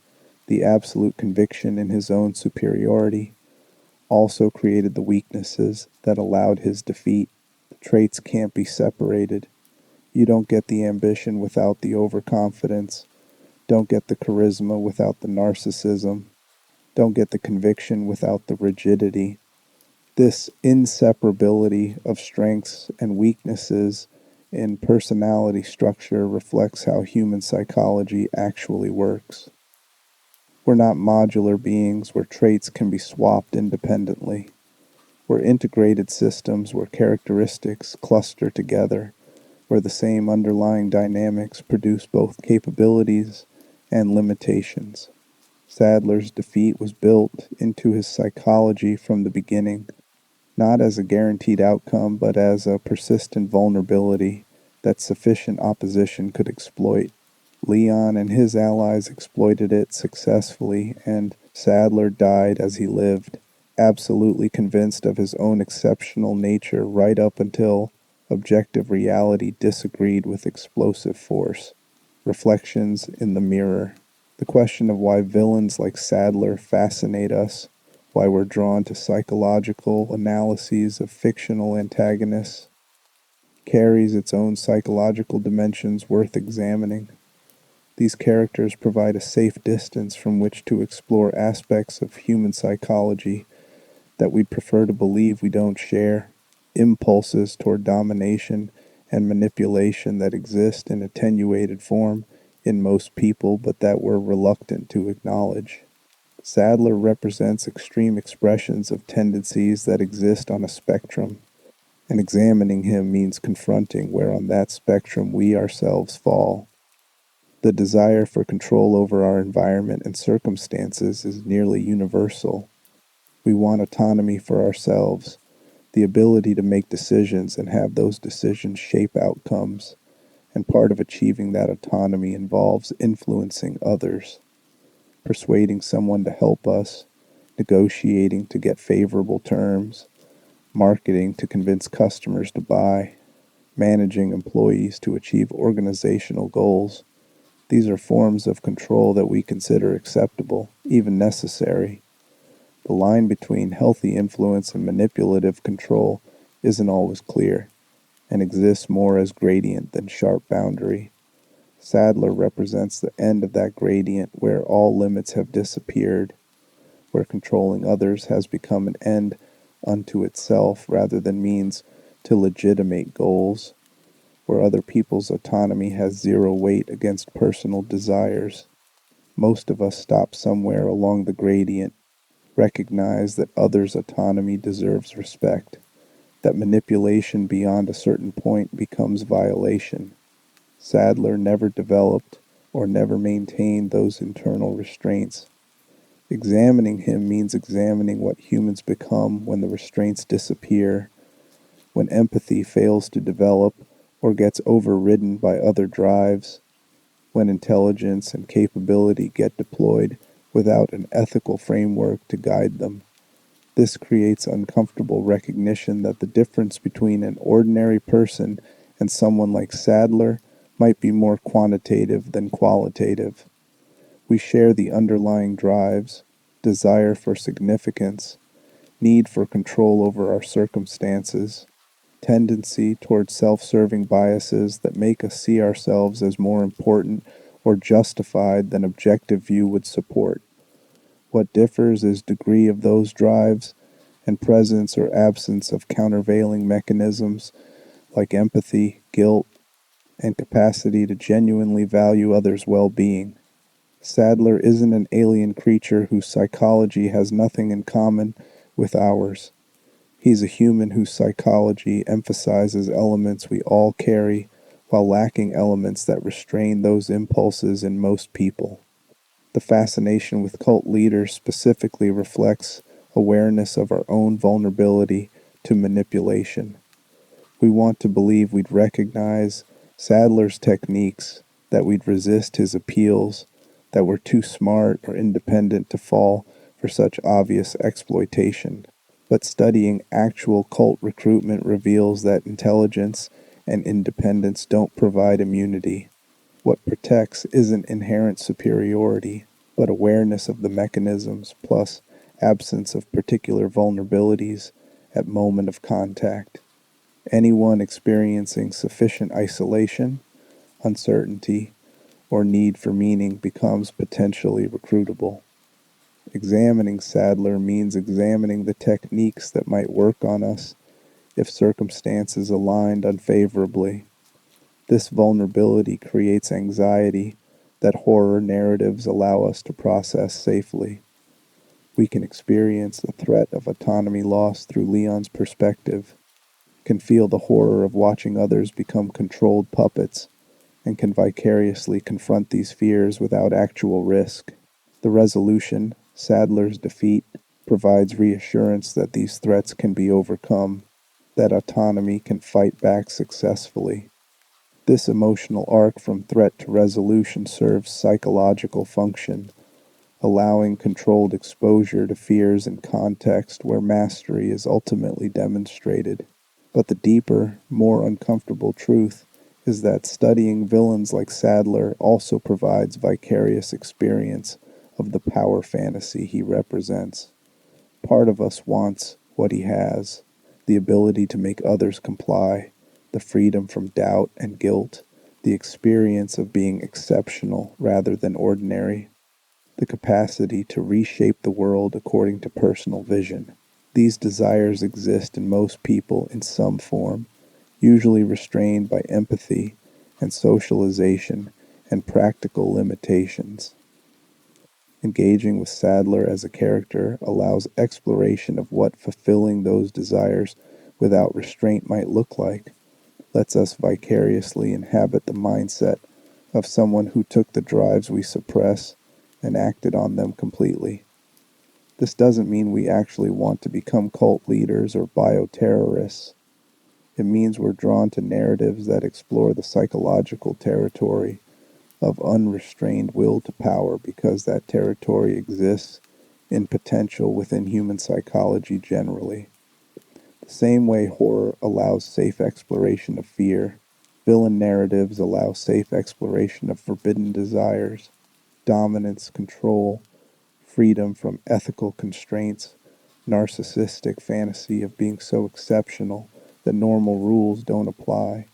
the absolute conviction in his own superiority, also created the weaknesses that allowed his defeat. The traits can't be separated. You don't get the ambition without the overconfidence. Don't get the charisma without the narcissism. Don't get the conviction without the rigidity. This inseparability of strengths and weaknesses in personality structure reflects how human psychology actually works. We're not modular beings where traits can be swapped independently. We're integrated systems where characteristics cluster together, where the same underlying dynamics produce both capabilities and limitations. Saddler's defeat was built into his psychology from the beginning, not as a guaranteed outcome, but as a persistent vulnerability that sufficient opposition could exploit. Leon and his allies exploited it successfully, and Saddler died as he lived, absolutely convinced of his own exceptional nature right up until objective reality disagreed with explosive force. Reflections in the mirror. The question of why villains like Saddler fascinate us, why we're drawn to psychological analyses of fictional antagonists, carries its own psychological dimensions worth examining. These characters provide a safe distance from which to explore aspects of human psychology that we'd prefer to believe we don't share, impulses toward domination and manipulation that exist in attenuated form in most people but that we're reluctant to acknowledge. Saddler represents extreme expressions of tendencies that exist on a spectrum, and examining him means confronting where on that spectrum we ourselves fall. The desire for control over our environment and circumstances is nearly universal. We want autonomy for ourselves, the ability to make decisions and have those decisions shape outcomes, and part of achieving that autonomy involves influencing others, persuading someone to help us, negotiating to get favorable terms, marketing to convince customers to buy, managing employees to achieve organizational goals. These are forms of control that we consider acceptable, even necessary. The line between healthy influence and manipulative control isn't always clear, and exists more as gradient than sharp boundary. Saddler represents the end of that gradient where all limits have disappeared, where controlling others has become an end unto itself rather than means to legitimate goals, where other people's autonomy has zero weight against personal desires. Most of us stop somewhere along the gradient, recognize that others' autonomy deserves respect, that manipulation beyond a certain point becomes violation. Saddler never developed or never maintained those internal restraints. Examining him means examining what humans become when the restraints disappear, when empathy fails to develop or gets overridden by other drives, when intelligence and capability get deployed without an ethical framework to guide them. This creates uncomfortable recognition that the difference between an ordinary person and someone like Saddler might be more quantitative than qualitative. We share the underlying drives, desire for significance, need for control over our circumstances, tendency toward self-serving biases that make us see ourselves as more important or justified than objective view would support. What differs is degree of those drives and presence or absence of countervailing mechanisms like empathy, guilt, and capacity to genuinely value others' well-being. Saddler isn't an alien creature whose psychology has nothing in common with ours. He's a human whose psychology emphasizes elements we all carry while lacking elements that restrain those impulses in most people. The fascination with cult leaders specifically reflects awareness of our own vulnerability to manipulation. We want to believe we'd recognize Saddler's techniques, that we'd resist his appeals, that we're too smart or independent to fall for such obvious exploitation. But studying actual cult recruitment reveals that intelligence and independence don't provide immunity. What protects isn't inherent superiority, but awareness of the mechanisms plus absence of particular vulnerabilities at moment of contact. Anyone experiencing sufficient isolation, uncertainty, or need for meaning becomes potentially recruitable. Examining Saddler means examining the techniques that might work on us if circumstances aligned unfavorably. This vulnerability creates anxiety that horror narratives allow us to process safely. We can experience the threat of autonomy loss through Leon's perspective, can feel the horror of watching others become controlled puppets, and can vicariously confront these fears without actual risk. The resolution, Saddler's defeat, provides reassurance that these threats can be overcome, that autonomy can fight back successfully. This emotional arc from threat to resolution serves psychological function, allowing controlled exposure to fears in context where mastery is ultimately demonstrated. But the deeper, more uncomfortable truth is that studying villains like Saddler also provides vicarious experience of the power fantasy he represents. Part of us wants what he has, the ability to make others comply, the freedom from doubt and guilt, the experience of being exceptional rather than ordinary, the capacity to reshape the world according to personal vision. These desires exist in most people in some form, usually restrained by empathy and socialization and practical limitations. Engaging with Saddler as a character allows exploration of what fulfilling those desires without restraint might look like, lets us vicariously inhabit the mindset of someone who took the drives we suppress and acted on them completely. This doesn't mean we actually want to become cult leaders or bioterrorists. It means we're drawn to narratives that explore the psychological territory of unrestrained will to power because that territory exists in potential within human psychology generally. The same way horror allows safe exploration of fear, villain narratives allow safe exploration of forbidden desires, dominance, control, freedom from ethical constraints, narcissistic fantasy of being so exceptional that normal rules don't apply.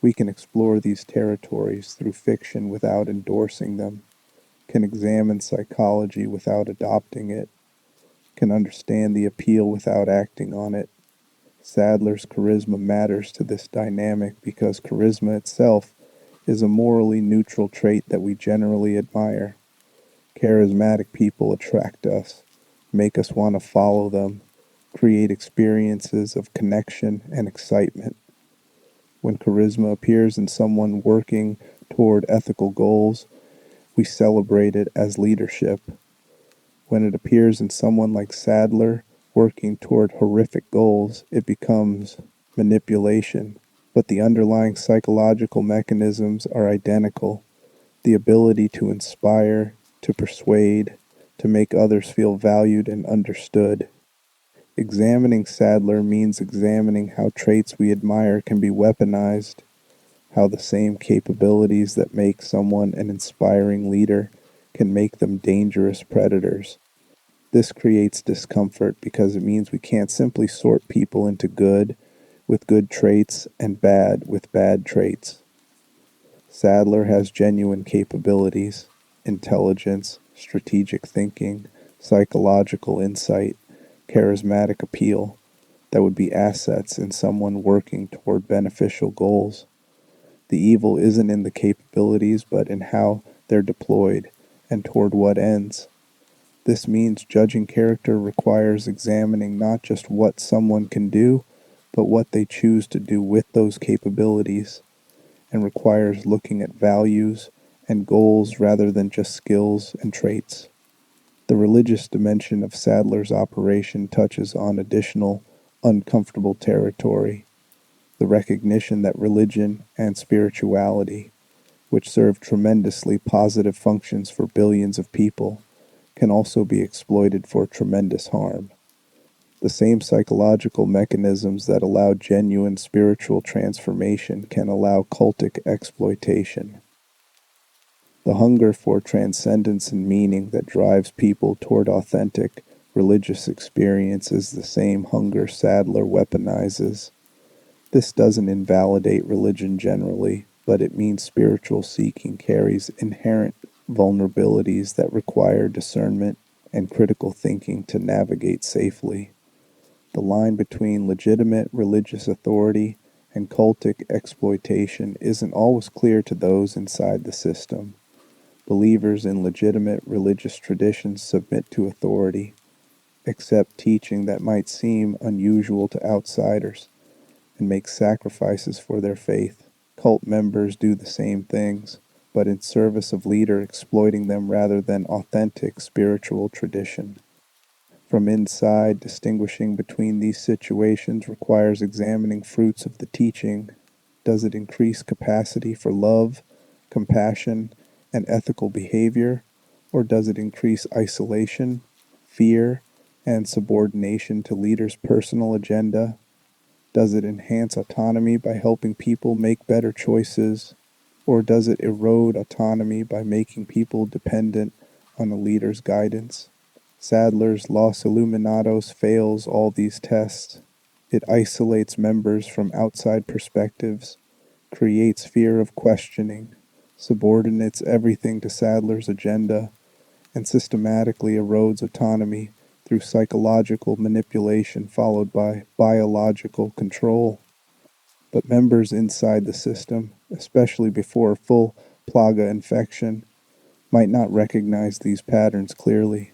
We can explore these territories through fiction without endorsing them, can examine psychology without adopting it, can understand the appeal without acting on it. Saddler's charisma matters to this dynamic because charisma itself is a morally neutral trait that we generally admire. Charismatic people attract us, make us want to follow them, create experiences of connection and excitement. When charisma appears in someone working toward ethical goals, we celebrate it as leadership. When it appears in someone like Saddler working toward horrific goals, it becomes manipulation. But the underlying psychological mechanisms are identical. The ability to inspire, to persuade, to make others feel valued and understood. Examining Saddler means examining how traits we admire can be weaponized, how the same capabilities that make someone an inspiring leader can make them dangerous predators. This creates discomfort because it means we can't simply sort people into good with good traits and bad with bad traits. Saddler has genuine capabilities, intelligence, strategic thinking, psychological insight, charismatic appeal that would be assets in someone working toward beneficial goals. The evil isn't in the capabilities but in how they're deployed and toward what ends. This means judging character requires examining not just what someone can do, but what they choose to do with those capabilities, and requires looking at values and goals rather than just skills and traits. The religious dimension of Saddler's operation touches on additional uncomfortable territory, the recognition that religion and spirituality, which serve tremendously positive functions for billions of people, can also be exploited for tremendous harm. The same psychological mechanisms that allow genuine spiritual transformation can allow cultic exploitation. The hunger for transcendence and meaning that drives people toward authentic, religious experience is the same hunger Saddler weaponizes. This doesn't invalidate religion generally, but it means spiritual seeking carries inherent vulnerabilities that require discernment and critical thinking to navigate safely. The line between legitimate religious authority and cultic exploitation isn't always clear to those inside the system. Believers in legitimate religious traditions submit to authority, accept teaching that might seem unusual to outsiders, and make sacrifices for their faith. Cult members do the same things, but in service of leader exploiting them rather than authentic spiritual tradition. From inside, distinguishing between these situations requires examining fruits of the teaching. Does it increase capacity for love, compassion, and ethical behavior, or does it increase isolation, fear, and subordination to leaders' personal agenda? Does it enhance autonomy by helping people make better choices, or does it erode autonomy by making people dependent on a leader's guidance? Saddler's Los Iluminados fails all these tests. It isolates members from outside perspectives, creates fear of questioning, subordinates everything to Saddler's agenda, and systematically erodes autonomy through psychological manipulation followed by biological control. But members inside the system, especially before full plaga infection, might not recognize these patterns clearly.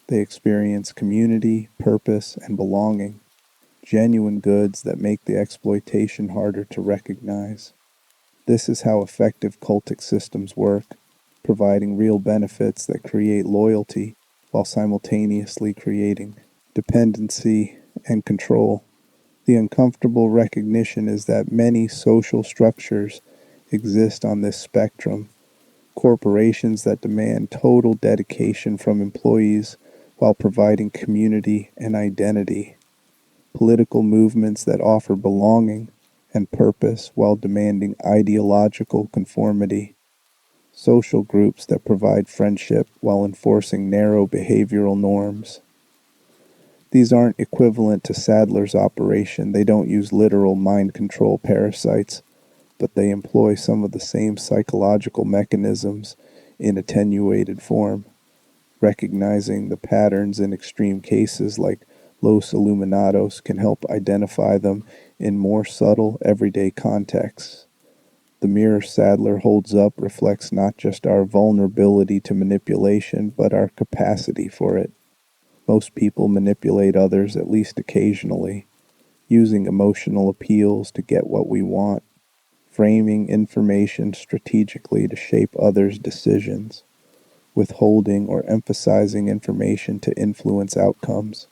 They experience community, purpose, and belonging, genuine goods that make the exploitation harder to recognize. This is how effective cultic systems work, providing real benefits that create loyalty while simultaneously creating dependency and control. The uncomfortable recognition is that many social structures exist on this spectrum. Corporations that demand total dedication from employees while providing community and identity. Political movements that offer belonging and purpose while demanding ideological conformity. Social groups that provide friendship while enforcing narrow behavioral norms. These aren't equivalent to Saddler's operation. They don't use literal mind control parasites, but they employ some of the same psychological mechanisms in attenuated form. Recognizing the patterns in extreme cases like Los Iluminados can help identify them in more subtle, everyday contexts. The mirror Saddler holds up reflects not just our vulnerability to manipulation, but our capacity for it. Most people manipulate others at least occasionally, using emotional appeals to get what we want, framing information strategically to shape others' decisions, withholding or emphasizing information to influence outcomes.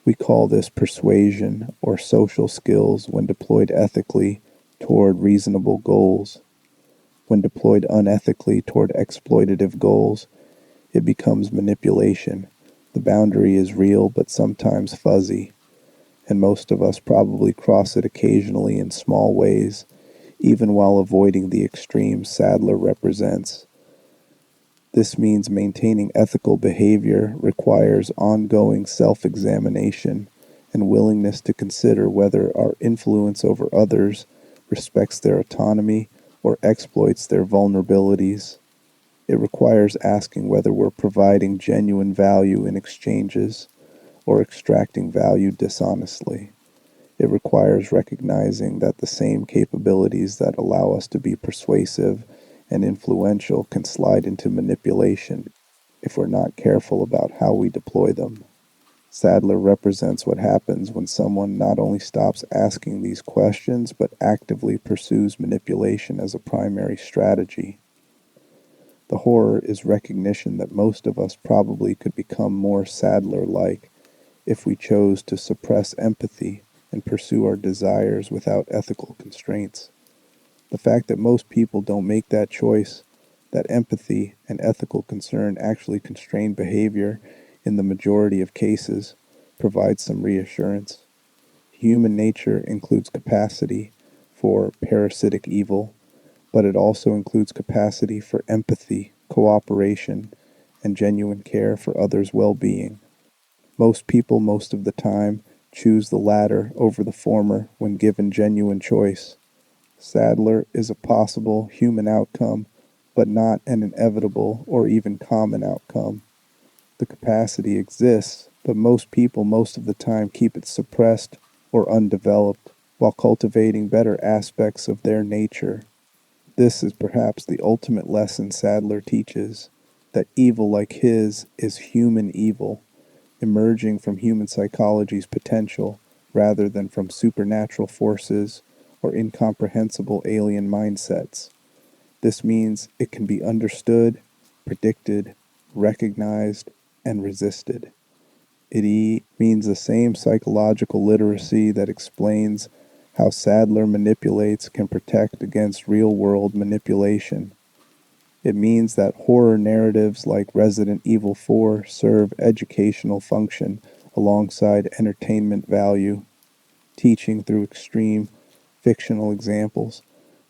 We call this persuasion or social skills when deployed ethically toward reasonable goals. When deployed unethically toward exploitative goals, it becomes manipulation. The boundary is real but sometimes fuzzy, and most of us probably cross it occasionally in small ways, even while avoiding the extremes Saddler represents. This means maintaining ethical behavior requires ongoing self-examination and willingness to consider whether our influence over others respects their autonomy or exploits their vulnerabilities. It requires asking whether we're providing genuine value in exchanges or extracting value dishonestly. It requires recognizing that the same capabilities that allow us to be persuasive and influential can slide into manipulation if we're not careful about how we deploy them. Saddler represents what happens when someone not only stops asking these questions but actively pursues manipulation as a primary strategy. The horror is recognition that most of us probably could become more Saddler-like if we chose to suppress empathy and pursue our desires without ethical constraints. The fact that most people don't make that choice, that empathy and ethical concern actually constrain behavior in the majority of cases, provides some reassurance. Human nature includes capacity for parasitic evil, but it also includes capacity for empathy, cooperation, and genuine care for others' well-being. Most people, most of the time, choose the latter over the former when given genuine choice. Saddler is a possible human outcome, but not an inevitable or even common outcome. The capacity exists, but most people most of the time keep it suppressed or undeveloped while cultivating better aspects of their nature. This is perhaps the ultimate lesson Saddler teaches, that evil like his is human evil, emerging from human psychology's potential rather than from supernatural forces or incomprehensible alien mindsets. This means it can be understood, predicted, recognized, and resisted. It means the same psychological literacy that explains how Saddler manipulates can protect against real-world manipulation. It means that horror narratives like Resident Evil 4 serve educational function alongside entertainment value, teaching through extreme fictional examples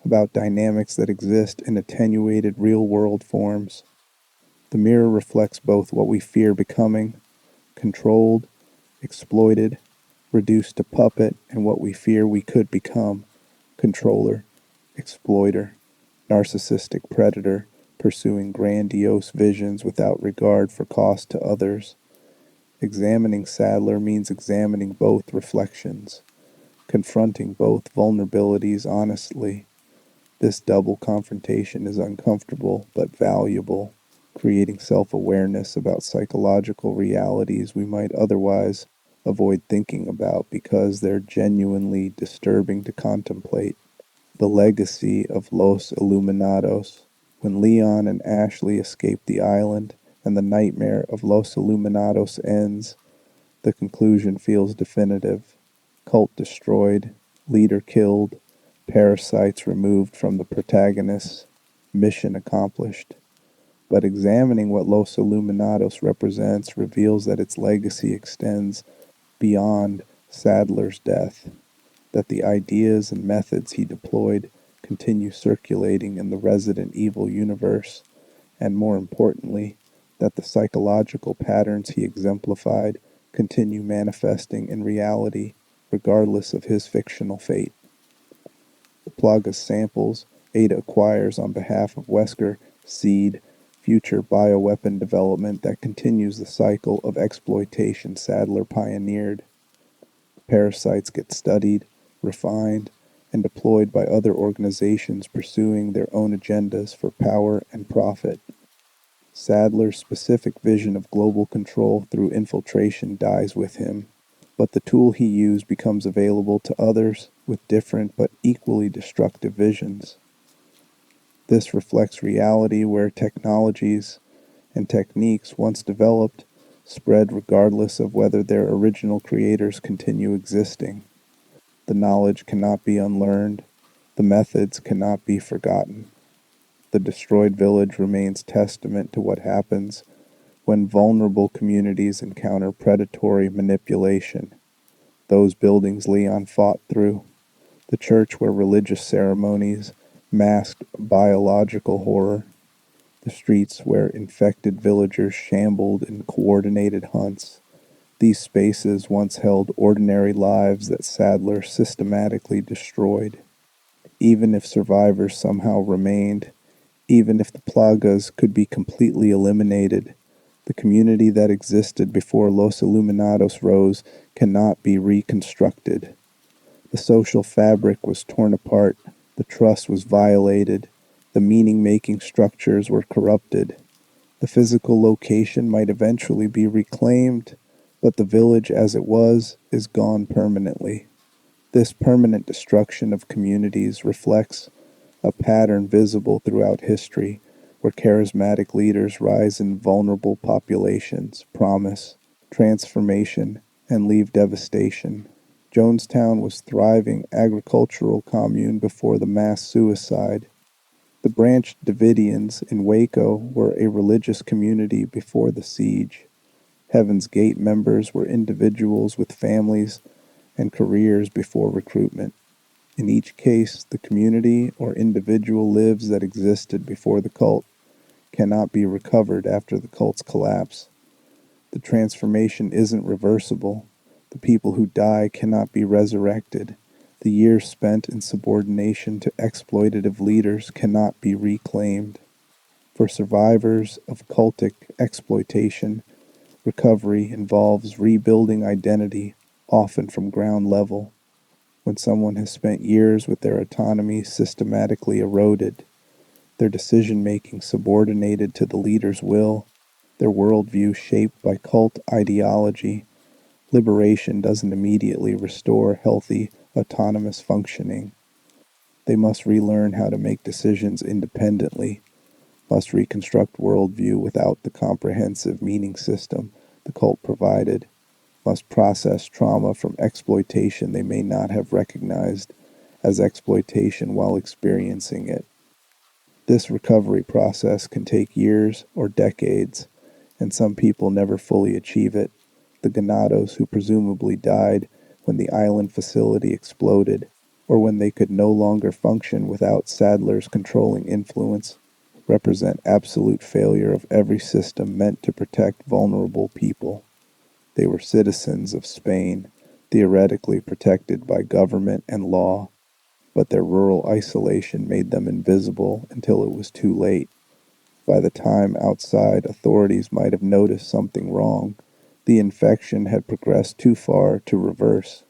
about dynamics that exist in attenuated real-world forms. The mirror reflects both what we fear becoming, controlled, exploited, reduced to puppet, and what we fear we could become, controller, exploiter, narcissistic predator, pursuing grandiose visions without regard for cost to others. Examining Saddler means examining both reflections, confronting both vulnerabilities honestly. This double confrontation is uncomfortable but valuable, creating self-awareness about psychological realities we might otherwise avoid thinking about because they're genuinely disturbing to contemplate. The legacy of Los Iluminados. When Leon and Ashley escape the island and the nightmare of Los Iluminados ends, the conclusion feels definitive. Cult destroyed, leader killed, parasites removed from the protagonists, mission accomplished. But examining what Los Iluminados represents reveals that its legacy extends beyond Saddler's death, that the ideas and methods he deployed continue circulating in the Resident Evil universe, and more importantly, that the psychological patterns he exemplified continue manifesting in reality regardless of his fictional fate. The Plagas samples Ada acquires on behalf of Wesker seed future bioweapon development that continues the cycle of exploitation Saddler pioneered. Parasites get studied, refined, and deployed by other organizations pursuing their own agendas for power and profit. Saddler's specific vision of global control through infiltration dies with him, but the tool he used becomes available to others with different but equally destructive visions. This reflects reality where technologies and techniques once developed spread regardless of whether their original creators continue existing. The knowledge cannot be unlearned, the methods cannot be forgotten. The destroyed village remains testament to what happens when vulnerable communities encounter predatory manipulation. Those buildings Leon fought through, the church where religious ceremonies masked biological horror, the streets where infected villagers shambled in coordinated hunts. These spaces once held ordinary lives that Saddler systematically destroyed. Even if survivors somehow remained, even if the Plagas could be completely eliminated, the community that existed before Los Iluminados rose cannot be reconstructed. The social fabric was torn apart, the trust was violated, the meaning-making structures were corrupted. The physical location might eventually be reclaimed, but the village as it was is gone permanently. This permanent destruction of communities reflects a pattern visible throughout history where charismatic leaders rise in vulnerable populations, promise transformation, and leave devastation. Jonestown was a thriving agricultural commune before the mass suicide. The Branch Davidians in Waco were a religious community before the siege. Heaven's Gate members were individuals with families and careers before recruitment. In each case, the community or individual lives that existed before the cult cannot be recovered after the cult's collapse. The transformation isn't reversible. The people who die cannot be resurrected. The years spent in subordination to exploitative leaders cannot be reclaimed. For survivors of cultic exploitation, recovery involves rebuilding identity, often from ground level. When someone has spent years with their autonomy systematically eroded, their decision-making subordinated to the leader's will, their worldview shaped by cult ideology. Liberation doesn't immediately restore healthy, autonomous functioning. They must relearn how to make decisions independently, must reconstruct worldview without the comprehensive meaning system the cult provided, must process trauma from exploitation they may not have recognized as exploitation while experiencing it. This recovery process can take years or decades, and some people never fully achieve it. The Granados, who presumably died when the island facility exploded, or when they could no longer function without Saddler's controlling influence, represent absolute failure of every system meant to protect vulnerable people. They were citizens of Spain, theoretically protected by government and law, but their rural isolation made them invisible until it was too late. By the time outside authorities might have noticed something wrong, the infection had progressed too far to reverse.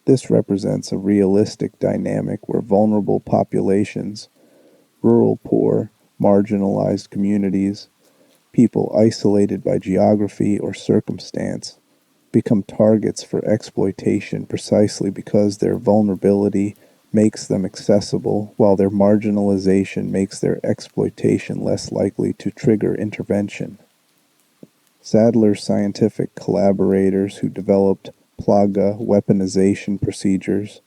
This represents a realistic dynamic where vulnerable populations, rural poor, marginalized communities, people isolated by geography or circumstance, become targets for exploitation precisely because their vulnerability makes them accessible, while their marginalization makes their exploitation less likely to trigger intervention. Saddler's scientific collaborators who developed plaga weaponization procedures,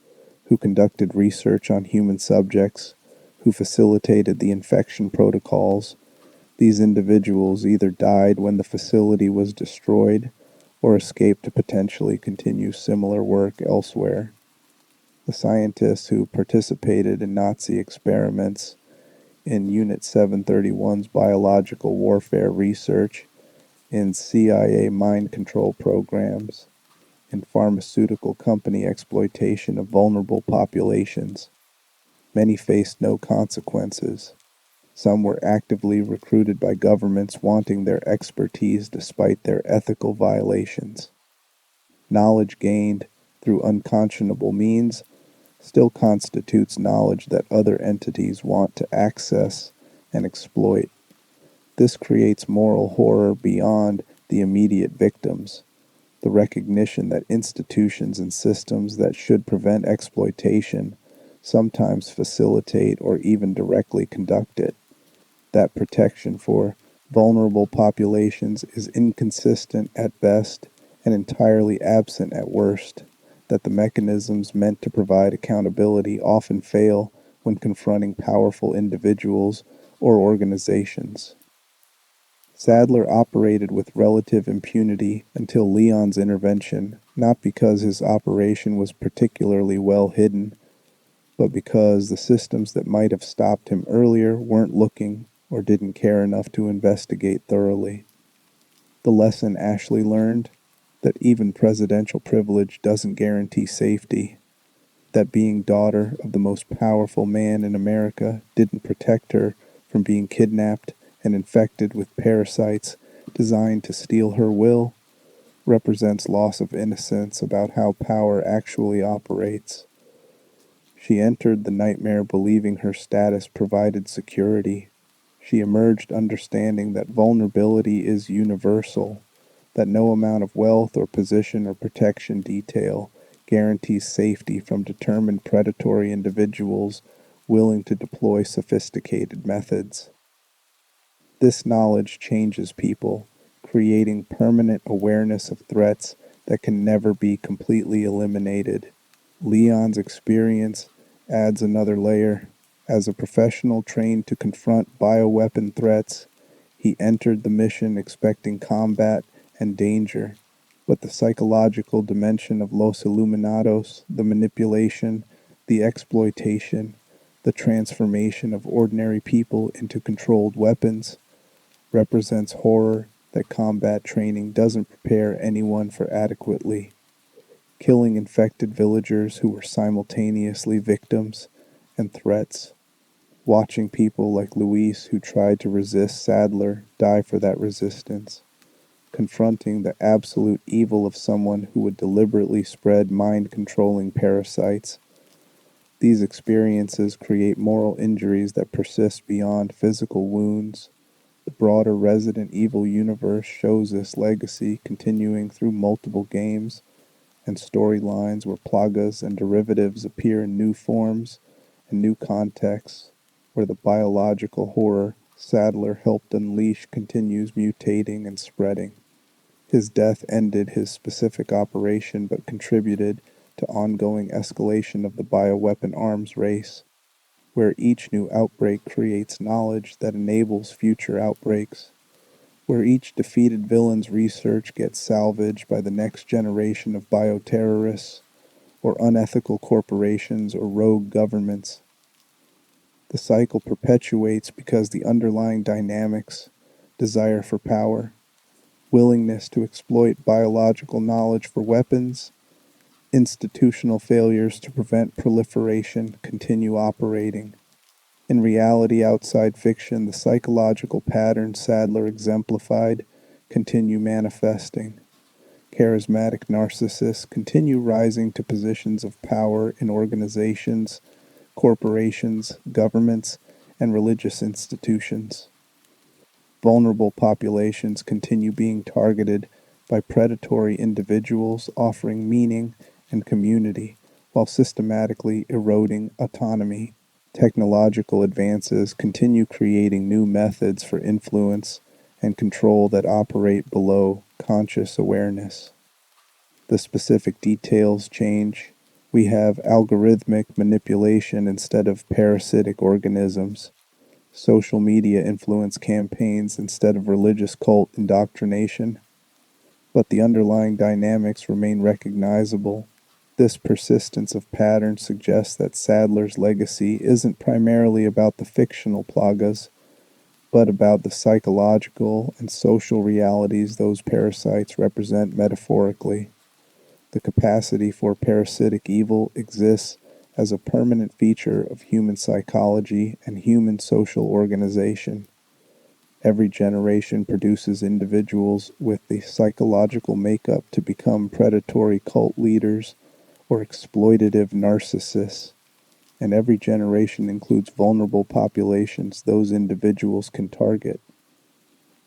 who conducted research on human subjects, who facilitated the infection protocols, these individuals either died when the facility was destroyed or escaped to potentially continue similar work elsewhere. The scientists who participated in Nazi experiments, in Unit 731's biological warfare research, in CIA mind control programs, in pharmaceutical company exploitation of vulnerable populations. Many faced no consequences. Some were actively recruited by governments wanting their expertise despite their ethical violations. Knowledge gained through unconscionable means still constitutes knowledge that other entities want to access and exploit. This creates moral horror beyond the immediate victims, the recognition that institutions and systems that should prevent exploitation sometimes facilitate or even directly conduct it. That protection for vulnerable populations is inconsistent at best and entirely absent at worst, that the mechanisms meant to provide accountability often fail when confronting powerful individuals or organizations. Saddler operated with relative impunity until Leon's intervention, not because his operation was particularly well hidden, but because the systems that might have stopped him earlier weren't looking or didn't care enough to investigate thoroughly. The lesson Ashley learned, that even presidential privilege doesn't guarantee safety, that being daughter of the most powerful man in America didn't protect her from being kidnapped and infected with parasites designed to steal her will, represents loss of innocence about how power actually operates. She entered the nightmare believing her status provided security. She emerged understanding that vulnerability is universal, that no amount of wealth or position or protection detail guarantees safety from determined predatory individuals willing to deploy sophisticated methods. This knowledge changes people, creating permanent awareness of threats that can never be completely eliminated. Leon's experience adds another layer. As a professional trained to confront bioweapon threats, he entered the mission expecting combat and danger, but the psychological dimension of Los Iluminados, the manipulation, the exploitation, the transformation of ordinary people into controlled weapons, represents horror that combat training doesn't prepare anyone for adequately. Killing infected villagers who were simultaneously victims and threats, watching people like Luis who tried to resist Saddler die for that resistance, confronting the absolute evil of someone who would deliberately spread mind-controlling parasites. These experiences create moral injuries that persist beyond physical wounds. The broader Resident Evil universe shows this legacy continuing through multiple games and storylines where plagas and derivatives appear in new forms and new contexts, where the biological horror Saddler helped unleash continues mutating and spreading. His death ended his specific operation but contributed to ongoing escalation of the bioweapon arms race, where each new outbreak creates knowledge that enables future outbreaks, where each defeated villain's research gets salvaged by the next generation of bioterrorists or unethical corporations or rogue governments. The cycle perpetuates because the underlying dynamics, desire for power, willingness to exploit biological knowledge for weapons, institutional failures to prevent proliferation continue operating. In reality outside fiction, the psychological patterns Saddler exemplified continue manifesting. Charismatic narcissists continue rising to positions of power in organizations, corporations, governments, and religious institutions. Vulnerable populations continue being targeted by predatory individuals offering meaning and community while systematically eroding autonomy. Technological advances continue creating new methods for influence and control that operate below conscious awareness. The specific details change. We have algorithmic manipulation instead of parasitic organisms, social media influence campaigns instead of religious cult indoctrination, but the underlying dynamics remain recognizable. This persistence of patterns suggests that Saddler's legacy isn't primarily about the fictional plagas, but about the psychological and social realities those parasites represent metaphorically. The capacity for parasitic evil exists as a permanent feature of human psychology and human social organization. Every generation produces individuals with the psychological makeup to become predatory cult leaders or exploitative narcissists, and every generation includes vulnerable populations those individuals can target.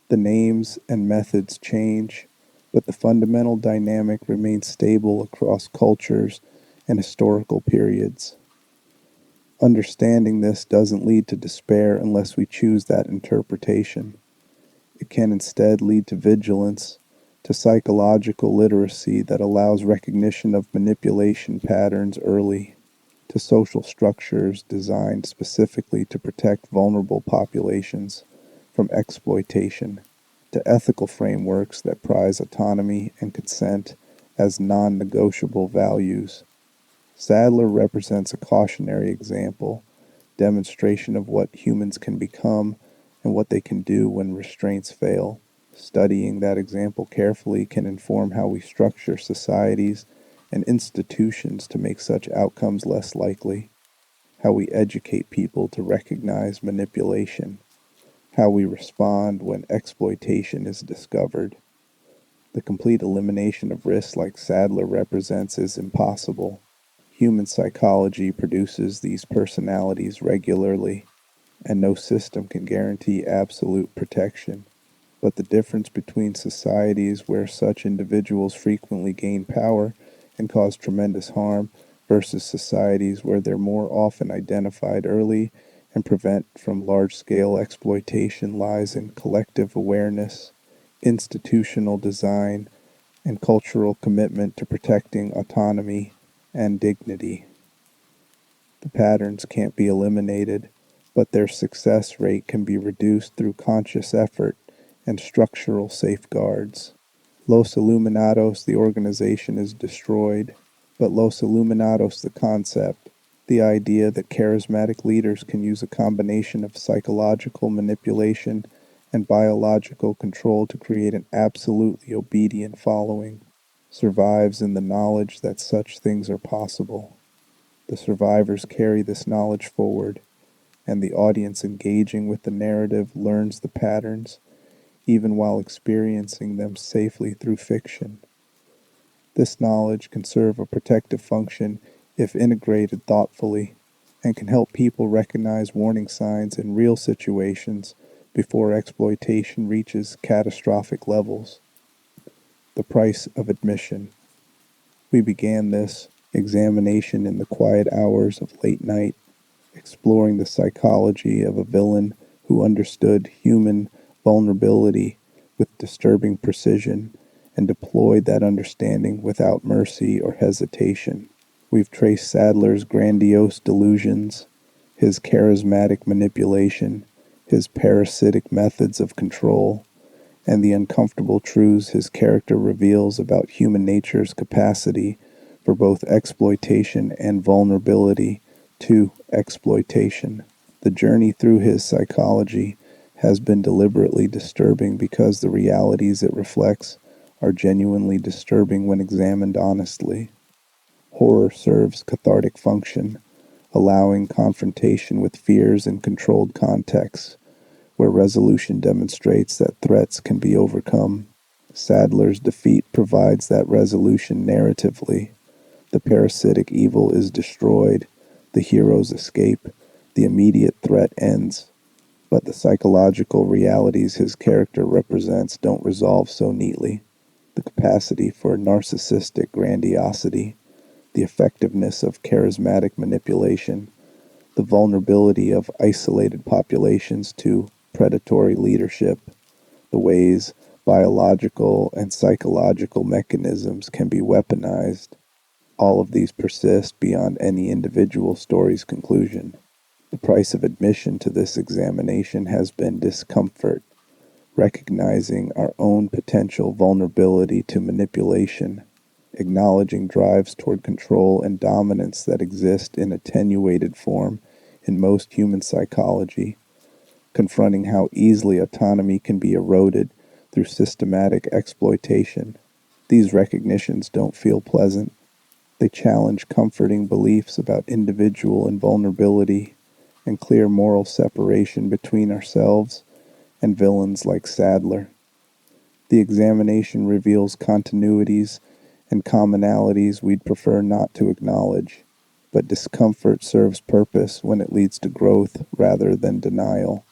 The names and methods change, but the fundamental dynamic remains stable across cultures and historical periods. Understanding this doesn't lead to despair unless we choose that interpretation. It can instead lead to vigilance, to psychological literacy that allows recognition of manipulation patterns early, to social structures designed specifically to protect vulnerable populations from exploitation, to ethical frameworks that prize autonomy and consent as non-negotiable values. Saddler represents a cautionary example, demonstration of what humans can become and what they can do when restraints fail. Studying that example carefully can inform how we structure societies and institutions to make such outcomes less likely, how we educate people to recognize manipulation, how we respond when exploitation is discovered. The complete elimination of risks like Saddler represents is impossible. Human psychology produces these personalities regularly, and no system can guarantee absolute protection. But the difference between societies where such individuals frequently gain power and cause tremendous harm versus societies where they're more often identified early and prevent from large-scale exploitation lies in collective awareness, institutional design, and cultural commitment to protecting autonomy and dignity. The patterns can't be eliminated, but their success rate can be reduced through conscious effort and structural safeguards. Los Iluminados, the organization, is destroyed, but Los Iluminados, the concept, the idea that charismatic leaders can use a combination of psychological manipulation and biological control to create an absolutely obedient following, survives in the knowledge that such things are possible. The survivors carry this knowledge forward, and the audience engaging with the narrative learns the patterns, even while experiencing them safely through fiction. This knowledge can serve a protective function if integrated thoughtfully, and can help people recognize warning signs in real situations before exploitation reaches catastrophic levels. The price of admission. We began this examination in the quiet hours of late night, exploring the psychology of a villain who understood human vulnerability with disturbing precision and deployed that understanding without mercy or hesitation. We've traced Saddler's grandiose delusions, his charismatic manipulation, his parasitic methods of control, and the uncomfortable truths his character reveals about human nature's capacity for both exploitation and vulnerability to exploitation. The journey through his psychology has been deliberately disturbing because the realities it reflects are genuinely disturbing when examined honestly. Horror serves cathartic function, allowing confrontation with fears in controlled contexts, where resolution demonstrates that threats can be overcome. Saddler's defeat provides that resolution narratively. The parasitic evil is destroyed, the heroes escape, the immediate threat ends. But the psychological realities his character represents don't resolve so neatly. The capacity for narcissistic grandiosity, the effectiveness of charismatic manipulation, the vulnerability of isolated populations to predatory leadership, the ways biological and psychological mechanisms can be weaponized. All of these persist beyond any individual story's conclusion. The price of admission to this examination has been discomfort, recognizing our own potential vulnerability to manipulation, acknowledging drives toward control and dominance that exist in attenuated form in most human psychology, confronting how easily autonomy can be eroded through systematic exploitation. These recognitions don't feel pleasant. They challenge comforting beliefs about individual invulnerability and clear moral separation between ourselves and villains like Saddler. The examination reveals continuities and commonalities we'd prefer not to acknowledge, but discomfort serves purpose when it leads to growth rather than denial.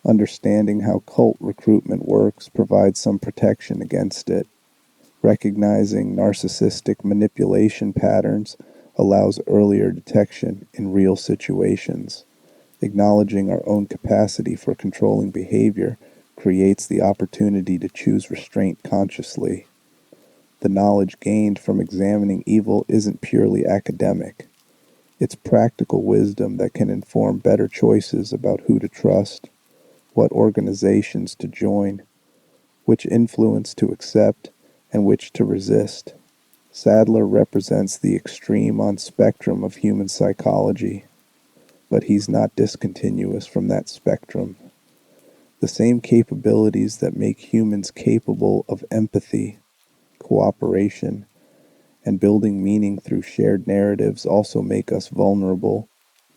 Understanding how cult recruitment works provides some protection against it. Recognizing narcissistic manipulation patterns allows earlier detection in real situations. Acknowledging our own capacity for controlling behavior creates the opportunity to choose restraint consciously. The knowledge gained from examining evil isn't purely academic. It's practical wisdom that can inform better choices about who to trust, what organizations to join, which influence to accept, and which to resist. Saddler represents the extreme on spectrum of human psychology, but he's not discontinuous from that spectrum. The same capabilities that make humans capable of empathy, cooperation, and building meaning through shared narratives also make us vulnerable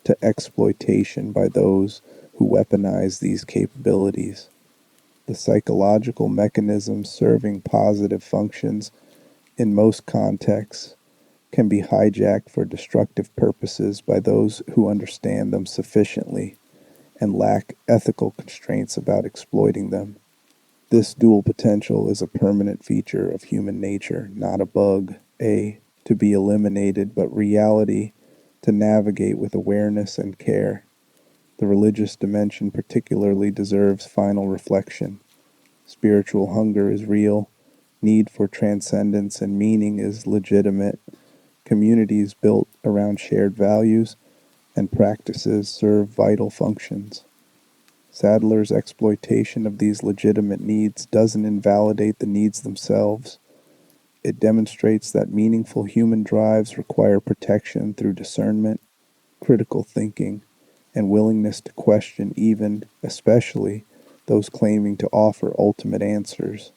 to exploitation by those who weaponize these capabilities. The psychological mechanisms serving positive functions in most contexts can be hijacked for destructive purposes by those who understand them sufficiently and lack ethical constraints about exploiting them. This dual potential is a permanent feature of human nature, not a bug, to be eliminated, but reality to navigate with awareness and care. The religious dimension particularly deserves final reflection. Spiritual hunger is real, need for transcendence and meaning is legitimate. Communities built around shared values and practices serve vital functions. Saddler's exploitation of these legitimate needs doesn't invalidate the needs themselves. It demonstrates that meaningful human drives require protection through discernment, critical thinking, and willingness to question even, especially, those claiming to offer ultimate answers.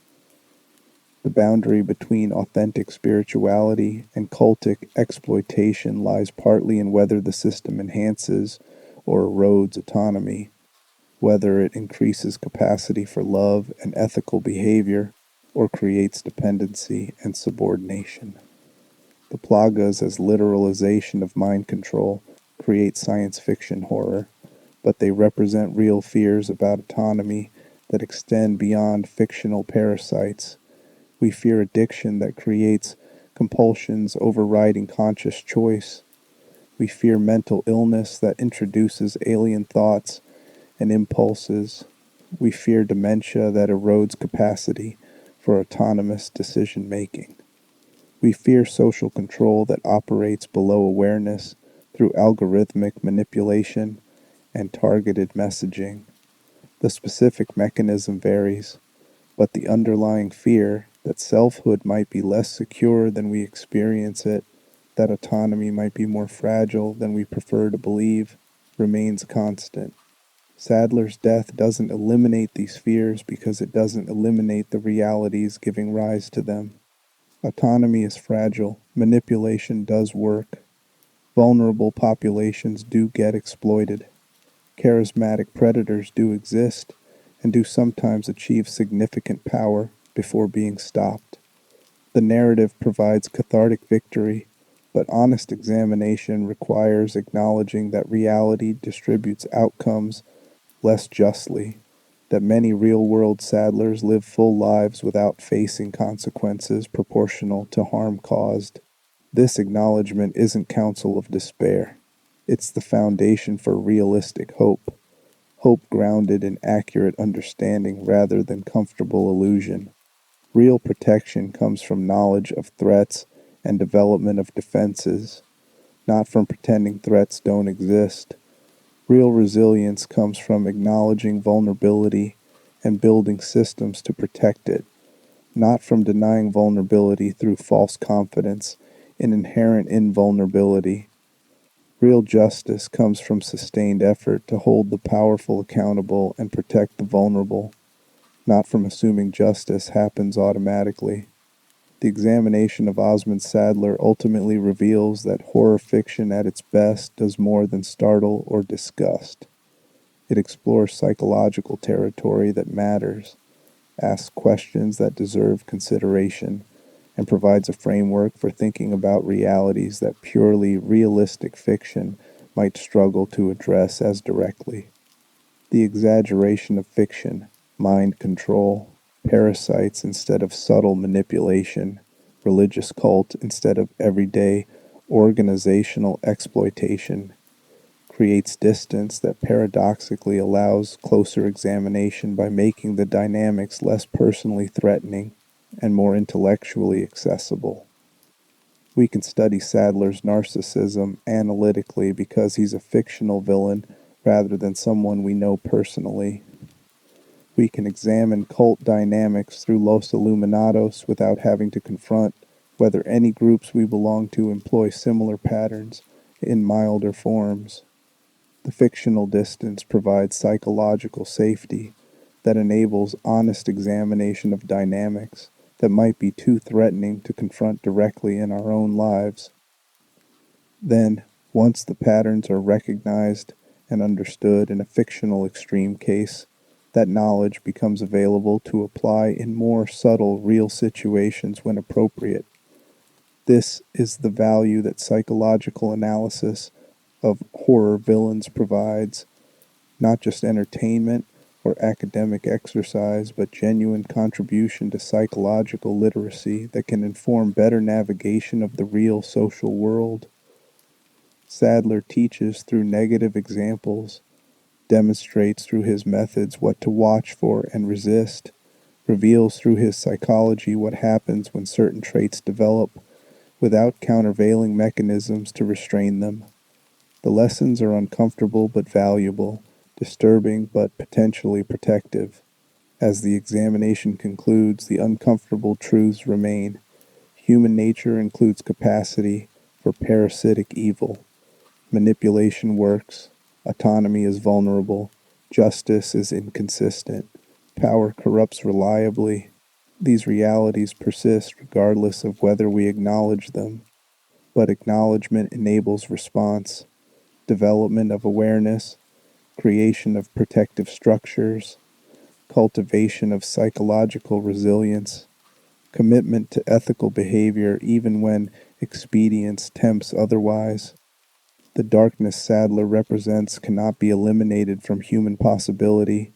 The boundary between authentic spirituality and cultic exploitation lies partly in whether the system enhances or erodes autonomy, whether it increases capacity for love and ethical behavior, or creates dependency and subordination. The Plagas as literalization of mind control create science fiction horror, but they represent real fears about autonomy that extend beyond fictional parasites. We fear addiction that creates compulsions overriding conscious choice. We fear mental illness that introduces alien thoughts and impulses. We fear dementia that erodes capacity for autonomous decision making. We fear social control that operates below awareness through algorithmic manipulation and targeted messaging. The specific mechanism varies, but the underlying fear that selfhood might be less secure than we experience it, that autonomy might be more fragile than we prefer to believe, remains constant. Saddler's death doesn't eliminate these fears because it doesn't eliminate the realities giving rise to them. Autonomy is fragile. Manipulation does work. Vulnerable populations do get exploited. Charismatic predators do exist and do sometimes achieve significant power before being stopped. The narrative provides cathartic victory, but honest examination requires acknowledging that reality distributes outcomes less justly, that many real-world Saddlers live full lives without facing consequences proportional to harm caused. This acknowledgement isn't counsel of despair. It's the foundation for realistic hope, hope grounded in accurate understanding rather than comfortable illusion. Real protection comes from knowledge of threats and development of defenses, not from pretending threats don't exist. Real resilience comes from acknowledging vulnerability and building systems to protect it, not from denying vulnerability through false confidence in inherent invulnerability. Real justice comes from sustained effort to hold the powerful accountable and protect the vulnerable, not from assuming justice happens automatically. The examination of Osmund Saddler ultimately reveals that horror fiction at its best does more than startle or disgust. It explores psychological territory that matters, asks questions that deserve consideration, and provides a framework for thinking about realities that purely realistic fiction might struggle to address as directly. The exaggeration of fiction, mind control, parasites instead of subtle manipulation, religious cult instead of everyday organizational exploitation, creates distance that paradoxically allows closer examination by making the dynamics less personally threatening and more intellectually accessible. We can study Saddler's narcissism analytically because he's a fictional villain rather than someone we know personally. We can examine cult dynamics through Los Iluminados without having to confront whether any groups we belong to employ similar patterns in milder forms. The fictional distance provides psychological safety that enables honest examination of dynamics that might be too threatening to confront directly in our own lives. Then, once the patterns are recognized and understood in a fictional extreme case, that knowledge becomes available to apply in more subtle real situations when appropriate. This is the value that psychological analysis of horror villains provides, not just entertainment or academic exercise, but genuine contribution to psychological literacy that can inform better navigation of the real social world. Saddler teaches through negative examples, demonstrates through his methods what to watch for and resist, reveals through his psychology what happens when certain traits develop without countervailing mechanisms to restrain them. The lessons are uncomfortable but valuable, disturbing but potentially protective. As the examination concludes, the uncomfortable truths remain. Human nature includes capacity for parasitic evil. Manipulation works. Autonomy is vulnerable. Justice is inconsistent. Power corrupts reliably. These realities persist regardless of whether we acknowledge them. But acknowledgement enables response, development of awareness, creation of protective structures, cultivation of psychological resilience, commitment to ethical behavior even when expedience tempts otherwise. The darkness Saddler represents cannot be eliminated from human possibility,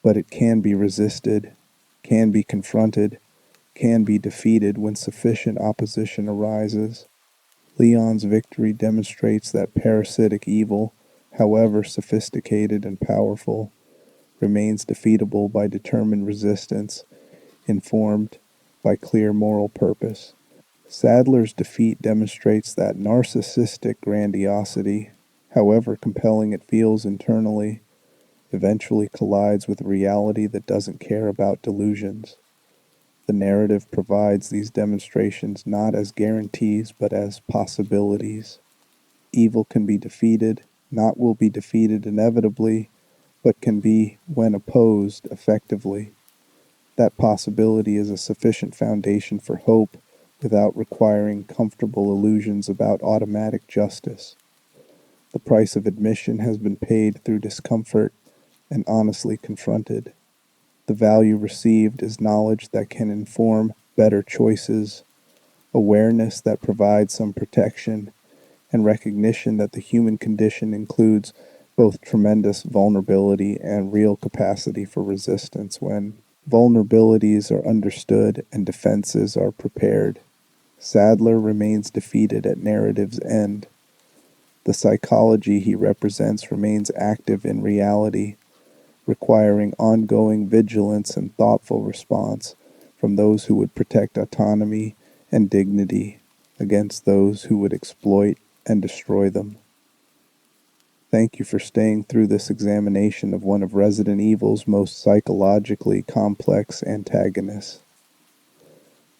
but it can be resisted, can be confronted, can be defeated when sufficient opposition arises. Leon's victory demonstrates that parasitic evil, however sophisticated and powerful, remains defeatable by determined resistance, informed by clear moral purpose. Sadler's defeat demonstrates that narcissistic grandiosity, however compelling it feels internally, eventually collides with a reality that doesn't care about delusions. The narrative provides these demonstrations not as guarantees but as possibilities. Evil can be defeated, not will be defeated inevitably, but can be, when opposed, effectively. That possibility is a sufficient foundation for hope without requiring comfortable illusions about automatic justice. The price of admission has been paid through discomfort and honestly confronted. The value received is knowledge that can inform better choices, awareness that provides some protection, and recognition that the human condition includes both tremendous vulnerability and real capacity for resistance when vulnerabilities are understood and defenses are prepared. Saddler remains defeated at narrative's end. The psychology he represents remains active in reality, requiring ongoing vigilance and thoughtful response from those who would protect autonomy and dignity against those who would exploit and destroy them. Thank you for staying through this examination of one of Resident Evil's most psychologically complex antagonists.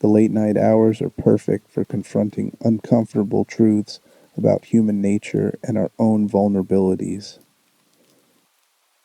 The late night hours are perfect for confronting uncomfortable truths about human nature and our own vulnerabilities.